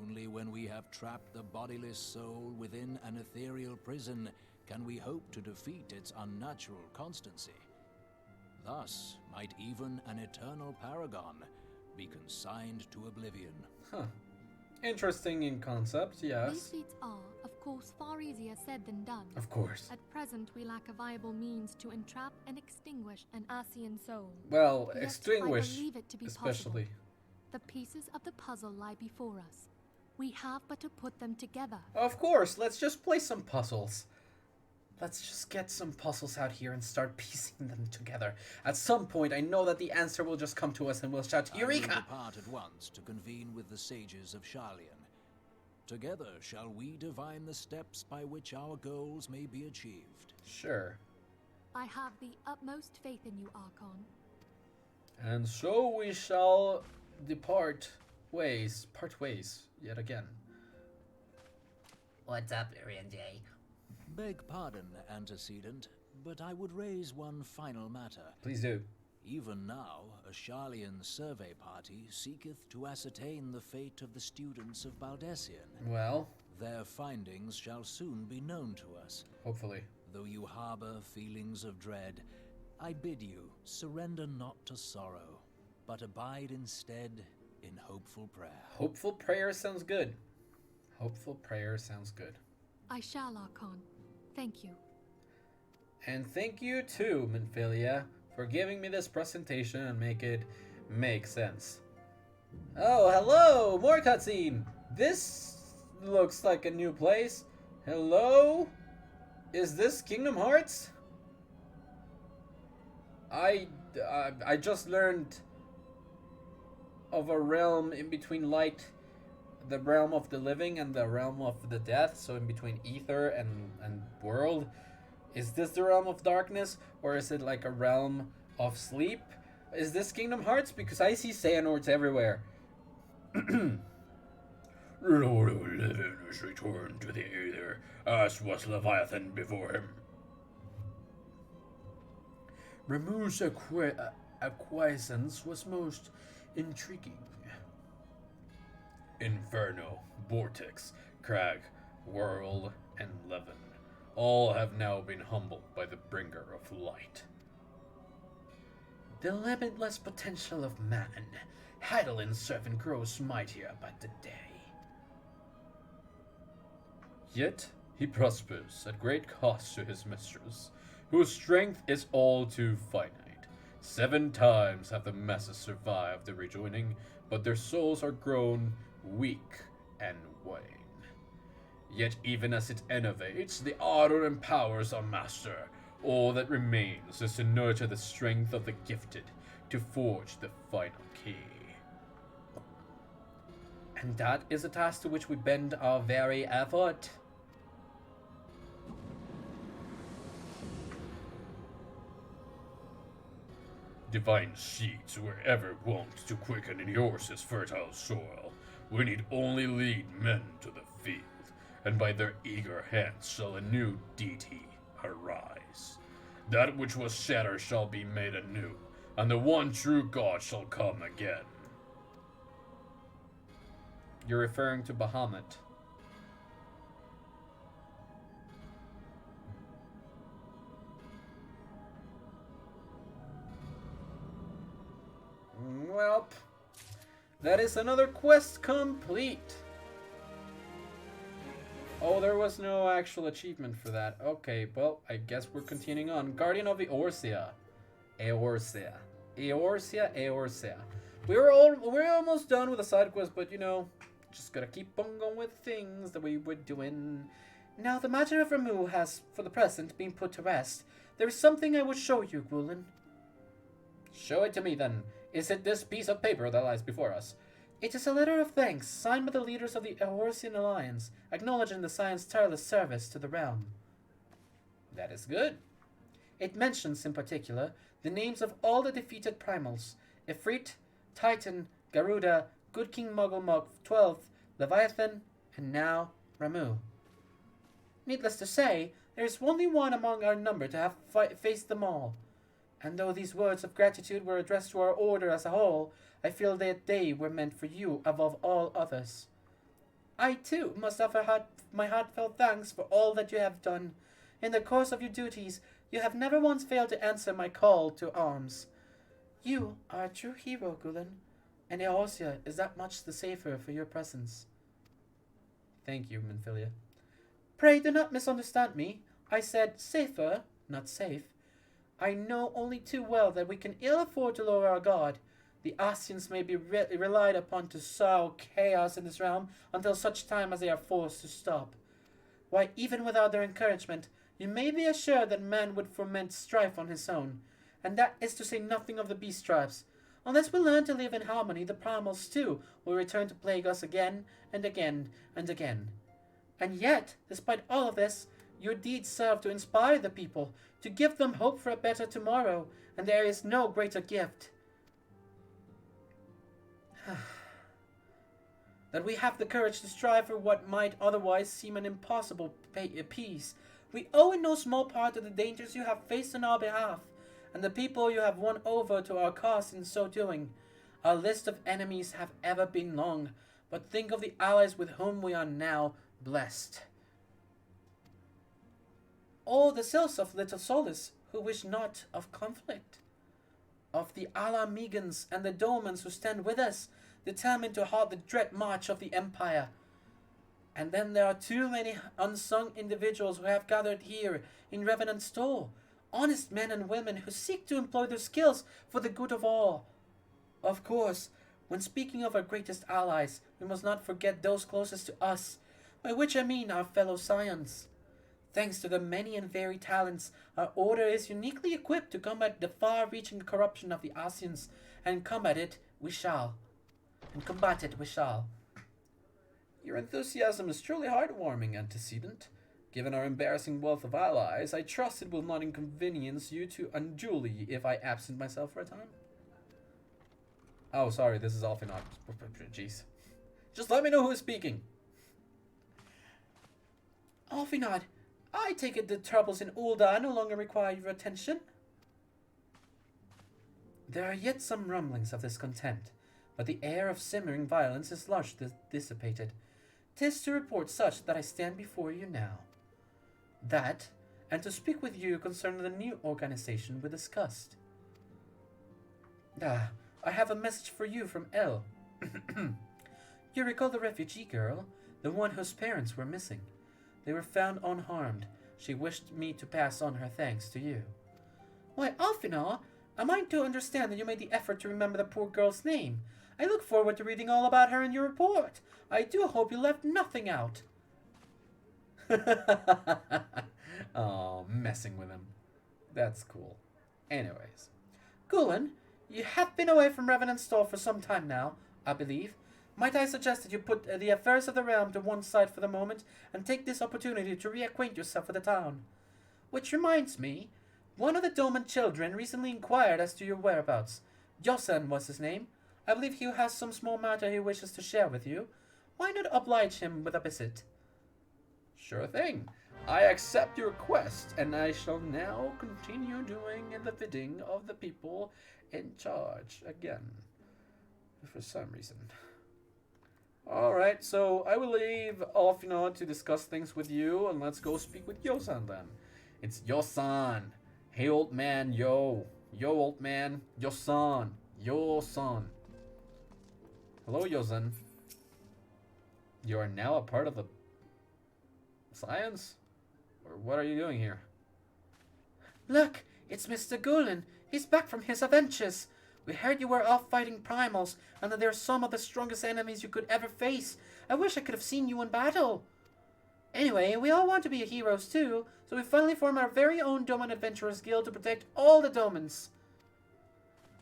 Only when we have trapped the bodiless soul within an ethereal prison can we hope to defeat its unnatural constancy. Thus might even an eternal paragon be consigned to oblivion. Huh. Interesting in concept, These yes. feats are, of course, far easier said than done. Of course. At present, we lack a viable means to entrap and extinguish an Asian soul. Well, Yet extinguish, I believe it to be especially. possible. The pieces of the puzzle lie before us. We have but to put them together. Of course, let's just play some puzzles. Let's just get some puzzles out here and start piecing them together. At some point, I know that the answer will just come to us and we'll shout, I will Eureka! depart at once to convene with the sages of Sharlayan. Together shall we divine the steps by which our goals may be achieved. Sure. I have the utmost faith in you, Archon. And so we shall part ways yet again. What's up, J? Beg pardon, antecedent, but I would raise one final matter. Please do. Even now, a Sharlayan survey party seeketh to ascertain the fate of the students of Baldessian. Well, Their findings shall soon be known to us. hopefully. Though you harbor feelings of dread, I bid you surrender not to sorrow, but abide instead in hopeful prayer. Hopeful prayer sounds good. Hopeful prayer sounds good. I shall, Archon. Thank you. And thank you too, Minfilia, for giving me this presentation and make it make sense. Oh, hello! More cutscene! This looks like a new place. Hello? Is this Kingdom Hearts? I just learned of a realm in between light, the realm of the living and the realm of the death, so in between ether and world. Is this the realm of darkness, or is it like a realm of sleep? Is this Kingdom Hearts? Because I see Xehanorts everywhere. Lord of the living is returned to the Aether, as was Leviathan before him. Ramu's acquiescence was most intriguing. Inferno, Vortex, Crag, World, and Levin all have now been humbled by the bringer of light. The limitless potential of man, Heidelin's servant, grows mightier by the day. Yet he prospers at great cost to his mistress, whose strength is all too finite. 7 times have the masses survived the rejoining, but their souls are grown weak and wane. Yet even as it innovates, the ardor empowers our master. All that remains is to nurture the strength of the gifted, to forge the final key. And that is a task to which we bend our very effort. Divine seeds were ever wont to quicken in yours fertile soil. We need only lead men to the field, and by their eager hands shall a new deity arise. That which was shattered shall be made anew, and the one true God shall come again. You're referring to Bahamut. Welp, that is another quest complete. Oh, there was no actual achievement for that. Okay, well, I guess we're continuing on. Guardian of Eorzea. Eorzea. We're almost done with the side quest, but you know, just gotta keep on going with things that we were doing. Now, the matter of Ramu has, for the present, been put to rest. There is something I would show you, Gwulin. Show it to me, then. Is it this piece of paper that lies before us? It is a letter of thanks, signed by the leaders of the Eorzean Alliance, acknowledging the Scion's tireless service to the realm. That is good. It mentions, in particular, the names of all the defeated primals: Ifrit, Titan, Garuda, Good King Muggle 12th, Leviathan, and now Ramu. Needless to say, there is only one among our number to have faced them all. And though these words of gratitude were addressed to our order as a whole, I feel that they were meant for you above all others. I, too, must offer my heartfelt thanks for all that you have done. In the course of your duties, you have never once failed to answer my call to arms. You are a true hero, Gwulin, and Eorzea is that much the safer for your presence. Thank you, Minfilia. Pray do not misunderstand me. I said safer, not safe. I know only too well that we can ill afford to lower our guard. The Ascians may be relied upon to sow chaos in this realm until such time as they are forced to stop. Why, even without their encouragement, you may be assured that man would foment strife on his own, and that is to say nothing of the beast tribes. Unless we learn to live in harmony, the primals too will return to plague us again and again and again. And yet, despite all of this, your deeds serve to inspire the people, to give them hope for a better tomorrow, and there is no greater gift. That we have the courage to strive for what might otherwise seem an impossible peace. We owe in no small part to the dangers you have faced on our behalf, and the people you have won over to our cause in so doing. Our list of enemies have ever been long, but think of the allies with whom we are now blessed. All the sylphs of Little Solace who wish not of conflict. Of the Ala Megans and the Dolmens who stand with us, determined to halt the dread march of the Empire. And then there are too many unsung individuals who have gathered here in Revenant Store, honest men and women who seek to employ their skills for the good of all. Of course, when speaking of our greatest allies, we must not forget those closest to us, by which I mean our fellow Scions. Thanks to the many and varied talents, our order is uniquely equipped to combat the far-reaching corruption of the Ascians, and combat it we shall. Your enthusiasm is truly heartwarming, Antecedent. Given our embarrassing wealth of allies, I trust it will not inconvenience you too unduly if I absent myself for a time. Oh, sorry, this is Alfinot. Jeez. Just let me know who is speaking. Alfinot, I take it the troubles in Ul'dah no longer require your attention. There are yet some rumblings of discontent, but the air of simmering violence is largely dissipated. 'Tis to report such that I stand before you now. That, and to speak with you concerning the new organization we discussed. I have a message for you from Elle. You recall the refugee girl, the one whose parents were missing. They were found unharmed. She wished me to pass on her thanks to you. Why, Alfina, am I to understand that you made the effort to remember the poor girl's name? I look forward to reading all about her in your report. I do hope you left nothing out. Oh, messing with him. That's cool. Anyways. Gulen, you have been away from Revenant Stall for some time now, I believe. Might I suggest that you put the affairs of the realm to one side for the moment and take this opportunity to reacquaint yourself with the town? Which reminds me, one of the Doman children recently inquired as to your whereabouts. Yosan was his name. I believe he has some small matter he wishes to share with you. Why not oblige him with a visit? Sure thing. I accept your request, and I shall now continue doing the bidding of the people in charge again. For some reason. Alright, so I will leave Alfina to discuss things with you, and let's go speak with Yosan then. It's Yosan. Hey old man, yo. Yo old man. Yosan. Yosan. Hello, Yosan. You are now a part of the science? Or what are you doing here? Look, it's Mr. Gulen. He's back from his adventures. We heard you were off fighting primals, and that they're some of the strongest enemies you could ever face. I wish I could have seen you in battle. Anyway, we all want to be heroes too, so we finally formed our very own Doman Adventurers Guild to protect all the Domans.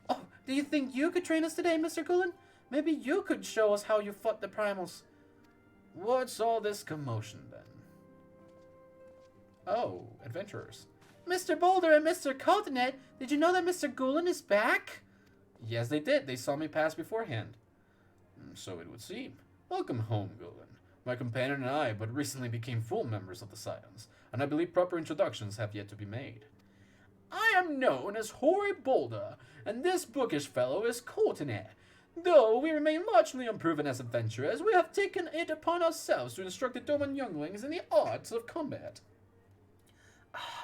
Oh, do you think you could train us today, Mr. Gulen? Maybe you could show us how you fought the primals. What's all this commotion then? Oh, adventurers. Mr. Boulder and Mr. Cotonet, did you know that Mr. Gulen is back? Yes, they did. They saw me pass beforehand. So it would seem. Welcome home, Gulen. My companion and I but recently became full members of the Scions, and I believe proper introductions have yet to be made. I am known as Hoary Boulder, and this bookish fellow is Cotonet. Though we remain largely unproven as adventurers, we have taken it upon ourselves to instruct the Doman younglings in the arts of combat.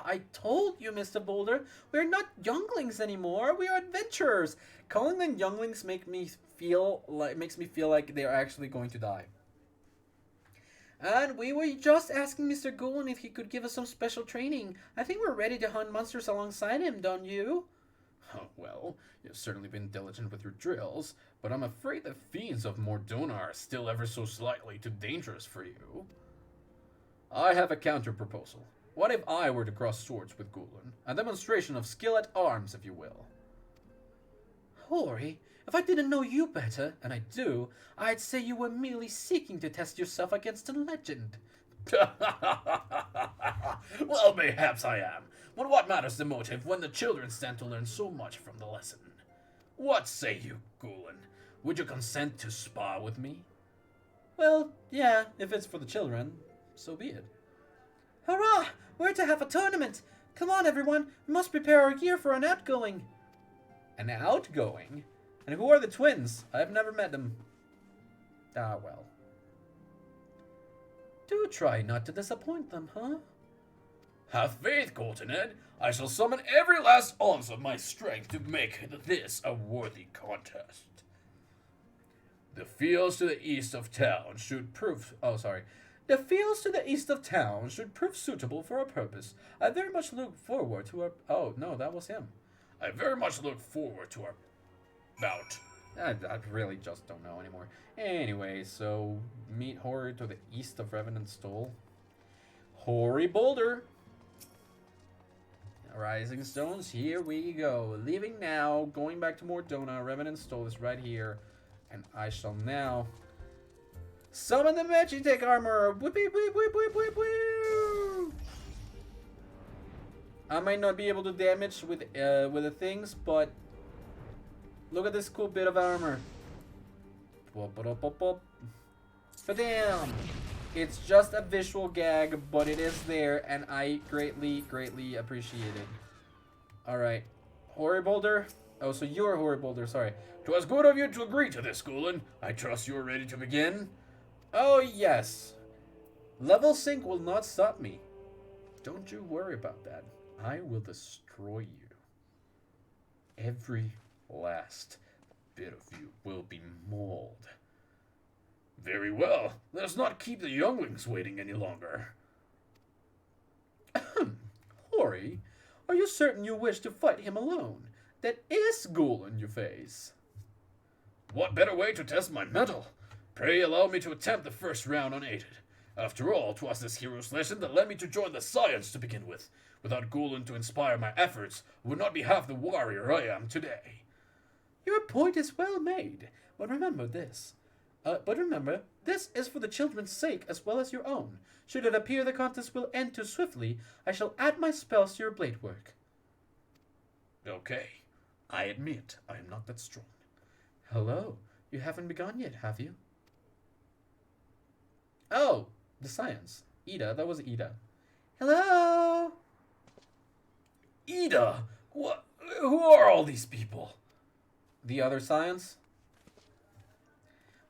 I told you, Mr. Boulder, we're not younglings anymore. We are adventurers. Calling them younglings makes me feel like they're actually going to die. And we were just asking Mr. Gulen if he could give us some special training. I think we're ready to hunt monsters alongside him, don't you? Oh, well, you've certainly been diligent with your drills, but I'm afraid the fiends of Mordona are still ever so slightly too dangerous for you. I have a counter-proposal. What if I were to cross swords with Gulen? A demonstration of skill at arms, if you will. Hoary, if I didn't know you better, and I do, I'd say you were merely seeking to test yourself against a legend. Well, perhaps I am. But what matters the motive when the children stand to learn so much from the lesson? What say you, Gulen? Would you consent to spar with me? Well, yeah, if it's for the children, so be it. Hurrah! We're to have a tournament! Come on, everyone! We must prepare our gear for an outgoing! An outgoing? And who are the twins? I've never met them. Ah, well. Do try not to disappoint them, huh? Have faith, Cotonet. I shall summon every last ounce of my strength to make this a worthy contest. The fields to the east of town should prove... The fields to the east of town should prove suitable for our purpose. I very much look forward to our... Oh, no, that was him. I very much look forward to our bout. I really just don't know anymore. Anyway, so meet Hoary to the east of Revenant Stall. Hoary Boulder. Rising Stones, here we go. Leaving now, going back to Mordona. Revenant Stall is right here. And I shall now... summon the Magitech armor! Whip, whip, whip, whip, whip, whip, whip. I might not be able to damage with the things, but look at this cool bit of armor. But damn! It's just a visual gag, but it is there, and I greatly, greatly appreciate it. Alright. Hoary Boulder, Oh, so you're Hori Boulder, sorry. 'Twas good of you to agree to this, Gulen. I trust you are ready to begin. Oh, yes. Level sync will not stop me. Don't you worry about that. I will destroy you. Every last bit of you will be mauled. Very well. Let us not keep the younglings waiting any longer. Hori, are you certain you wish to fight him alone? That is Gulen you face. What better way to test my mettle? Pray allow me to attempt the first round unaided. After all, 'twas this hero's lesson that led me to join the Science to begin with. Without Gulen to inspire my efforts, I would not be half the warrior I am today. Your point is well made, but remember this. This is for the children's sake as well as your own. Should it appear the contest will end too swiftly, I shall add my spells to your blade work. Okay. I admit I am not that strong. Hello. You haven't begun yet, have you? Oh, the Science. Ida, that was Ida. Hello? Ida! What? Who are all these people? The other Science?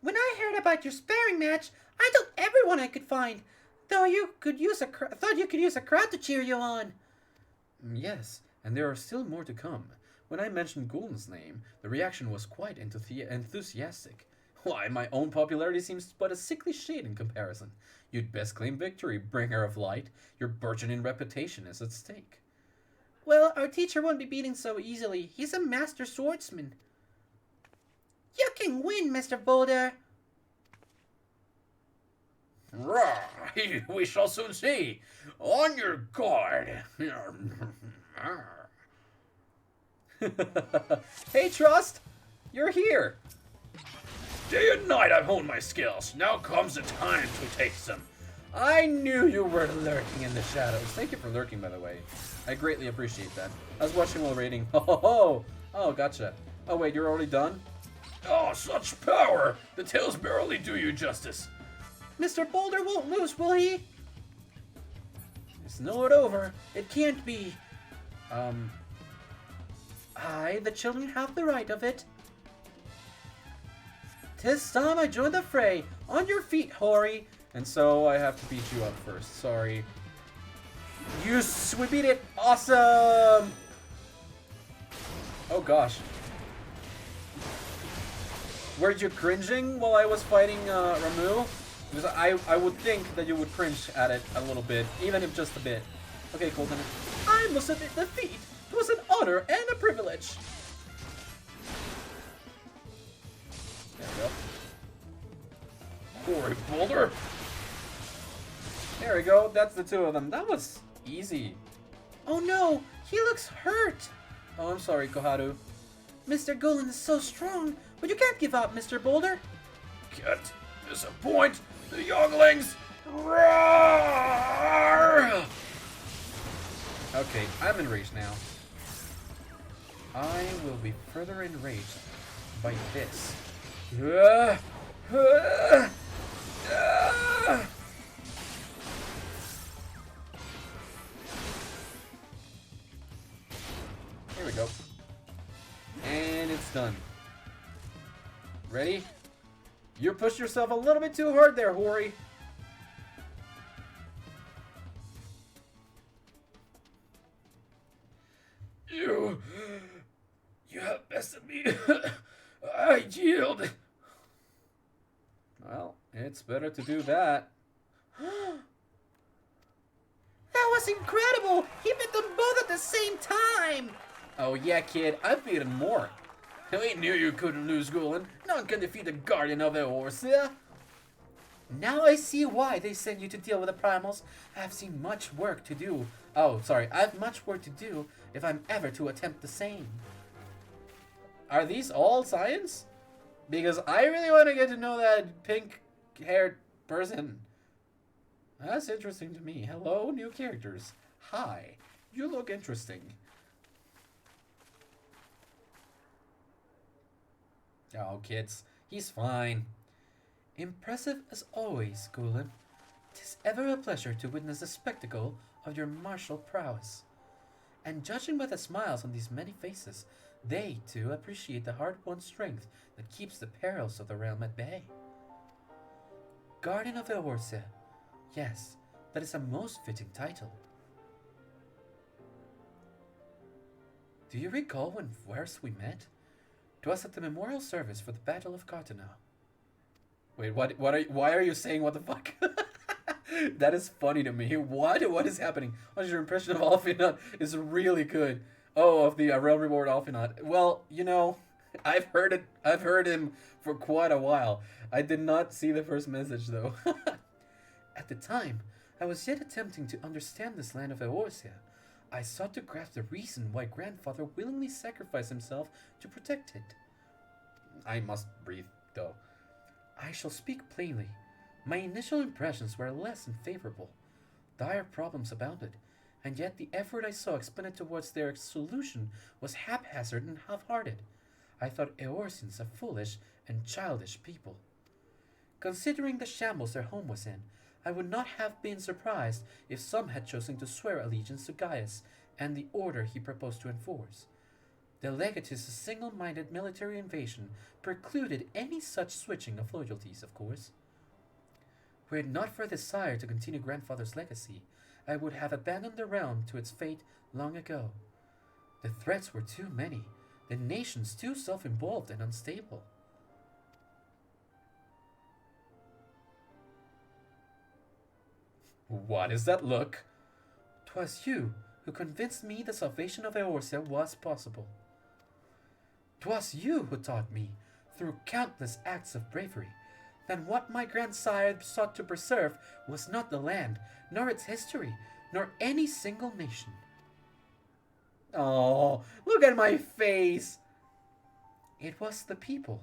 When I heard about your sparring match, I took everyone I could find. Thought you could use a crowd to cheer you on. Yes, and there are still more to come. When I mentioned Gulen's name, the reaction was quite enthusiastic. Why, my own popularity seems but a sickly shade in comparison. You'd best claim victory, bringer of light. Your burgeoning reputation is at stake. Well, our teacher won't be beaten so easily. He's a master swordsman. You can win, Mr. Boulder. Rah! We shall soon see. On your guard. Hey, Trust! You're here! Day and night I've honed my skills. Now comes the time to taste them. I knew you were lurking in the shadows. Thank you for lurking, by the way. I greatly appreciate that. I was watching while raiding. Oh, gotcha. Oh, wait, you're already done? Oh, such power! The tales barely do you justice. Mr. Boulder won't lose, will he? It's not over. It can't be. The children have the right of it. 'Tis time I joined the fray. On your feet, Hori. And so I have to beat you up first. Sorry. We beat it! Awesome! Oh gosh. Were you cringing while I was fighting Ramu? Because I would think that you would cringe at it a little bit, even if just a bit. Okay, cool then. I must admit defeat. It was an honor and a privilege. There we go. Hori Boulder. There we go. That's the two of them. That was easy. Oh no, he looks hurt. Oh, I'm sorry, Koharu. Mr. Gulen is so strong, but you can't give up, Mr. Boulder. Can't disappoint the younglings. Roar! Okay, I'm enraged now. I will be further enraged by this. Here we go. And it's done. Ready? You pushed yourself a little bit too hard there, Hori. You have bested me. I yield. Well, it's better to do that. That was incredible! He beat them both at the same time! Oh yeah, kid, I've beaten more. We knew you couldn't lose, Gulen. None can defeat the guardian of the horse, yeah? Now I see why they sent you to deal with the primals. I have seen much work to do. Oh, sorry, I have much work to do if I'm ever to attempt the same. Are these all Science? Because I really want to get to know that pink-haired person. That's interesting to me. Hello, new characters. Hi, you look interesting. Oh, kids, he's fine. Impressive as always, Gulen. 'Tis ever a pleasure to witness the spectacle of your martial prowess. And judging by the smiles on these many faces, They, too, appreciate the hard-won strength that keeps the perils of the realm at bay. Guardian of Eorzea. Yes, that is a most fitting title. Do you recall when first we met? 'Twas at the memorial service for the Battle of Cartano. Wait, why are you saying what the fuck? That is funny to me. What is happening? Oh, your impression of Alfinot is really good. Oh, of the Realm Reward Alfinot. Well, you know, I've heard him for quite a while. I did not see the first message though. At the time, I was yet attempting to understand this land of Eorzea. I sought to grasp the reason why Grandfather willingly sacrificed himself to protect it. I must breathe, though. I shall speak plainly. My initial impressions were less than favorable. Dire problems abounded, and yet the effort I saw expended towards their solution was haphazard and half-hearted. I thought Eorzeans a foolish and childish people. Considering the shambles their home was in, I would not have been surprised if some had chosen to swear allegiance to Gaius and the order he proposed to enforce. The legatus' single-minded military invasion precluded any such switching of loyalties, of course. Were it not for a desire to continue Grandfather's legacy, I would have abandoned the realm to its fate long ago. The threats were too many, the nations too self-involved and unstable. What is that look? 'Twas you who convinced me the salvation of Eorzea was possible. 'Twas you who taught me, through countless acts of bravery, that what my grandsire sought to preserve was not the land, nor its history, nor any single nation. Oh, look at my face! It was the people,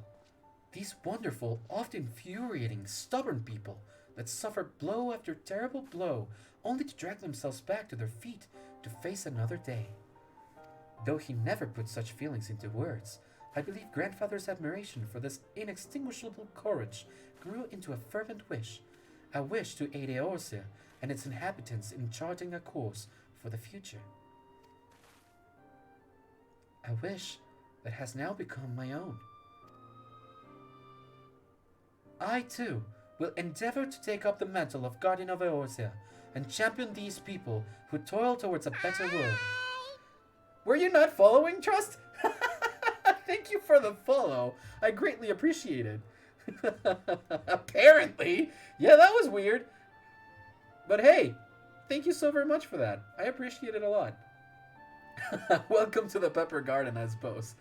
these wonderful, often infuriating, stubborn people, that suffered blow after terrible blow, only to drag themselves back to their feet to face another day. Though he never put such feelings into words, I believe Grandfather's admiration for this inextinguishable courage grew into a fervent wish, a wish to aid Eorzea and its inhabitants in charting a course for the future. A wish that has now become my own. I, too, will endeavor to take up the mantle of Guardian of Eorzea and champion these people who toil towards a better world. Were you not following, Trust? Thank you for the follow. I greatly appreciate it. Apparently. Yeah, that was weird. But hey, thank you so very much for that. I appreciate it a lot. Welcome to the Pepper Garden, I suppose.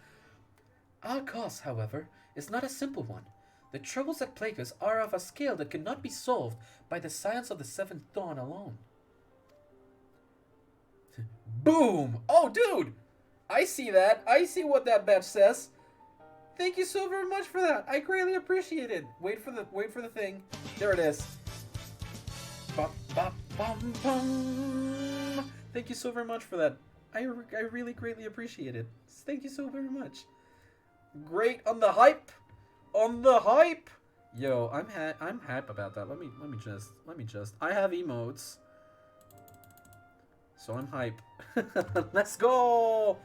Our cause, however, is not a simple one. The troubles that plague us are of a scale that cannot be solved by the science of the Seventh Dawn alone. Boom! Oh, dude! I see that. I see what that badge says. Thank you so very much for that. I greatly appreciate it. Wait for the thing. There it is. Bop, bop, bum, bum. Thank you so very much for that. I really greatly appreciate it. Thank you so very much. Great on the hype. On the hype. Yo, I'm hype about that. Let me just. I have emotes. So I'm hype. Let's go!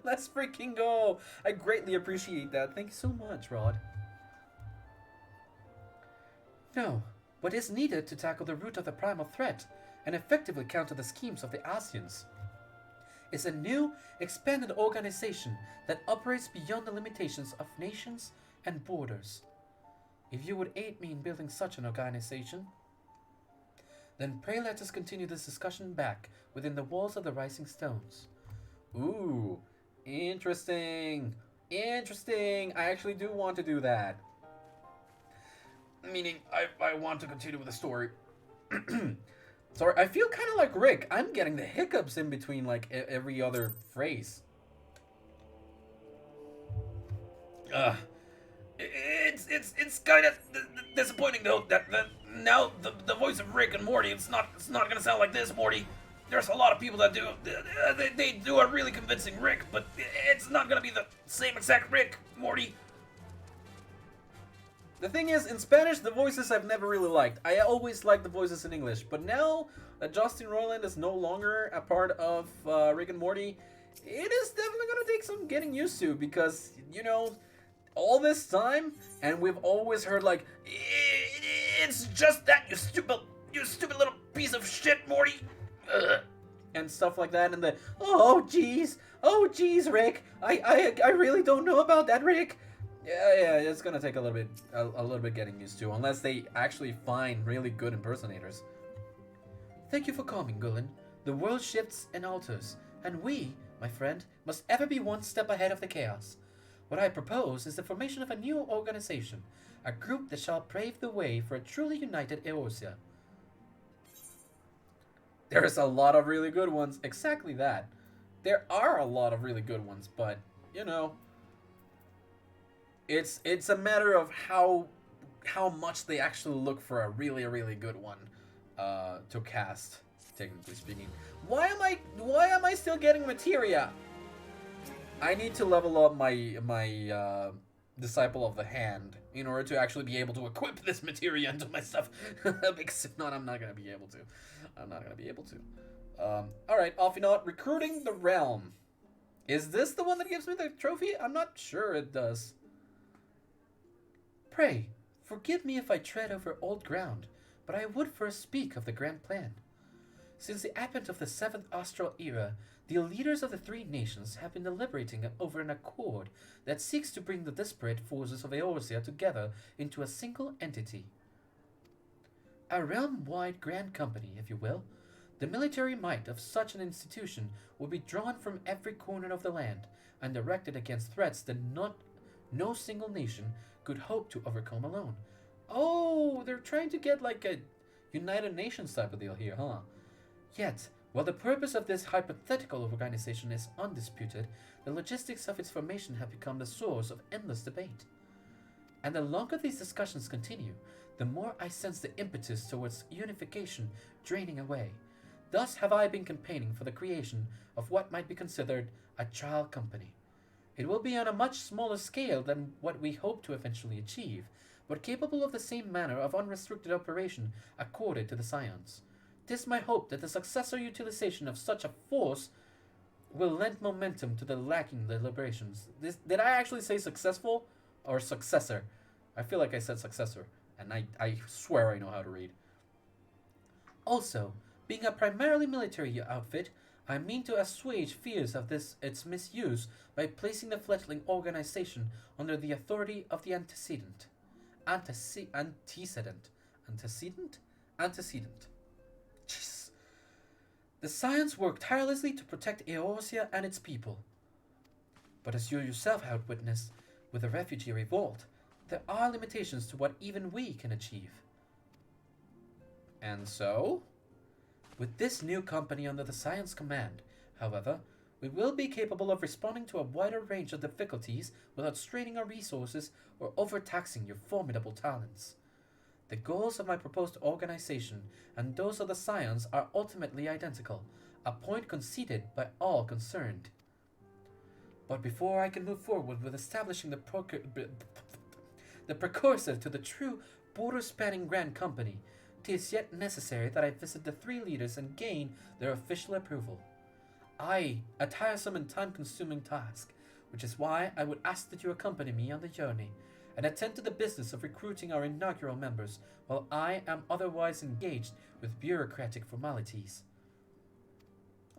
Let's freaking go! I greatly appreciate that. Thank you so much, Rod. No, what is needed to tackle the root of the primal threat and effectively counter the schemes of the Asians is a new, expanded organization that operates beyond the limitations of nations and borders. If you would aid me in building such an organization, then pray let us continue this discussion back within the walls of the Rising Stones. Ooh, interesting. Interesting. I actually do want to do that. Meaning, I want to continue with the story. Sorry, I feel kind of like Rick. I'm getting the hiccups in between like every other phrase. It's kind of disappointing though that now the voice of Rick and Morty it's not gonna sound like this, Morty. There's a lot of people that do they do a really convincing Rick, but it's not gonna be the same exact Rick, Morty. The thing is, in Spanish, the voices I've never really liked. I always liked the voices in English, but now that Justin Roiland is no longer a part of Rick and Morty, it is definitely gonna take some getting used to because, you know, all this time, and we've always heard like, it's just that, you stupid little piece of shit, Morty. Ugh. And stuff like that, and the, oh geez, Rick, I really don't know about that, Rick. Yeah, it's gonna take a little bit getting used to, unless they actually find really good impersonators. Thank you for coming, Gulen. The world shifts and alters, and we, my friend, must ever be one step ahead of the chaos. What I propose is the formation of a new organization, a group that shall pave the way for a truly united Eorzea. There's a lot of really good ones, exactly that. There are a lot of really good ones, but, you know, it's a matter of how much they actually look for a really good one to cast, technically speaking. Why am I still getting materia? I need to level up my Disciple of the Hand in order to actually be able to equip this materia into my stuff. Because if not, I'm not gonna be able to. Alright, Alphinaud, recruiting the realm. Is this the one that gives me the trophy? I'm not sure it does. Pray, forgive me if I tread over old ground, but I would first speak of the grand plan. Since the advent of the 7th Austral Era, the leaders of the three nations have been deliberating over an accord that seeks to bring the disparate forces of Eorzea together into a single entity. A realm-wide grand company, if you will. The military might of such an institution will be drawn from every corner of the land and directed against threats that no single nation could hope to overcome alone. Oh, they're trying to get like a United Nations type of deal here, huh? Yet, while the purpose of this hypothetical organization is undisputed, the logistics of its formation have become the source of endless debate. And the longer these discussions continue, the more I sense the impetus towards unification draining away. Thus have I been campaigning for the creation of what might be considered a trial company. It will be on a much smaller scale than what we hope to eventually achieve, but capable of the same manner of unrestricted operation accorded to the Scions. 'Tis my hope that the successor utilization of such a force will lend momentum to the lacking deliberations. Did I actually say successful or successor? I feel like I said successor, and I swear I know how to read. Also, being a primarily military outfit, I mean to assuage fears of its misuse by placing the fledgling organization under the authority of the antecedent. Antecedent. Jeez. The Scions work tirelessly to protect Eorzea and its people. But as you yourself have witnessed with the refugee revolt, there are limitations to what even we can achieve. And so? With this new company under the Scions' command, however, we will be capable of responding to a wider range of difficulties without straining our resources or overtaxing your formidable talents. The goals of my proposed organization and those of the Scions are ultimately identical, a point conceded by all concerned. But before I can move forward with establishing the precursor to the true border-spanning Grand Company, 'tis yet necessary that I visit the three leaders and gain their official approval. Aye, a tiresome and time-consuming task, which is why I would ask that you accompany me on the journey, and attend to the business of recruiting our inaugural members, while I am otherwise engaged with bureaucratic formalities.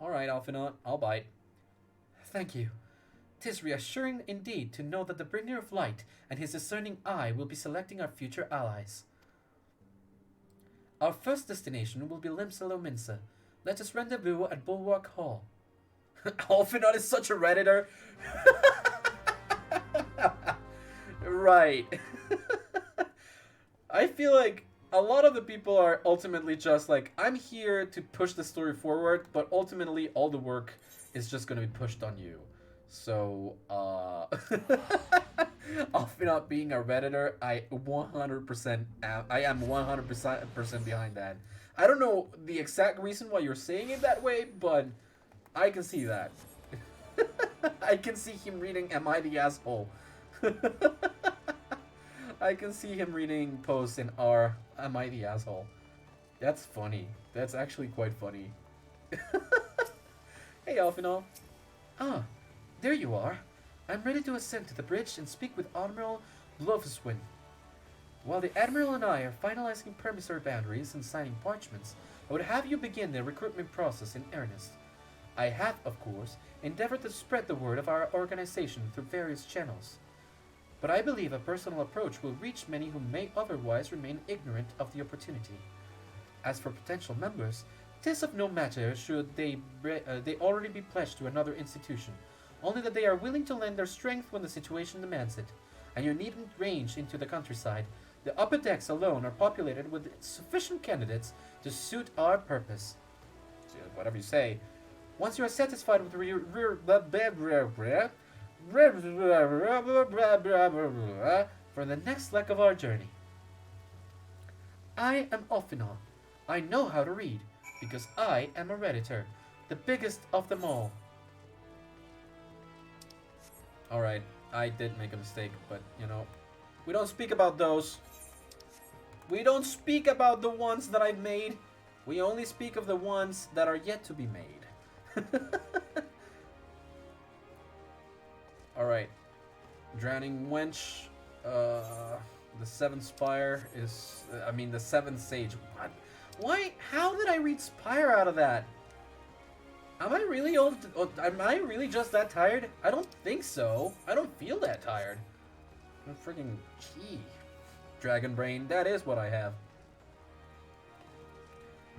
Alright, Alphinaud, I'll bite. Thank you. 'Tis reassuring indeed to know that the Bringer of Light and his discerning eye will be selecting our future allies. Our first destination will be Limsa. Let us rendezvous at Bulwark Hall. Alphinaud is such a Redditor. Right. I feel like a lot of the people are ultimately just like, I'm here to push the story forward, but ultimately all the work is just going to be pushed on you. So, Alphinaud being a Redditor, I am 100% behind that. I don't know the exact reason why you're saying it that way, but I can see that. I can see him reading Am I the Asshole? I can see him reading posts in R, Am I the Asshole? That's funny. That's actually quite funny. Hey, Alphinaud. Ah, there you are. I'm ready to ascend to the bridge and speak with Admiral Blofuswin. While the Admiral and I are finalizing permissive boundaries and signing parchments, I would have you begin the recruitment process in earnest. I have, of course, endeavored to spread the word of our organization through various channels. But I believe a personal approach will reach many who may otherwise remain ignorant of the opportunity. As for potential members, 'tis of no matter should they already be pledged to another institution, only that they are willing to lend their strength when the situation demands it, and you needn't range into the countryside. The upper decks alone are populated with sufficient candidates to suit our purpose. So, whatever you say. Once you are satisfied with for the next leg of our journey. I am Ophinol. I know how to read, because I am a Redditor, the biggest of them all. Alright, I did make a mistake, but, you know, we don't speak about those. We don't speak about the ones that I've made. We only speak of the ones that are yet to be made. Alright. Drowning Wench. The Seventh Spire is... the Seventh Sage. What? Why? How did I read Spire out of that? Am I really old? Am I really just that tired? I don't think so. I don't feel that tired. I'm freaking... Gee. Dragon Brain. That is what I have.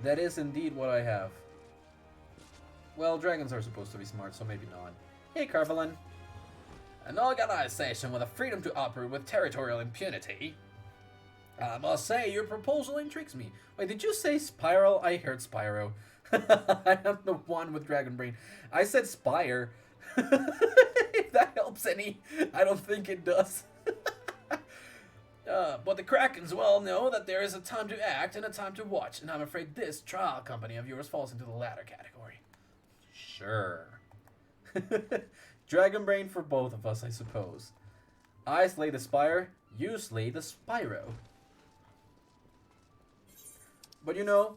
That is indeed what I have. Well, dragons are supposed to be smart, so maybe not. Hey, Carvelin. An organization with the freedom to operate with territorial impunity. I must say, your proposal intrigues me. Wait, did you say Spiral? I heard Spyro. I am the one with Dragon Brain. I said Spire. If that helps any, I don't think it does. But the Krakens well know that there is a time to act and a time to watch, and I'm afraid this trial company of yours falls into the latter category. Sure. Dragon Brain for both of us, I suppose. I slay the Spire, you slay the Spyro. But you know,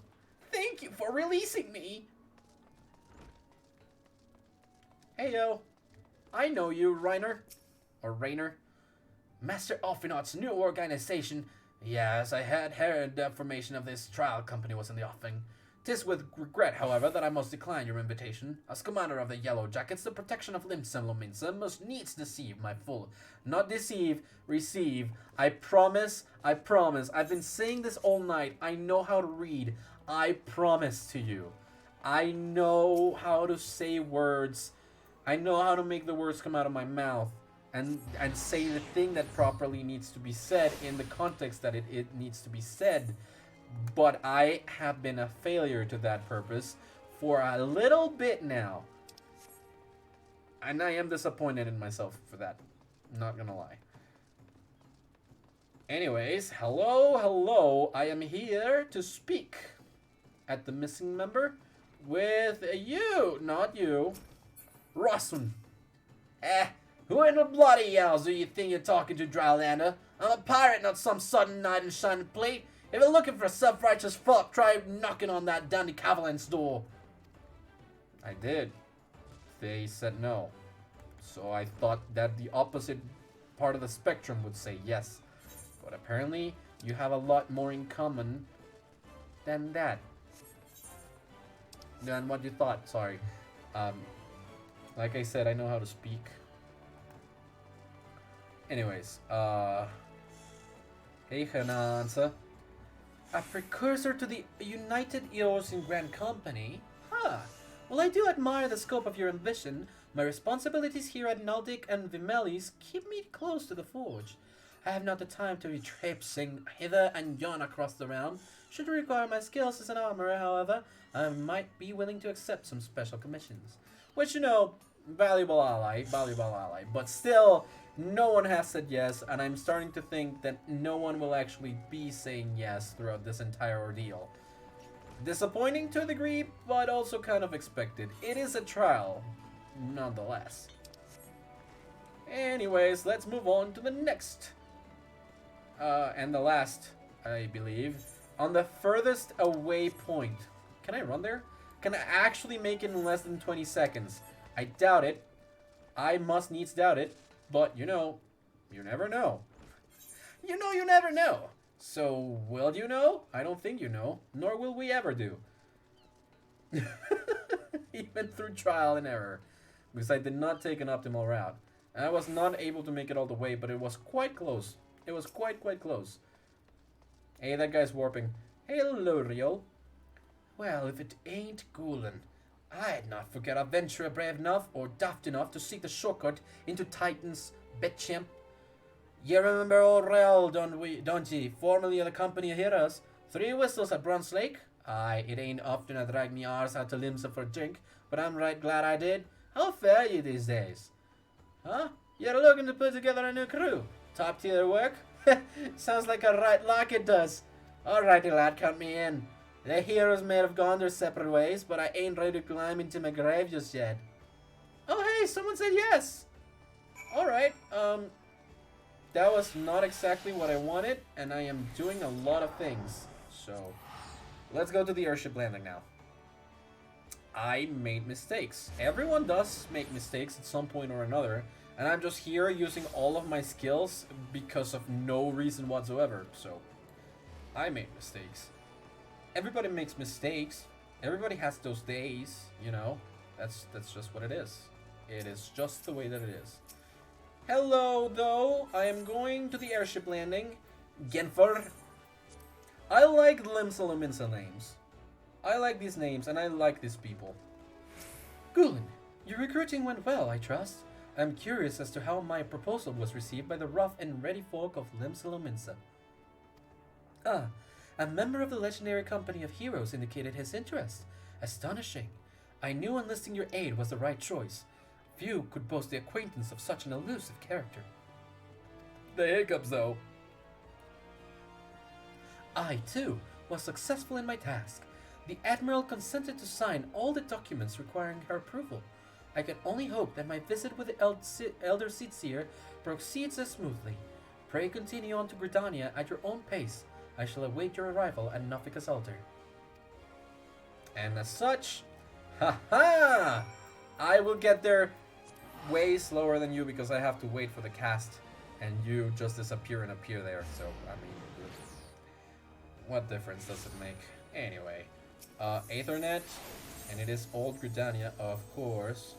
thank you for releasing me. Hey yo, I know you, Reiner. Or Rainer. Master Ophinot's new organization. Yes, I had heard the formation of this trial company was in the offing. 'Tis with regret, however, that I must decline your invitation. As commander of the Yellow Jackets, the protection of Limsa Lominsa must needs deceive my full... Not deceive, receive. I promise, I promise. I've been saying this all night. I know how to read. I promise to you. I know how to say words. I know how to make the words come out of my mouth. And say the thing that properly needs to be said in the context that it needs to be said. But I have been a failure to that purpose for a little bit now. And I am disappointed in myself for that. Not gonna lie. Anyways, hello. I am here to speak at the missing member with you, not you. Rossum. Who in the bloody hells do you think you're talking to, Drylander? I'm a pirate, not some sudden knight in shining plate. If you're looking for a self-righteous fuck, try knocking on that dandy Cavalin's door. I did. They said no. So I thought that the opposite part of the spectrum would say yes. But apparently, you have a lot more in common than that. Than what you thought, sorry. Like I said, I know how to speak. Anyways, hey Hanansa. A precursor to the United Eos in Grand Company? Huh. Well, I do admire the scope of your ambition. My responsibilities here at Naldic and Vimelis keep me close to the forge. I have not the time to be traipsing hither and yon across the realm. Should you require my skills as an armorer, however, I might be willing to accept some special commissions. Which, you know, valuable ally. But still, no one has said yes, and I'm starting to think that no one will actually be saying yes throughout this entire ordeal. Disappointing to a degree, but also kind of expected. It is a trial, nonetheless. Anyways, let's move on to the next. And the last, I believe. On the furthest away point. Can I run there? Can I actually make it in less than 20 seconds? I doubt it. I must needs doubt it, but you know, you never know. You know you never know. So, will you know? I don't think you know, nor will we ever do. Even through trial and error. Because I did not take an optimal route. And I was not able to make it all the way, but it was quite close. It was quite close. Hey, that guy's warping. Hello, Rio. Well, if it ain't Gulen, I'd not forget a venturer brave enough or daft enough to seek the shortcut into Titan's Betchamp. Ye remember old Rel, don't ye? Formerly of the Company of Heroes. 3 whistles at Bronze Lake? Aye, it ain't often I drag me arse out to Limsa for a drink, but I'm right glad I did. How fare ye these days? Huh? You're looking to put together a new crew? Top tier work? Sounds like a right lark it does. Alrighty lad, count me in. The heroes may have gone their separate ways, but I ain't ready to climb into my grave just yet. Oh hey, someone said yes! Alright, that was not exactly what I wanted, and I am doing a lot of things. So, let's go to the airship landing now. I made mistakes. Everyone does make mistakes at some point or another, and I'm just here using all of my skills because of no reason whatsoever. So, I made mistakes. Everybody makes mistakes. Everybody has those days, you know. That's just what it is. It is just the way that it is. Hello, though. I am going to the airship landing. Genfer. I like Limsa Luminsa names. I like these names, and I like these people. Gulen, your recruiting went well, I trust. I'm curious as to how my proposal was received by the rough and ready folk of Limsa Luminsa. Ah, a member of the legendary company of heroes indicated his interest. Astonishing. I knew enlisting your aid was the right choice. Few could boast the acquaintance of such an elusive character. The hiccups, though. I, too, was successful in my task. The Admiral consented to sign all the documents requiring her approval. I can only hope that my visit with the Elder Seedseer proceeds as smoothly. Pray continue on to Gridania at your own pace. I shall await your arrival at Nofika's altar. And as such, haha! I will get there way slower than you because I have to wait for the cast, and you just disappear and appear there. So, I mean, what difference does it make? Anyway, Aethernet, and it is Old Gridania, of course.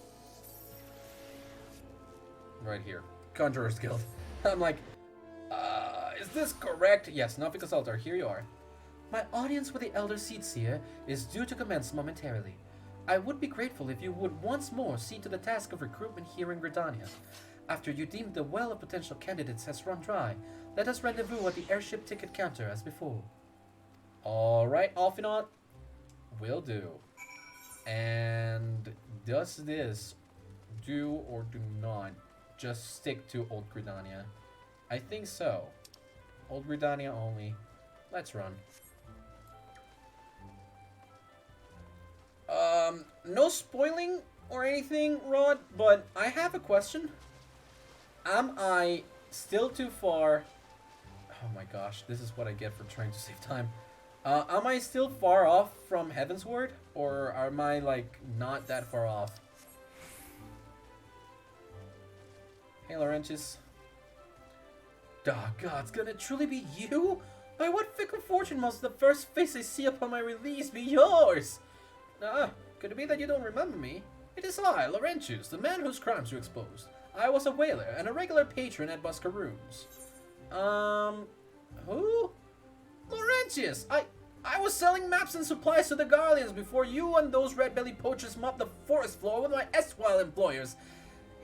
Right here. Conjurer's Guild. I'm like, is this correct? Yes, Nofika's altar, here you are. My audience with the Elder Seedseer is due to commence momentarily. I would be grateful if you would once more see to the task of recruitment here in Gridania. After you deem the well of potential candidates has run dry, let us rendezvous at the airship ticket counter as before. Alright, Alphinaud. Will do. And does this do or do not just stick to Old Gridania? I think so. Old Gridania only. Let's run. No spoiling or anything, Rod, but I have a question. Am I still too far? Oh my gosh, this is what I get for trying to save time. Am I still far off from Heavensward, or am I, like, not that far off? Hey, Laurentius. Oh, God, it's gonna truly be you? By what fickle fortune must the first face I see upon my release be yours? Could it be that you don't remember me? It is I, Laurentius, the man whose crimes you exposed. I was a whaler and a regular patron at Buscaroons. Who? Laurentius! I was selling maps and supplies to the Guardians before you and those red-bellied poachers mopped the forest floor with my erstwhile employers.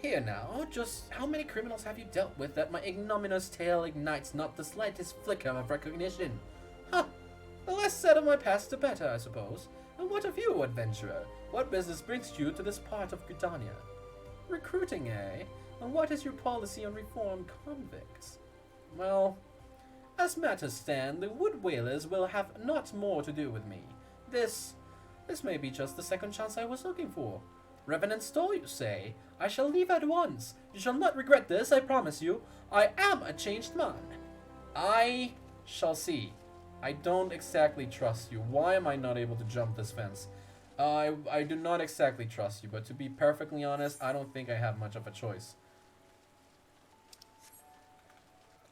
Here now, just how many criminals have you dealt with that my ignominious tale ignites not the slightest flicker of recognition? Huh, the less said of my past the better, I suppose. And what of you, adventurer? What business brings you to this part of Gridania? Recruiting, eh? And what is your policy on reformed convicts? Well, as matters stand, the Wood Whalers will have not more to do with me. This may be just the second chance I was looking for. Revenant Stall, you say? I shall leave at once. You shall not regret this, I promise you. I am a changed man. I shall see. I don't exactly trust you. Why am I not able to jump this fence? I do not exactly trust you, but to be perfectly honest, I don't think I have much of a choice.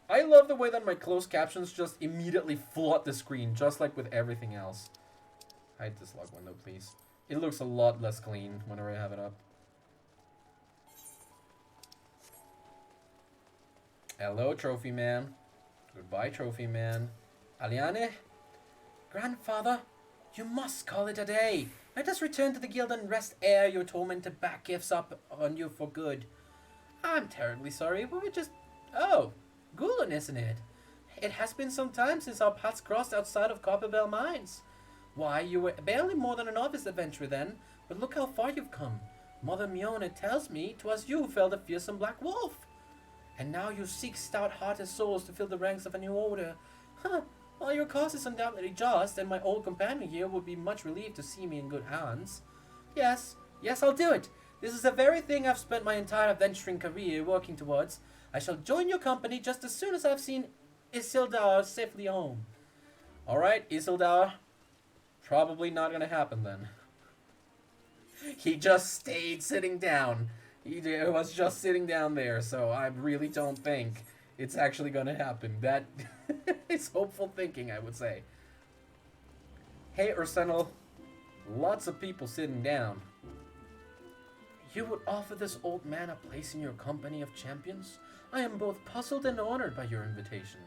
I love the way that my closed captions just immediately flood the screen, just like with everything else. Hide this log window, please. It looks a lot less clean whenever I have it up. Hello, Trophy Man. Goodbye, Trophy Man. Aliane? Grandfather, you must call it a day. Let us return to the guild and rest ere your tormented back gives up on you for good. I'm terribly sorry, but we just... Oh, Gulen, isn't it? It has been some time since our paths crossed outside of Copperbell Mines. Why, you were barely more than a novice adventurer then, but look how far you've come. Mother Miona tells me 'twas you who felled the fearsome black wolf. And now you seek stout-hearted souls to fill the ranks of a new order. Huh, well, your cause is undoubtedly just, and my old companion here would be much relieved to see me in good hands. Yes, I'll do it. This is the very thing I've spent my entire adventuring career working towards. I shall join your company just as soon as I've seen Isildur safely home. Alright, Isildur. Probably not gonna happen then. He just stayed sitting down. He was just sitting down there, so I really don't think it's actually gonna happen. That is hopeful thinking, I would say. Hey, Ursenal. Lots of people sitting down. You would offer this old man a place in your company of champions? I am both puzzled and honored by your invitation.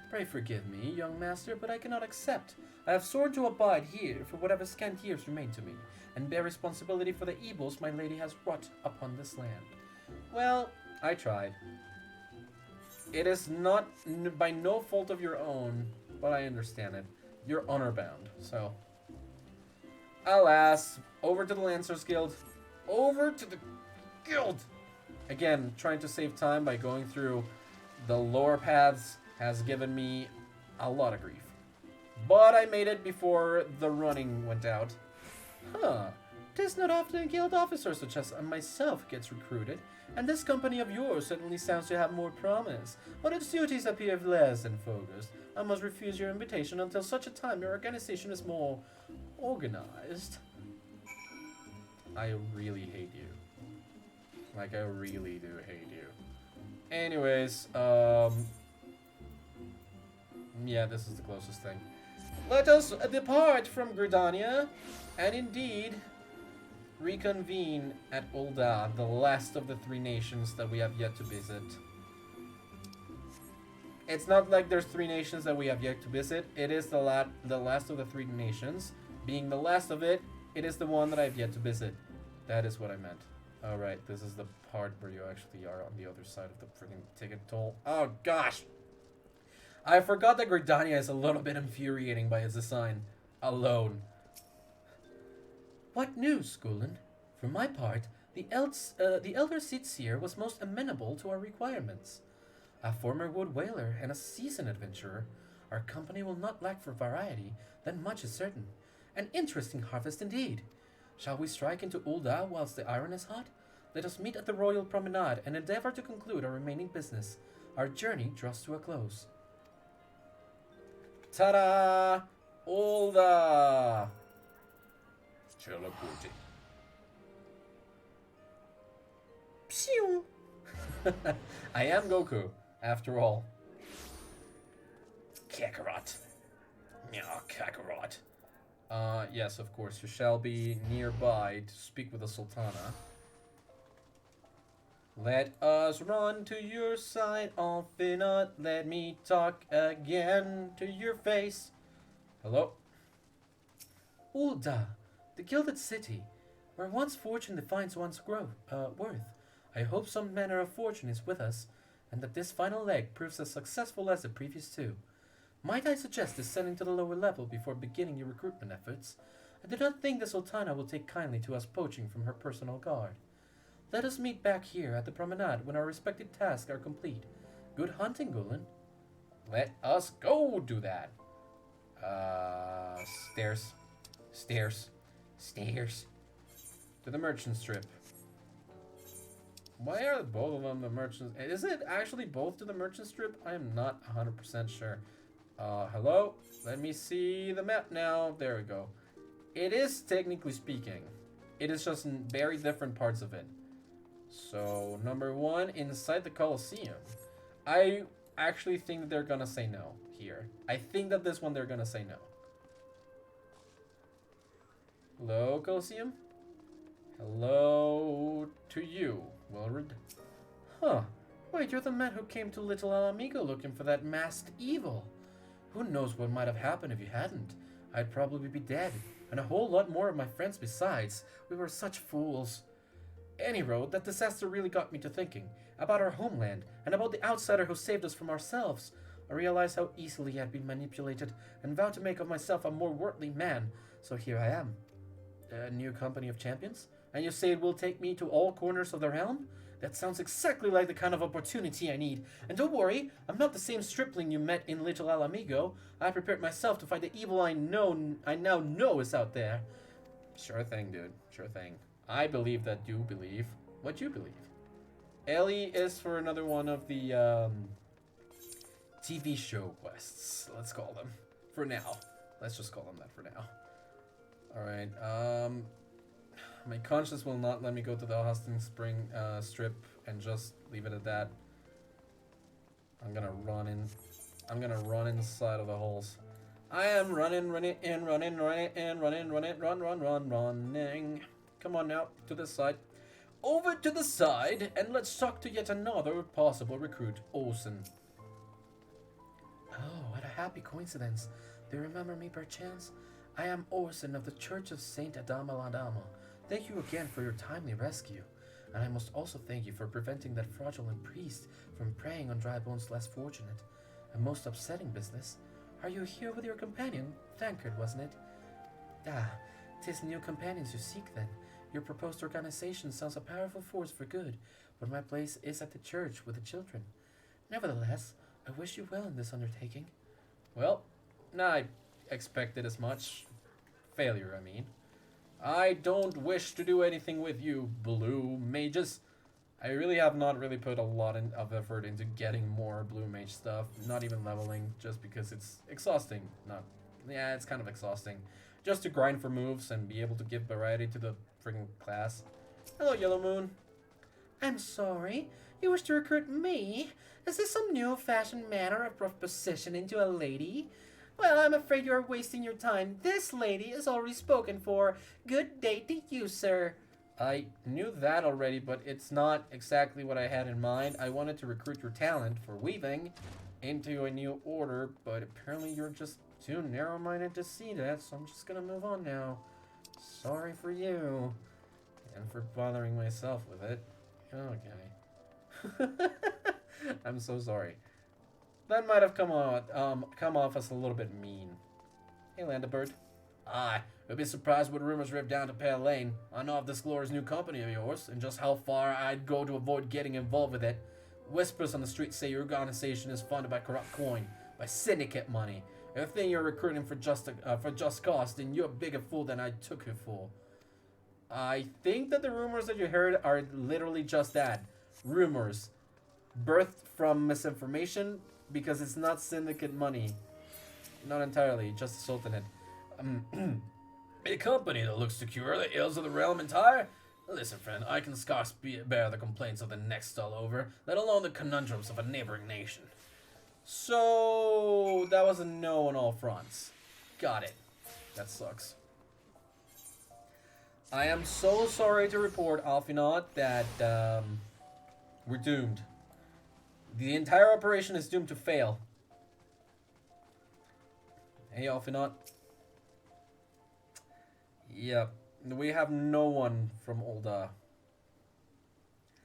Pray forgive me, young master, but I cannot accept. I have sworn to abide here for whatever scant years remain to me, and bear responsibility for the evils my lady has wrought upon this land. Well, I tried. It is not by no fault of your own, but I understand it. You're honor-bound, so... Alas, over to the Lancers Guild. Over to the guild! Again, trying to save time by going through the lower paths has given me a lot of grief. But I made it before the running went out. Huh. 'Tis not often a guild officer such as myself gets recruited, and this company of yours certainly sounds to have more promise. But its duties appear less than focused. I must refuse your invitation until such a time your organization is more organized. I really hate you. Like, I really do hate you. Anyways, yeah, this is the closest thing. Let us depart from Gridania, and indeed reconvene at Ul'dah, the last of the three nations that we have yet to visit. It's not like there's three nations that we have yet to visit. It is the last of the three nations. Being the last of it, it is the one that I have yet to visit. That is what I meant. Alright, this is the part where you actually are on the other side of the freaking ticket toll. Oh gosh! I forgot that Gridania is a little bit infuriating by its design. Alone. What news, Gulen? For my part, the elder Sitseer was most amenable to our requirements. A former wood whaler and a seasoned adventurer, our company will not lack for variety, then much is certain. An interesting harvest indeed. Shall we strike into Ul'dah whilst the iron is hot? Let us meet at the Royal Promenade and endeavor to conclude our remaining business. Our journey draws to a close. Ta-da! Ul'dah! Teleporting. Phew! I am Goku, after all. Kakarot. Yeah, Kakarot. Yes, of course, you shall be nearby to speak with the Sultana. Let us run to your side, Alfinot. Let me talk again to your face. Hello? Ul'dah, the gilded city, where once fortune defines one's worth. I hope some manner of fortune is with us, and that this final leg proves as successful as the previous two. Might I suggest descending to the lower level before beginning your recruitment efforts? I do not think the Sultana will take kindly to us poaching from her personal guard. Let us meet back here at the promenade when our respective tasks are complete. Good hunting, Gulen. Let us go do that. Stairs. Stairs. Stairs. To the merchant strip. Why are both of them the merchants? Is it actually both to the merchant strip? I am not 100% sure. Hello? Let me see the map now. There we go. It is, technically speaking. It is just in very different parts of it. So, number one, inside the Colosseum. I actually think they're gonna say no here. I think that this one they're gonna say no. Hello, Colosseum? Hello to you, Willard. Huh. Wait, you're the man who came to Little Alamigo looking for that masked evil. Who knows what might have happened if you hadn't? I'd probably be dead, and a whole lot more of my friends besides. We were such fools. Anyhow, that disaster really got me to thinking about our homeland and about the outsider who saved us from ourselves. I realized how easily I had been manipulated and vowed to make of myself a more worldly man. So here I am. A new company of champions? And you say it will take me to all corners of the realm? That sounds exactly like the kind of opportunity I need. And don't worry, I'm not the same stripling you met in Little Alamigo. I prepared myself to fight the evil I now know is out there. Sure thing, dude. Sure thing. I believe that you believe what you believe. Ellie is for another one of the TV show quests. Let's call them. For now. Let's just call them that for now. Alright, my conscience will not let me go to the Hosting Spring strip and just leave it at that. I'm gonna run inside of the holes. I am running. Come on now, to this side. Over to the side, and let's talk to yet another possible recruit, Olsen. Oh, what a happy coincidence. Do you remember me perchance? I am Orson of the Church of Saint Adama Ladama. Thank you again for your timely rescue. And I must also thank you for preventing that fraudulent priest from preying on dry bones less fortunate. A most upsetting business. Are you here with your companion? Thankard, wasn't it? Ah, 'tis new companions you seek then. Your proposed organization sounds a powerful force for good, but my place is at the church with the children. Nevertheless, I wish you well in this undertaking. Well, I expected as much. Failure, I mean. I don't wish to do anything with you, blue mages. I really have not really put a lot of effort into getting more blue mage stuff. Not even leveling, just because it's exhausting. Yeah, it's kind of exhausting. Just to grind for moves and be able to give variety to the freaking class. Hello, Yellow Moon. I'm sorry. You wish to recruit me? Is this some new-fashioned manner of proposition into a lady? Well, I'm afraid you are wasting your time. This lady is already spoken for. Good day to you, sir. I knew that already, but it's not exactly what I had in mind. I wanted to recruit your talent for weaving into a new order, but apparently you're just too narrow-minded to see that, so I'm just gonna move on now. Sorry for you. And for bothering myself with it. Okay. I'm so sorry. That might have come off as a little bit mean. Hey, Landabird. Aye, you'll be surprised what rumors ripped down to Pale Lane. I know of this glorious new company of yours, and just how far I'd go to avoid getting involved with it. Whispers on the street say your organization is funded by corrupt coin, by syndicate money. If you think you're recruiting for just cause, then you're a bigger fool than I took you for. I think that the rumors that you heard are literally just that. Rumors. Birthed from misinformation, because it's not syndicate money. Not entirely, just the Sultanate. A company that looks to cure the ills of the realm entire? Listen, friend, I can scarce bear the complaints of the next all over, let alone the conundrums of a neighboring nation. So, that was a no on all fronts. Got it. That sucks. I am so sorry to report, Alphinaud, that we're doomed. The entire operation is doomed to fail. Hey, Alphinaud. Yep, we have no one from Ul'dah.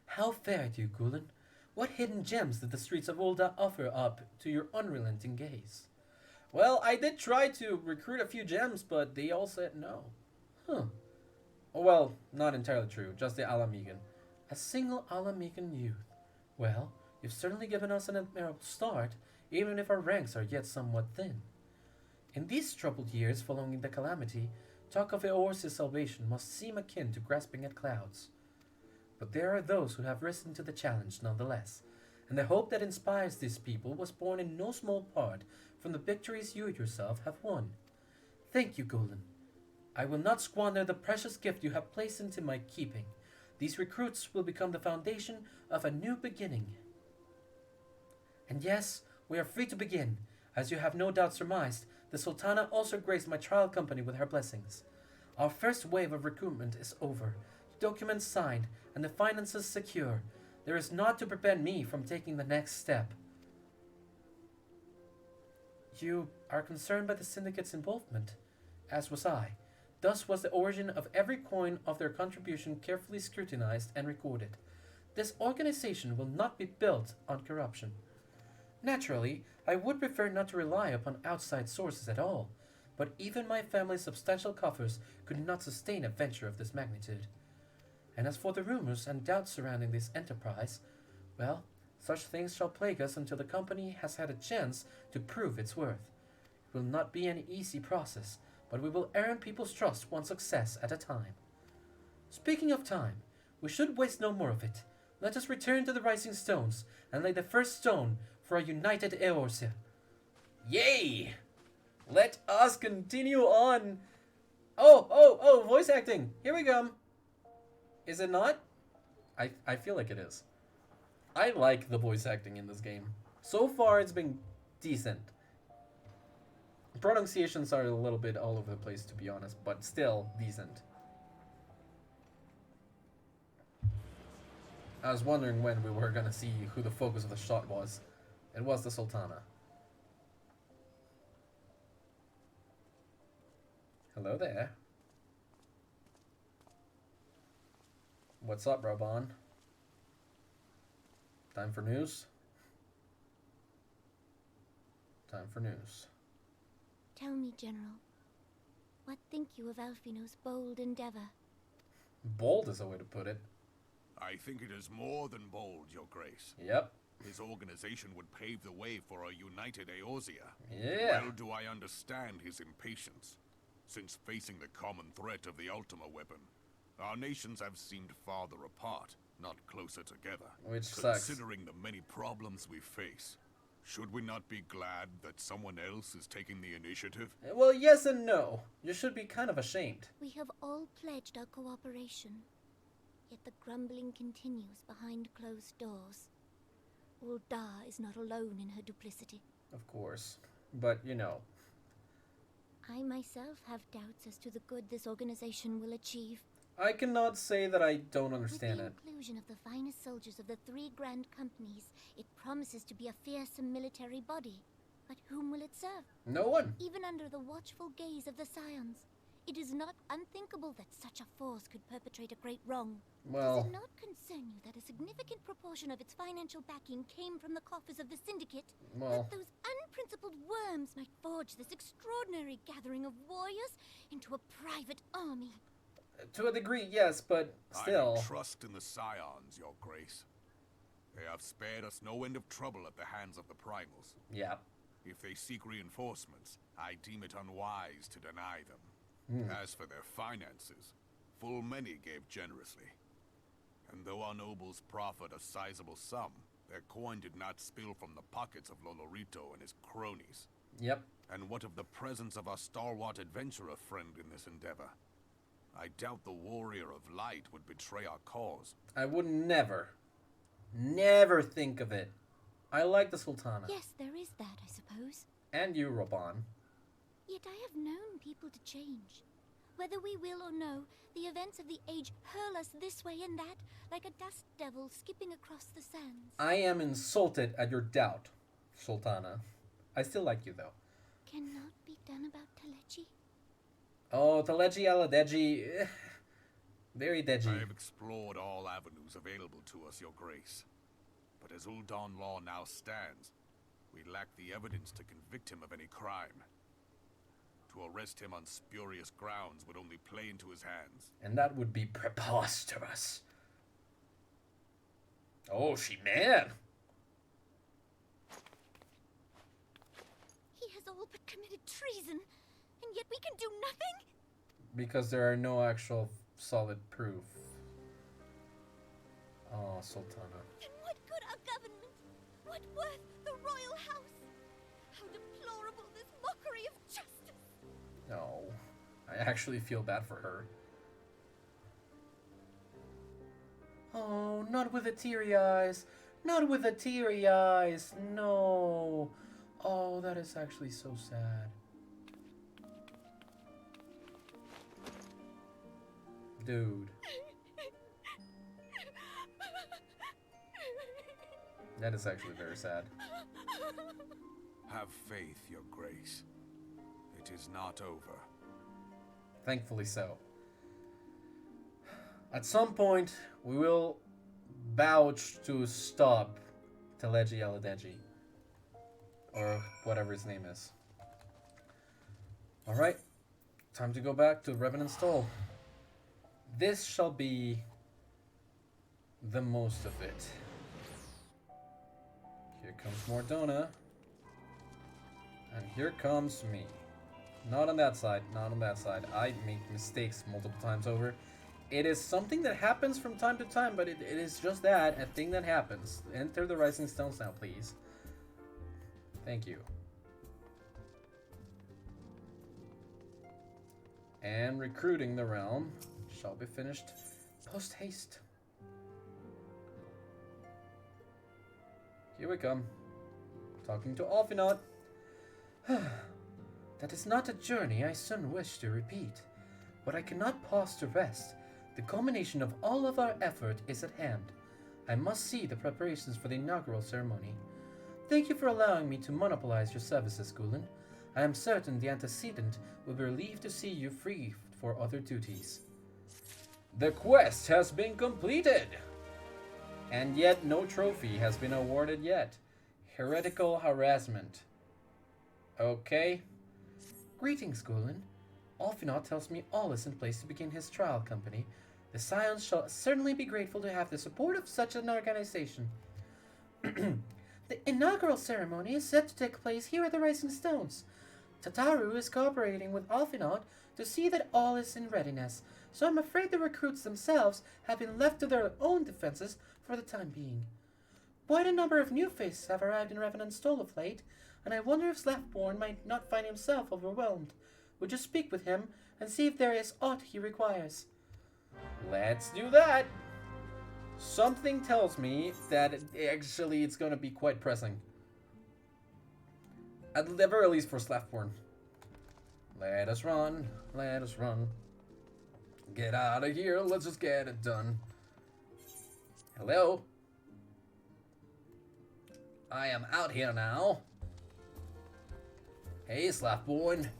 How fared you, Gulen? What hidden gems did the streets of Ul'dah offer up to your unrelenting gaze? Well, I did try to recruit a few gems, but they all said no. Huh. Oh, well, not entirely true, just the Alamigan. A single Alamigan youth. Well, you've certainly given us an admirable start, even if our ranks are yet somewhat thin. In these troubled years following the calamity, talk of Eor's salvation must seem akin to grasping at clouds. But there are those who have risen to the challenge nonetheless, and the hope that inspires these people was born in no small part from the victories you yourself have won. Thank you, Golan. I will not squander the precious gift you have placed into my keeping. These recruits will become the foundation of a new beginning. And yes, we are free to begin. As you have no doubt surmised, the Sultana also graced my trial company with her blessings. Our first wave of recruitment is over, the documents signed, and the finances secure. There is naught to prevent me from taking the next step. You are concerned by the syndicate's involvement, as was I. Thus was the origin of every coin of their contribution carefully scrutinized and recorded. This organization will not be built on corruption. Naturally, I would prefer not to rely upon outside sources at all, but even my family's substantial coffers could not sustain a venture of this magnitude. And as for the rumors and doubts surrounding this enterprise, well, such things shall plague us until the company has had a chance to prove its worth. It will not be an easy process, but we will earn people's trust one success at a time. Speaking of time, we should waste no more of it. Let us return to the Rising Stones and lay the first stone for a united Eorzea. Yay! Let us continue on. Oh, voice acting. Here we go. Is it not? I feel like it is. I like the voice acting in this game. So far, it's been decent. Pronunciations are a little bit all over the place, to be honest, but still decent. I was wondering when we were gonna see who the focus of the shot was. It was the Sultana. Hello there. What's up, Raban? Time for news? Time for news. Tell me, General, what think you of Alfino's bold endeavor? Bold is a way to put it. I think it is more than bold, Your Grace. Yep. His organization would pave the way for a united Eorzea. Yeah. Well do I understand his impatience. Since facing the common threat of the Ultima weapon, our nations have seemed farther apart, not closer together. Which sucks. Considering the many problems we face, should we not be glad that someone else is taking the initiative? Well, yes and no. You should be kind of ashamed. We have all pledged our cooperation, yet the grumbling continues behind closed doors. Ul'dah is not alone in her duplicity. Of course. But, you know. I myself have doubts as to the good this organization will achieve. I cannot say that I don't understand it. With the inclusion of the finest soldiers of the 3 grand companies, it promises to be a fearsome military body. But whom will it serve? No one. Even under the watchful gaze of the Scions, it is not unthinkable that such a force could perpetrate a great wrong. Well, Does it not concern you that a significant proportion of its financial backing came from the coffers of the Syndicate? well, That those unprincipled worms might forge this extraordinary gathering of warriors into a private army? to a degree, yes, but still. I trust in the Scions, Your Grace. They have spared us no end of trouble at the hands of the Primals. Yeah. If they seek reinforcements, I deem it unwise to deny them. As for their finances, full many gave generously. And though our nobles proffered a sizable sum, their coin did not spill from the pockets of Lolorito and his cronies. Yep. And what of the presence of our stalwart adventurer friend in this endeavor? I doubt the warrior of light would betray our cause. I would never think of it. I like the Sultana. Yes, there is that, I suppose. And you, Raban. Yet I have known people to change. Whether we will or no, the events of the age hurl us this way and that, like a dust devil skipping across the sands. I am insulted at your doubt, Sultana. I still like you, though. Cannot be done about Telechi? Oh, Telechi Aladeji. Very deji. I have explored all avenues available to us, Your Grace. But as Ul'dah law now stands, we lack the evidence to convict him of any crime. To arrest him on spurious grounds would only play into his hands. And that would be preposterous. Oh, she man. He has all but committed treason, and yet we can do nothing? Because there are no actual solid proof. Oh, Sultana. Then what good our government? What worth the royal house? How deplorable this mockery of justice! No. actually feel bad for her. Oh, not with the teary eyes. Not with the teary eyes. No. Oh, that is actually so sad. Dude. That is actually very sad. Have faith, Your Grace. It is not over. Thankfully so. At some point, we will vouch to stop Teleji Aladeji. Or whatever his name is. Alright. Time to go back to Revenant Stall. This shall be the most of it. Here comes Mordona. And here comes me. Not on that side, not on that side. I make mistakes multiple times over. It is something that happens from time to time, but it is just that, a thing that happens. Enter the Rising Stones now, please. Thank you. And recruiting the realm shall be finished post-haste. Here we come. Talking to Alphinaud. That is not a journey I soon wish to repeat, but I cannot pause to rest. The culmination of all of our effort is at hand. I must see the preparations for the inaugural ceremony. Thank you for allowing me to monopolize your services, Gulen. I am certain the antecedent will be relieved to see you free for other duties. The quest has been completed! And yet no trophy has been awarded yet. Heretical harassment. Okay. Greetings, Gulen. Alphinaud tells me all is in place to begin his trial company. The Scions shall certainly be grateful to have the support of such an organization. The inaugural ceremony is set to take place here at the Rising Stones. Tataru is cooperating with Alphinaud to see that all is in readiness, so I'm afraid the recruits themselves have been left to their own defenses for the time being. Quite a number of new faces have arrived in Revenant Stall of late, and I wonder if Slaftborn might not find himself overwhelmed. Would you speak with him and see if there is aught he requires? Let's do that! Something tells me that actually it's going to be quite pressing. At the very least for Slaftborn. Let us run, let us run. Get out of here, let's just get it done. Hello? I am out here now. Hey, Slaftborn.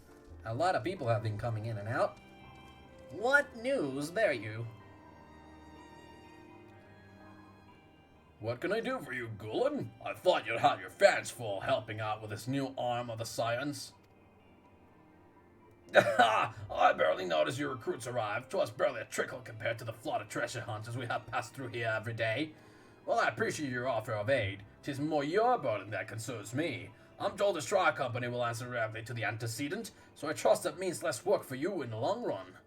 A lot of people have been coming in and out. What news there you? What can I do for you, Gulen? I thought you'd have your fans full helping out with this new arm of the Scions. I barely noticed your recruits arrived. 'Twas barely a trickle compared to the flood of treasure hunters we have passed through here every day. Well, I appreciate your offer of aid. 'Tis more your burden that concerns me. I'm told the Strike Company will answer directly to the antecedent, so I trust that means less work for you in the long run.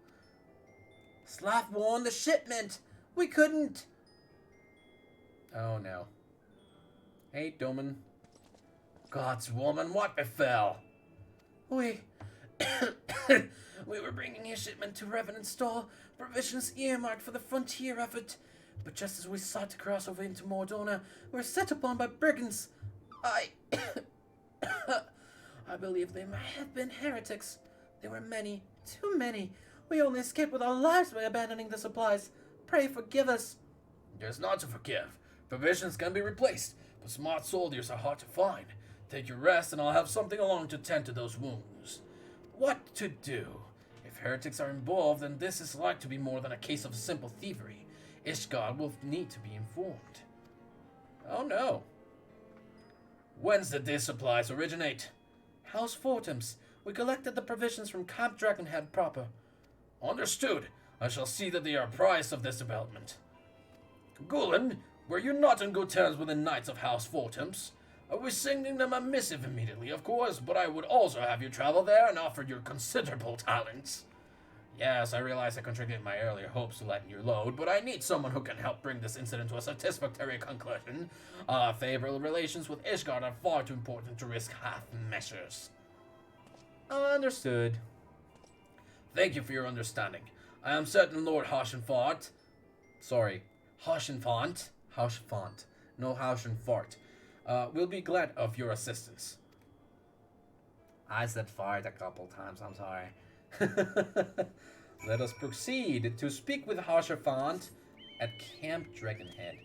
Slaftborn, the shipment! We couldn't... Oh no. Hey, Doman. God's woman, what befell? We were bringing a shipment to Revenant Stall, provisions earmarked for the frontier effort. But just as we sought to cross over into Mordona, we were set upon by brigands. I believe they might have been heretics. There were many, too many. We only escaped with our lives by abandoning the supplies. Pray forgive us. There's not to forgive. Provisions can be replaced, but smart soldiers are hard to find. Take your rest and I'll have something along to tend to those wounds. What to do? If heretics are involved, then this is like to be more than a case of simple thievery. Ishgard will need to be informed. Oh no. Whence did these supplies originate? House Fortums. We collected the provisions from Camp Dragonhead proper. Understood. I shall see that they are apprised of this development. Gulen, were you not on good terms with the Knights of House Fortums? I was sending them a missive immediately, of course, but I would also have you travel there and offer your considerable talents. Yes, I realize I contradicted my earlier hopes to lighten your load, but I need someone who can help bring this incident to a satisfactory conclusion. Favorable relations with Ishgard are far too important to risk half measures. Understood. Thank you for your understanding. I am certain Lord Haushenfort. Sorry, Haushenfont. Haushenfont. No Haushenfort. Will be glad of your assistance. I said fart a couple times, I'm sorry. Let us proceed to speak with Haushenfont at Camp Dragonhead.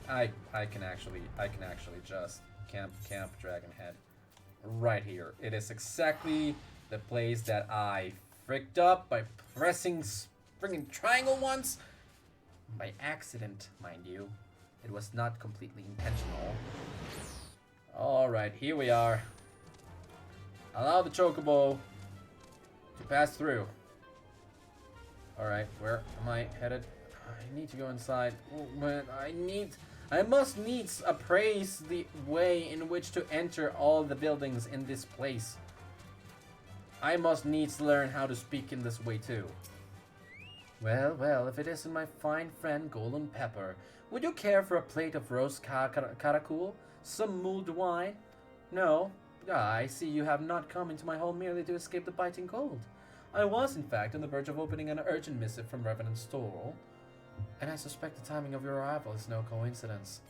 I can actually just Camp Dragonhead right here. It is exactly the place that I fricked up by pressing friggin' triangle once. By accident, mind you. It was not completely intentional. Alright, here we are. Allow the chocobo to pass through. Alright, where am I headed? I need to go inside. Oh, man, I must needs appraise the way in which to enter all the buildings in this place. I must needs learn how to speak in this way too. Well, well, if it isn't my fine friend Golden Pepper, would you care for a plate of roast karakul? Some mulled wine? No? Ah, I see you have not come into my home merely to escape the biting cold. I was, in fact, on the verge of opening an urgent missive from Revenant Storl, and I suspect the timing of your arrival is no coincidence.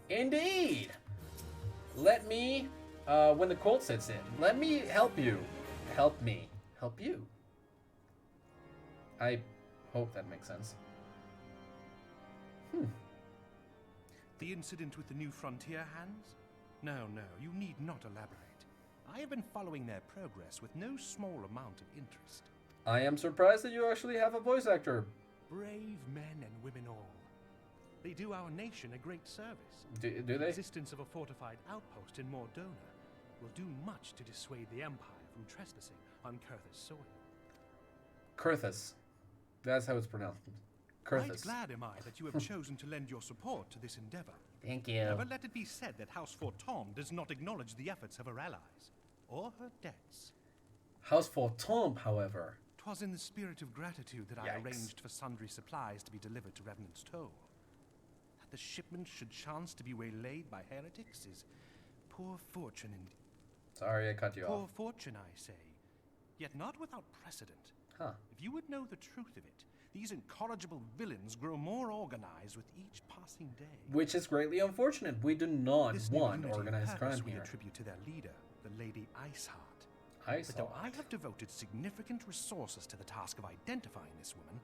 Indeed! Let me, when the cold sets in, let me help you. Help me. Help you. I hope that makes sense. The incident with the new frontier hands? No, you need not elaborate. I have been following their progress with no small amount of interest. I am surprised that you actually have a voice actor. Brave men and women all. They do our nation a great service. Do The they? existence of a fortified outpost in Mordona will do much to dissuade the Empire from trespassing on Kurthus soil. Kurthus. That's how it's pronounced. Right Kurthus. glad am I that you have chosen to lend your support to this endeavor. Thank you. Never let it be said that House Fortom does not acknowledge the efforts of her allies, or her debts. House Fortom, however. 'Twas in the spirit of gratitude that I Yikes. arranged for sundry supplies to be delivered to Revenant's Toll. That the shipment should chance to be waylaid by heretics is poor fortune indeed. Sorry, I cut you Poor off. fortune, I say, yet not without precedent. Huh. If you would know the truth of it, these incorrigible villains grow more organized with each passing day. Which is greatly unfortunate. We do not This new want unity of organized purpose crime we here. attribute to their leader, the Lady Iceheart. But though I have devoted significant resources to the task of identifying this woman,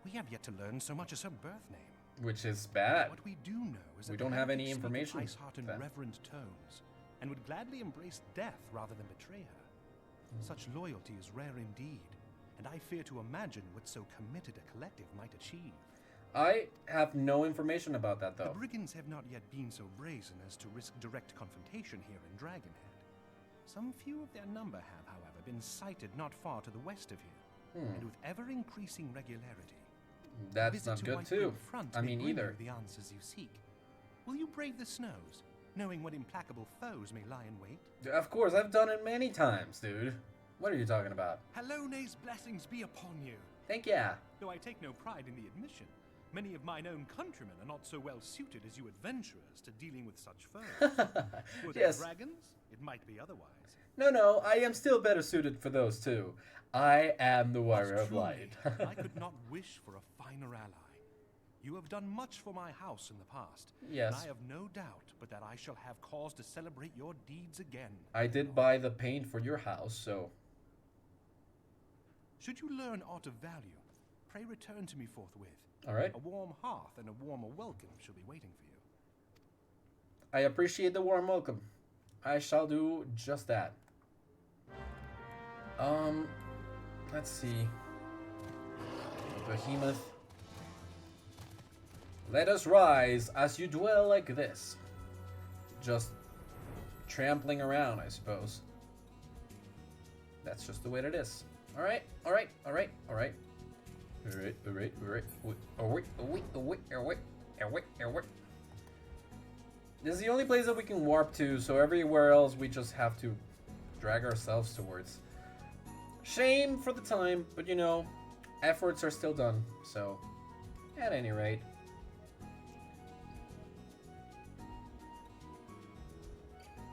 we have yet to learn so much as her birth name. Which is bad. What we do know is that We the don't have any heretics speak of information. Iceheart in then. reverent tones, and would gladly embrace death rather than betray her. Such loyalty is rare indeed, and I fear to imagine what so committed a collective might achieve. I have no information about that, The though. brigands have not yet been so brazen as to risk direct confrontation here in Dragonhead. Some few of their number have, however, been sighted not far to the west of here, and with ever-increasing regularity. A That's visit not to good, White too. Moon Front I may mean, bring either. you the answers you seek. Will you brave the snows, knowing what implacable foes may lie in wait? Of course, I've done it many times, dude. What are you talking about? Hallone's blessings be upon you. Thank ya. Though I take no pride in the admission, many of mine own countrymen are not so well suited as you adventurers to dealing with such foes. Were they Yes. dragons? It might be otherwise. No, I am still better suited for those two. I am the warrior But of truly, light. I could not wish for a finer ally. You have done much for my house in the past. Yes. And I have no doubt but that I shall have cause to celebrate your deeds again. I did buy the paint for your house, so... Should you learn aught of value, pray return to me forthwith. Alright. A warm hearth and a warmer welcome shall be waiting for you. I appreciate the warm welcome. I shall do just that. Let's see. Behemoth. Let us rise as you dwell like this. Just trampling around, I suppose. That's just the way it is. Alright. This is the only place that we can warp to, so everywhere else we just have to drag ourselves towards. Shame for the time, but you know, efforts are still done, so at any rate.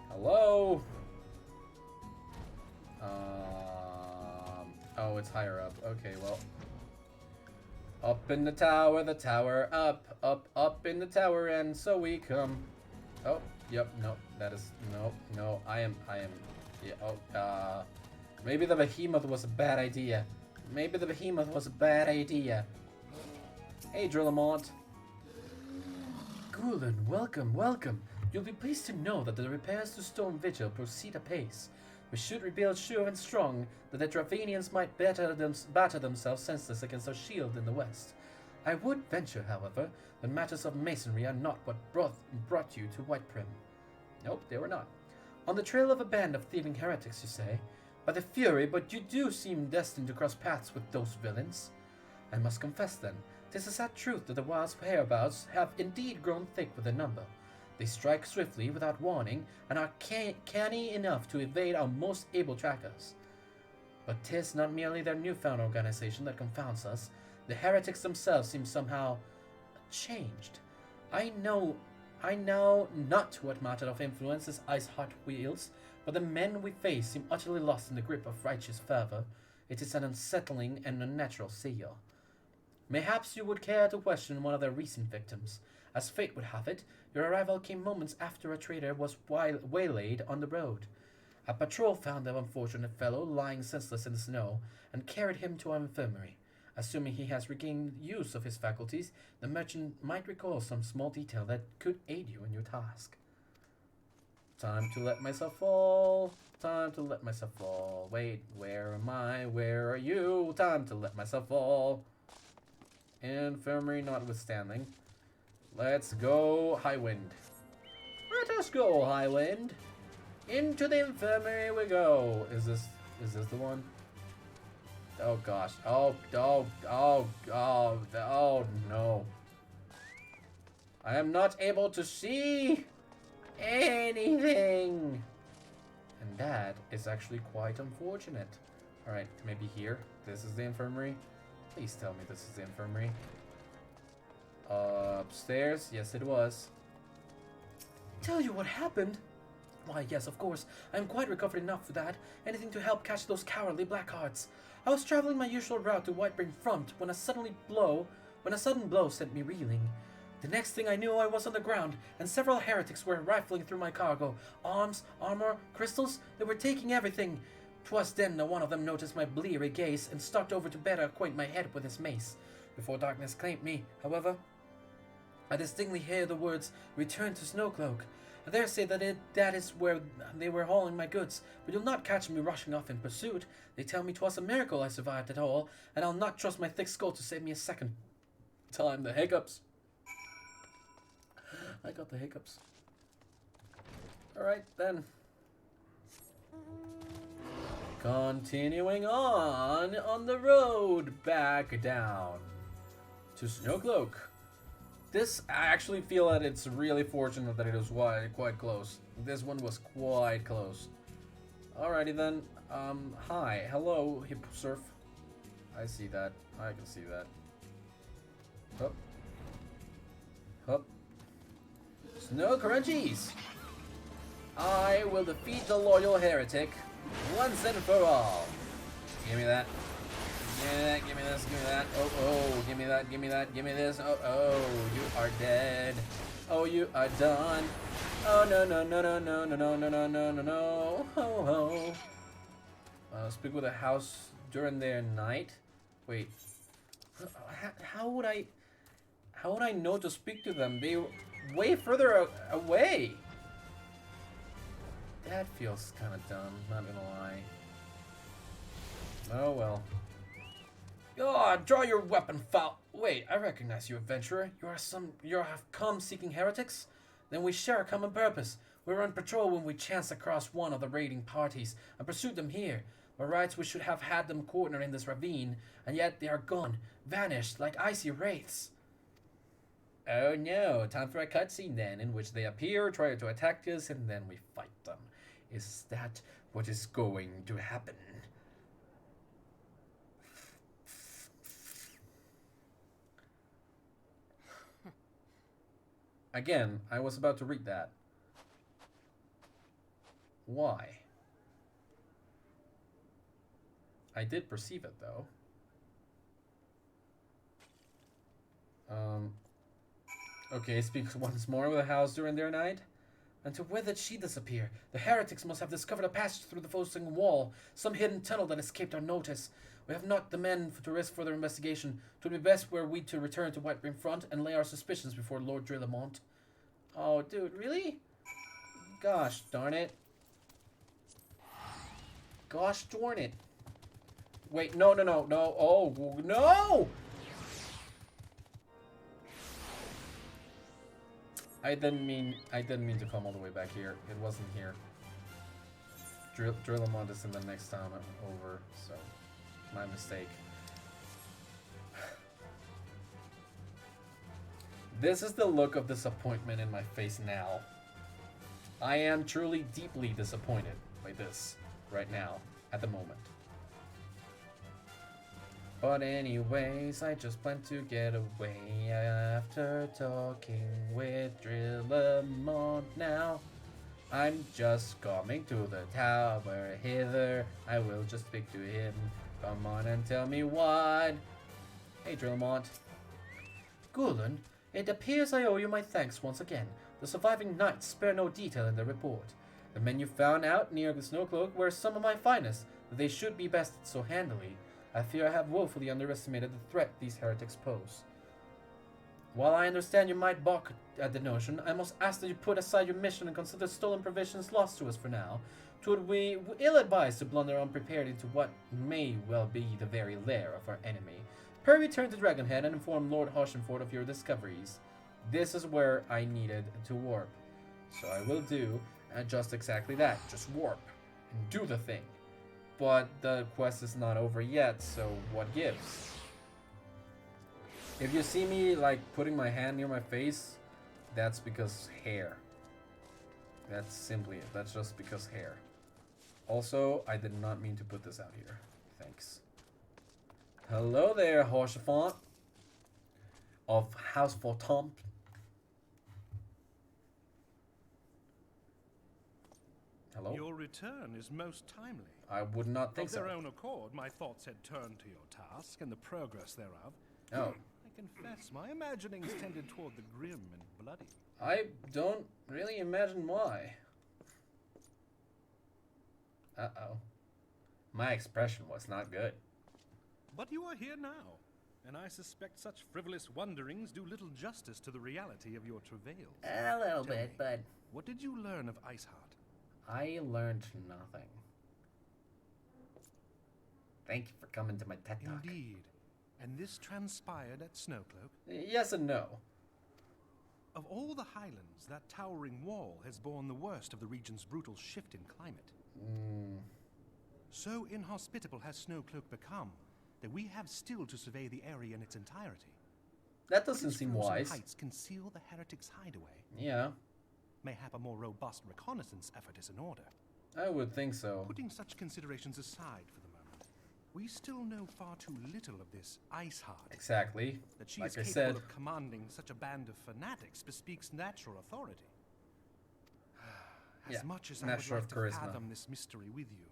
Hello? Oh, Oh, it's higher up. Okay, well. Up in the tower, up in the tower, and so we come. Oh, yep, no, that is, no, I am, yeah, oh, maybe the behemoth was a bad idea. Maybe the behemoth was a bad idea. Hey, Drillamont. Gulen, welcome, welcome. You'll be pleased to know that the repairs to Stone Vigil proceed apace. We should rebuild sure and strong, that the Dravanians might batter themselves senseless against our shield in the west. I would venture, however, that matters of masonry are not what brought you to Whiteprim. Nope, they were not. On the trail of a band of thieving heretics, you say? By the Fury, but you do seem destined to cross paths with those villains. I must confess, then, 'tis a sad truth that the Wild's whereabouts have indeed grown thick with their number. They strike swiftly, without warning, and are canny enough to evade our most able trackers. But 'tis not merely their newfound organization that confounds us. The heretics themselves seem somehow changed. I know not what matter of influence this ice-hot wields, but the men we face seem utterly lost in the grip of righteous fervor. It is an unsettling and unnatural seal. Mayhaps you would care to question one of their recent victims. As fate would have it, your arrival came moments after a trader was waylaid on the road. A patrol found the unfortunate fellow lying senseless in the snow and carried him to our infirmary. Assuming he has regained use of his faculties, the merchant might recall some small detail that could aid you in your task. Time to let myself fall. Time to let myself fall. Wait, where am I? Where are you? Time to let myself fall. Infirmary notwithstanding. Let's go, Highwind. Let us go, Highwind. Into the infirmary we go. Is this the one? Oh gosh. Oh no. I am not able to see anything. And that is actually quite unfortunate. Alright, maybe here. This is the infirmary. Please tell me this is the infirmary. Upstairs? Yes, it was. Tell you what happened? Why, yes, of course. I am quite recovered enough for that. Anything to help catch those cowardly blackhearts. I was traveling my usual route to Whitebrim Front when a sudden blow sent me reeling. The next thing I knew, I was on the ground, and several heretics were rifling through my cargo. Arms, armor, crystals, they were taking everything. 'Twas then that one of them noticed my bleary gaze and stalked over to better acquaint my head with his mace. Before darkness claimed me, however, I distinctly hear the words, "Return to Snowcloak." I dare say that is where they were hauling my goods, but you'll not catch me rushing off in pursuit. They tell me 'twas a miracle I survived at all, and I'll not trust my thick skull to save me a second time. The hiccups. I got the hiccups. Alright, then. Continuing on the road back down to Snowcloak. This, I actually feel that it's really fortunate that it was quite close. This one was quite close. Alrighty then. Hi. Hello, Hip Surf. I see that. I can see that. Hup. Hup. Snow Crunchies! I will defeat the loyal heretic once and for all. Give me that. Give me that, give me this, give me that. Oh, give me that, give me that, give me this. Oh, you are dead. Oh, you are done. Oh, no, no, no, no, no, no, no, no, no, no, no, no. Oh, oh. Speak with a house during their night. Wait. How would I know to speak to them? They way further away. That feels kind of dumb, not gonna lie. Oh well. Oh, draw your weapon, foul. Wait, I recognize you, adventurer. You have come seeking heretics? Then we share a common purpose. We were on patrol when we chanced across one of the raiding parties and pursued them here. By rights, we should have had them cornered in this ravine, and yet they are gone, vanished like icy wraiths. Oh no, time for a cutscene then, in which they appear, try to attack us, and then we fight them. Is that what is going to happen? Again, I was about to read that. Why? I did perceive it, though. Okay, speaks once more with the house during their night. And to where did she disappear? The heretics must have discovered a passage through the Volsung wall, some hidden tunnel that escaped our notice. We have not the men to risk further investigation. It would be best were we to return to Whitebeam Front and lay our suspicions before Lord Drillamont. Oh, dude, really? Gosh darn it. Gosh darn it. Wait, no. Oh, no! I didn't mean to come all the way back here. It wasn't here. Drillamont is in the next town over, so my mistake. This is the look of disappointment in my face now. I am truly deeply disappointed by this right now, at the moment. But anyways, I just plan to get away after talking with Drillamont now. I'm just coming to the tower hither. I will just speak to him. Come on and tell me what. Hey, Drillamont. Gulen, it appears I owe you my thanks once again. The surviving knights spare no detail in their report. The men you found out near the Snowcloak were some of my finest, but they should be bested so handily. I fear I have woefully underestimated the threat these heretics pose. While I understand you might balk at the notion, I must ask that you put aside your mission and consider stolen provisions lost to us for now. 'Twould be ill-advised to blunder unprepared into what may well be the very lair of our enemy. Pray return to Dragonhead and inform Lord Harshenford of your discoveries. This is where I needed to warp. So I will do just exactly that. Just warp and do the thing. But the quest is not over yet, so what gives? If you see me like putting my hand near my face, that's because hair. That's simply it. That's just because hair. Also, I did not mean to put this out here. Thanks. Hello there, Horsefont of House Fortomp. Hello? Your return is most timely. I would not think so. Of their own accord, my thoughts had turned to your task and the progress thereof. Oh. I confess, my imaginings tended toward the grim and bloody. I don't really imagine why. Uh-oh. My expression was not good. But you are here now, and I suspect such frivolous wonderings do little justice to the reality of your travails. A little bit, but... What did you learn of Iceheart? I learned nothing. Thank you for coming to my TED Talk. Indeed. And this transpired at Snowcloak? Yes and no. Of all the highlands, that towering wall has borne the worst of the region's brutal shift in climate. So inhospitable has Snowcloak become that we have still to survey the area in its entirety. That doesn't seem wise. Heights conceal the heretics' hideaway. Yeah. Mayhap a more robust reconnaissance effort is in order. I would think so. Putting such considerations aside for the moment, we still know far too little of this Iceheart. Exactly. That she like is I capable said. of commanding such a band of fanatics bespeaks natural authority. As much as I would like to fathom this mystery with you,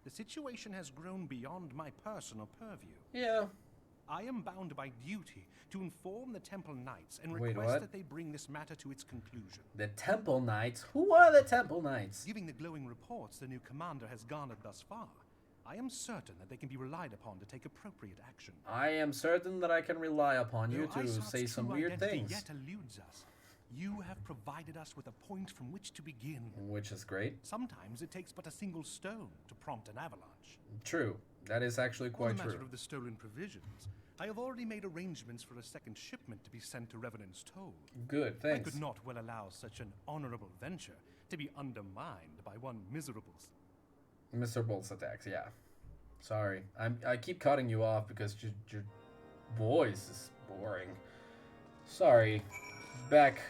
the situation has grown beyond my personal purview. Yeah. I am bound by duty to inform the Temple Knights and request that they bring this matter to its conclusion. The Temple Knights? Who are the Temple Knights? Giving the glowing reports the new commander has garnered thus far, I am certain that they can be relied upon to take appropriate action. I am certain that I can rely upon you to say some weird things. Yet eludes us. You have provided us with a point from which to begin. Which is great. Sometimes it takes but a single stone to prompt an avalanche. True. That is actually quite On the true. matter of the stolen provisions, I have already made arrangements for a second shipment to be sent to Revenant's Toll. Good, thanks. I could not well allow such an honorable venture to be undermined by one miserables. Miserables attacks, yeah. Sorry. I keep cutting you off because your voice is boring. Sorry. Back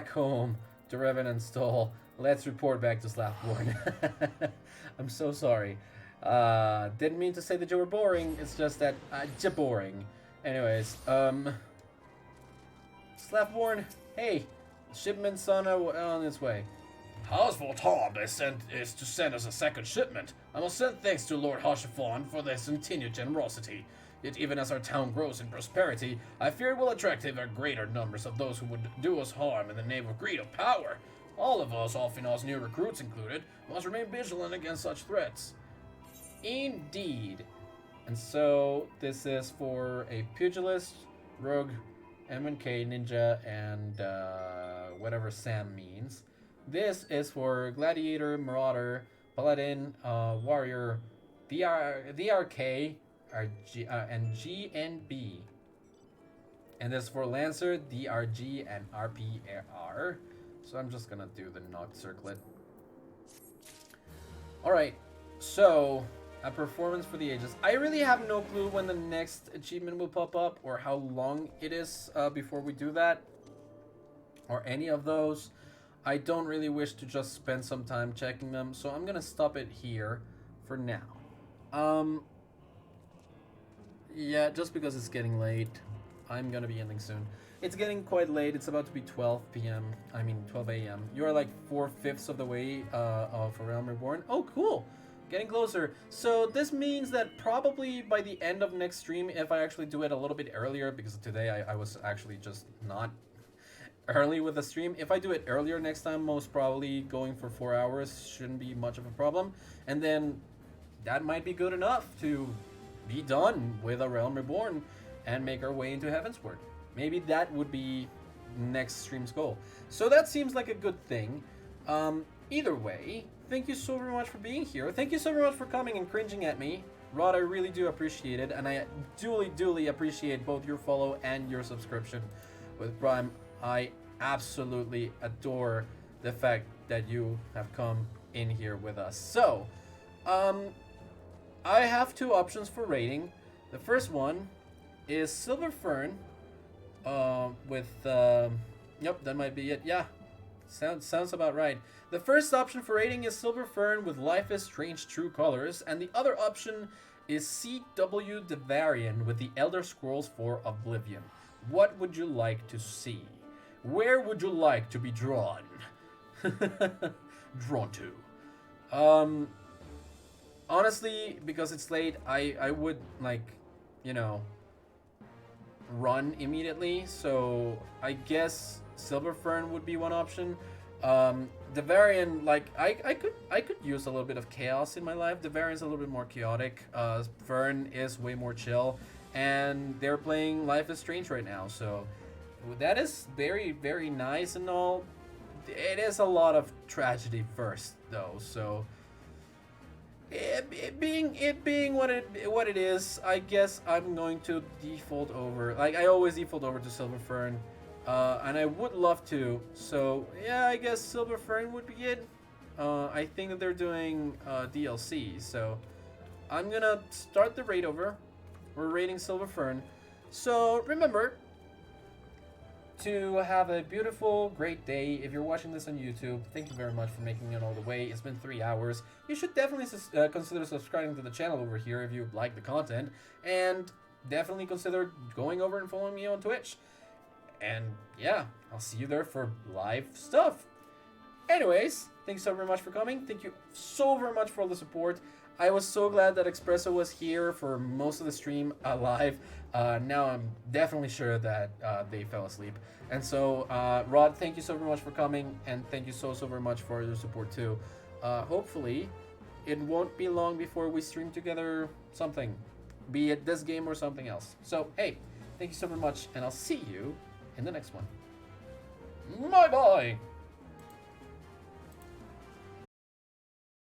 home to Revenant's Toll. Let's report back to Slathborn. I'm so sorry. Didn't mean to say that you were boring. It's just that you're boring. Anyways, Slathborn, hey, shipment's on its way. Household Tom is to send us a second shipment. I must send thanks to Lord Hashafon for their continued generosity. Yet even as our town grows in prosperity, I fear it will attract ever greater numbers of those who would do us harm in the name of greed or power. All of us, Alfina's new recruits included, must remain vigilant against such threats. Indeed. And so, this is for a pugilist, rogue, MNK, ninja, and whatever Sam means. This is for gladiator, marauder, paladin, warrior, DRK, and GNB. And this is for lancer, DRG, and RPR. So I'm just gonna do the Noct circlet. Alright, so a performance for the ages. I really have no clue when the next achievement will pop up or how long it is before we do that. Or any of those. I don't really wish to just spend some time checking them, so I'm gonna stop it here for now. Yeah, just because it's getting late, I'm gonna be ending soon. It's getting quite late. It's about to be 12 a.m. You are like 4/5 of the way of A Realm Reborn. Oh, cool. Getting closer. So this means that probably by the end of next stream, if I actually do it a little bit earlier, because today I was actually just not early with the stream. If I do it earlier next time, most probably going for 4 hours shouldn't be much of a problem. And then that might be good enough to be done with A Realm Reborn and make our way into Heavensward. Maybe that would be next stream's goal. So that seems like a good thing. Either way, thank you so very much for being here. Thank you so very much for coming and cringing at me. Rod, I really do appreciate it, and I duly appreciate both your follow and your subscription with Prime. I absolutely adore the fact that you have come in here with us. So, I have two options for rating. The first one is Silver Fern, yep, that might be it. Yeah, sounds about right. The first option for rating is Silver Fern with Life is Strange True Colors, and the other option is C.W. Devarian with the Elder Scrolls IV Oblivion. What would you like to see? Where would you like to be drawn? Drawn to? Honestly, because it's late, I would, like, you know, run immediately, so I guess Silver Fern would be one option. Devarian, like, I could use a little bit of chaos in my life. Devarian's a little bit more chaotic. Fern is way more chill, and they're playing Life is Strange right now, so that is very, very nice and all. It is a lot of tragedy first, though, so it being what it is, I guess I'm going to default over. Like, I always default over to Silver Fern, and I would love to. So yeah, I guess Silver Fern would be it. I think that they're doing DLC, so I'm gonna start the raid over. We're raiding Silver Fern. So remember to have a beautiful, great day. If you're watching this on YouTube, thank you very much for making it all the way. It's been 3 hours. You should definitely consider subscribing to the channel over here if you like the content, and definitely consider going over and following me on Twitch. And yeah, I'll see you there for live stuff. Anyways, thank you so very much for coming. Thank you so very much for all the support. I was so glad that Espresso was here for most of the stream live. Now I'm definitely sure that they fell asleep. And so, Rod, thank you so very much for coming, and thank you so very much for your support too. Hopefully, it won't be long before we stream together something, be it this game or something else. So, hey, thank you so very much, and I'll see you in the next one. Bye-bye!